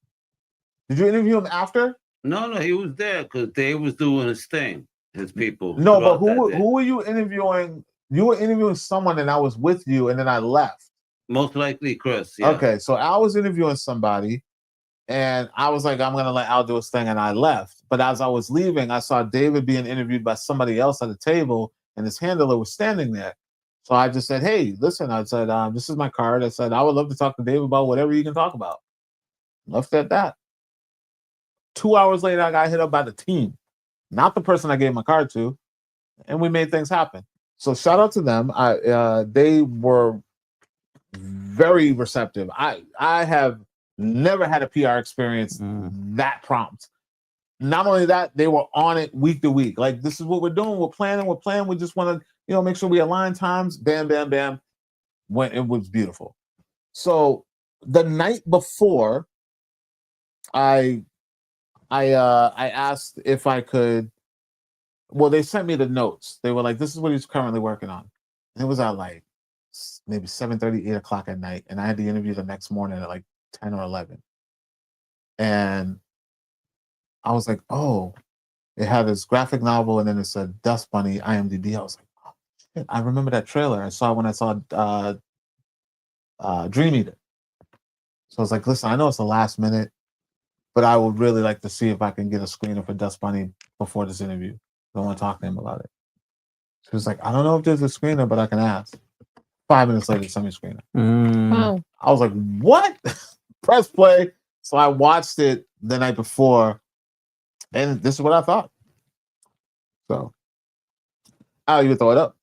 Did you interview him after? No, he was there because Dave was doing his thing. His people. No, but who were you interviewing? You were interviewing someone, and I was with you, and then I left. Most likely, Chris. Yeah. Okay, so Al was interviewing somebody, and I was like, I'm gonna let Al do his thing, and I left. But as I was leaving, I saw David being interviewed by somebody else at the table, and his handler was standing there. So I just said, "Hey, listen," I said, "This is my card." I said, "I would love to talk to David about whatever you can talk about." Left at that. 2 hours later, I got hit up by the team, not the person I gave my card to, and we made things happen. So shout out to them. They were very receptive. I have never had a PR experience that prompt. Not only that, they were on it week to week. Like, this is what we're doing. We're planning. We just want to, make sure we align times. Bam, bam, bam. It was beautiful. So the night before, I asked if I could. Well, they sent me the notes. They were like, "This is what he's currently working on." And it was at like maybe 7:30, 8 o'clock at night, and I had the interview the next morning at like 10 or 11. And I was like, "Oh," it had this graphic novel, and then it said Dust Bunny IMDb. I was like, "Oh, shit, I remember that trailer. I saw it when I saw Dream Eater." So I was like, "Listen, I know it's the last minute, but I would really like to see if I can get a screener for Dust Bunny before this interview. I want to talk to him about it." She was like, "I don't know if there's a screener, but I can ask." 5 minutes later, send me a screener. Wow. I was like, "What?" Press play. So I watched it the night before, and this is what I thought. So, Al, you throw it up.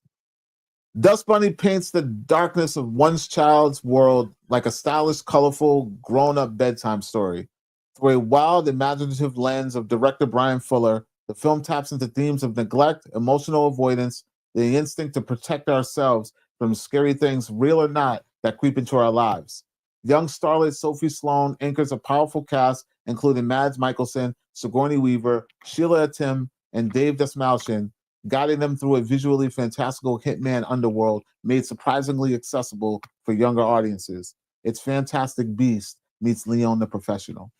Dust Bunny paints the darkness of one's child's world like a stylish, colorful, grown-up bedtime story. Through a wild, imaginative lens of director Brian Fuller, the film taps into themes of neglect, emotional avoidance, the instinct to protect ourselves from scary things, real or not, that creep into our lives. Young starlet Sophie Sloan anchors a powerful cast, including Mads Mikkelsen, Sigourney Weaver, Sheila Tim, and Dave Dastmalchian, guiding them through a visually fantastical hitman underworld made surprisingly accessible for younger audiences. It's Fantastic Beast meets Leon the Professional.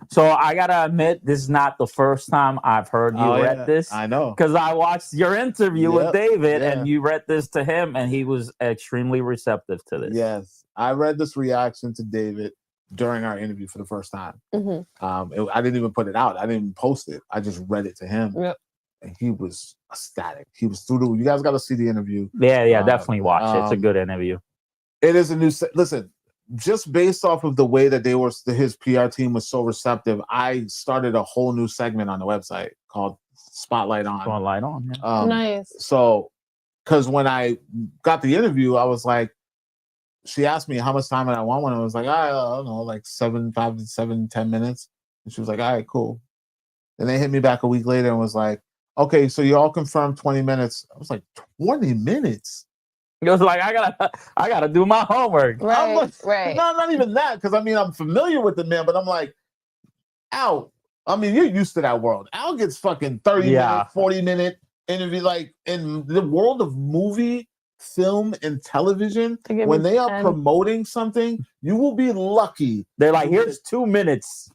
So I gotta admit, this is not the first time I've heard you read this. I know, because I watched your interview with David, and you read this to him, and he was extremely receptive to this. Yes, I read this reaction to David during our interview for the first time. I didn't even put it out. I didn't even post it. I just read it to him, and he was ecstatic. He was through the. You guys got to see the interview. Yeah, definitely watch it. It's a good interview. It is a new. Listen. Just based off of the way that his PR team was so receptive, I started a whole new segment on the website called Spotlight On. Spotlight On. Yeah. Nice. So, because when I got the interview, I was like, she asked me how much time did I want one. I was like, I don't know, like 10 minutes. And she was like, all right, cool. Then they hit me back a week later and was like, okay, so you all confirmed 20 minutes. I was like, 20 minutes? It was like, I gotta do my homework. Right. No, not even that, because I mean, I'm familiar with the man, but I'm like, Al, I mean, you're used to that world. Al gets fucking 30-minute, 40-minute interview. Like, in the world of movie, film, and television, when they are promoting something, you will be lucky. They're like, here's 2 minutes.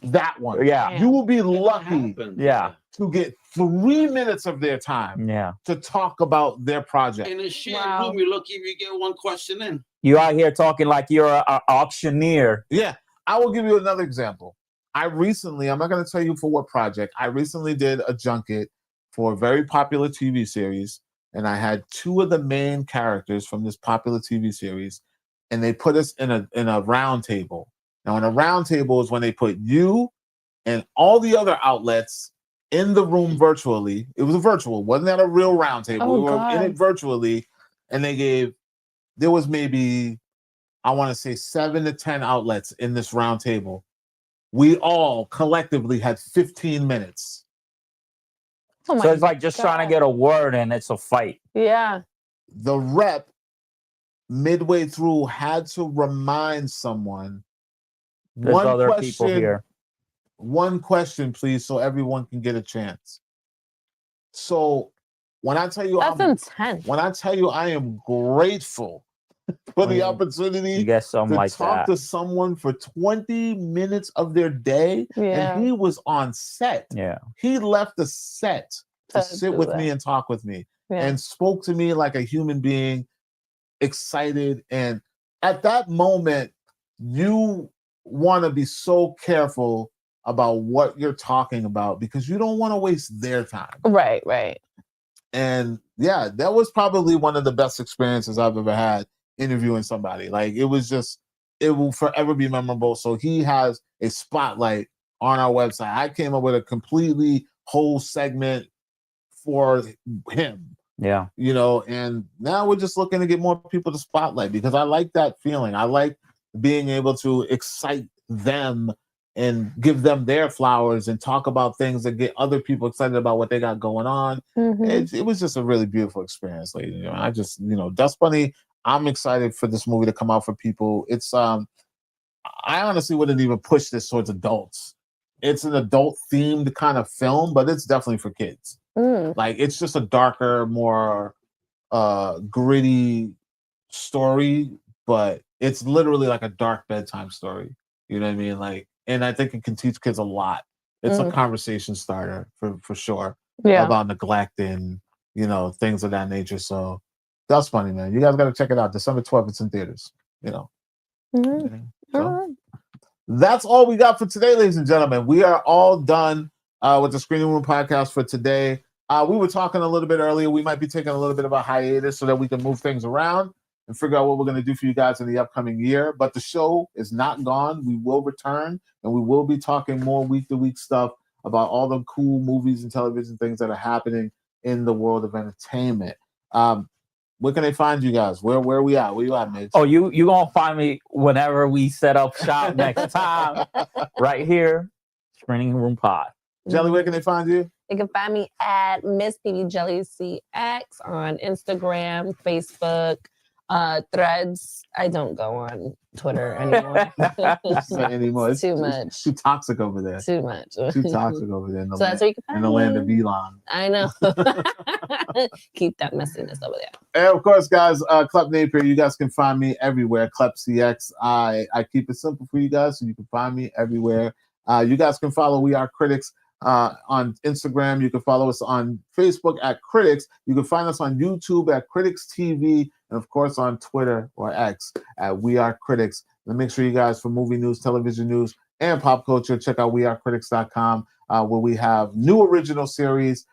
That one. Yeah. You will be lucky. Yeah. To get 3 minutes of their time to talk about their project. In a shared room, you're lucky if you get one question in. You out here talking like you're an auctioneer. Yeah. I will give you another example. I'm not going to tell you for what project. I recently did a junket for a very popular TV series, and I had 2 of the main characters from this popular TV series, and they put us in a round table. Now, in a round table is when they put you and all the other outlets in the room virtually. It was a virtual, wasn't at a real round table. We were in it virtually, and there was maybe, I want to say 7 to 10 outlets in this round table. We all collectively had 15 minutes. Oh so it's like just trying to get a word and it's a fight. Yeah. The rep midway through had to remind someone, There's other people here. One question, please, so everyone can get a chance. So when I tell you that's intense. When I tell you I am grateful for the opportunity to talk to someone for 20 minutes of their day, and he was on set. Yeah. He left the set to sit with me and talk with me and spoke to me like a human being, excited. And at that moment, you want to be so careful about what you're talking about because you don't want to waste their time. Right, right. And yeah, that was probably one of the best experiences I've ever had interviewing somebody. Like it will forever be memorable. So he has a spotlight on our website. I came up with a completely whole segment for him. Yeah. You know, and now we're just looking to get more people to spotlight because I like that feeling. I like being able to excite them and give them their flowers and talk about things that get other people excited about what they got going on. It was just a really beautiful experience, lady. You know, I just, Dust Bunny, I'm excited for this movie to come out for people. It's I honestly wouldn't even push this towards adults. It's an adult themed kind of film, but it's definitely for kids. Like it's just a darker, more gritty story, but it's literally like a dark bedtime story. You know what I mean? Like, and I think it can teach kids a lot. It's a conversation starter for sure. Yeah. About neglect and things of that nature. So that's funny, man. You guys got to check it out. December 12th, it's in theaters. So, that's all we got for today, ladies and gentlemen. We are all done with the Screening Room podcast for today. We were talking a little bit earlier. We might be taking a little bit of a hiatus so that we can move things around and figure out what we're going to do for you guys in the upcoming year. But the show is not gone. We will return, and we will be talking more week-to-week stuff about all the cool movies and television things that are happening in the world of entertainment. Where can they find you guys? Where are we at? Where you at, Mitch? Oh, you gonna find me whenever we set up shop next time, right here, Screening Room Pod. Jelly, where can they find you? You can find me at Miss PD Jelly CX on Instagram, Facebook, Threads. I don't go on Twitter anymore. It's too much. It's too toxic over there. Too much. Too toxic over there. So that's where you can find in the land of Elon. I know. Keep that messiness over there. And of course, guys, Klep Napier, you guys can find me everywhere. Klep CX. I keep it simple for you guys, so you can find me everywhere. You guys can follow We Are Critics on Instagram. You can follow us on Facebook at Critics. You can find us on YouTube at CritiXtv, and of course on Twitter or X at We Are Critics. And make sure you guys, for movie news, television news, and pop culture, check out wearecritics.com, where we have new original series,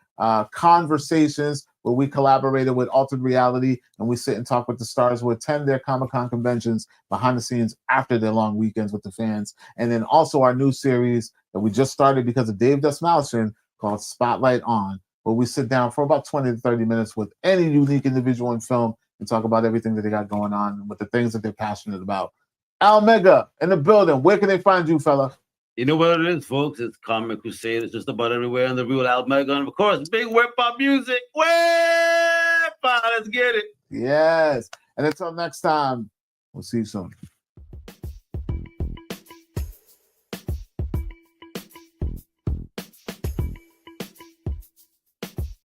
conversations where we collaborated with Altered Reality and we sit and talk with the stars who attend their Comic-Con conventions behind the scenes after their long weekends with the fans. And then also our new series that we just started because of David Dastmalchian called Spotlight On, where we sit down for about 20 to 30 minutes with any unique individual in film and talk about everything that they got going on and with the things that they're passionate about. Al Mega in the building. Where can they find you, fella? You know what it is, folks? It's Comic Crusade. It's just about everywhere in the real Al Mega. And of course, big whip pop music. Whip! Let's get it. Yes. And until next time, we'll see you soon.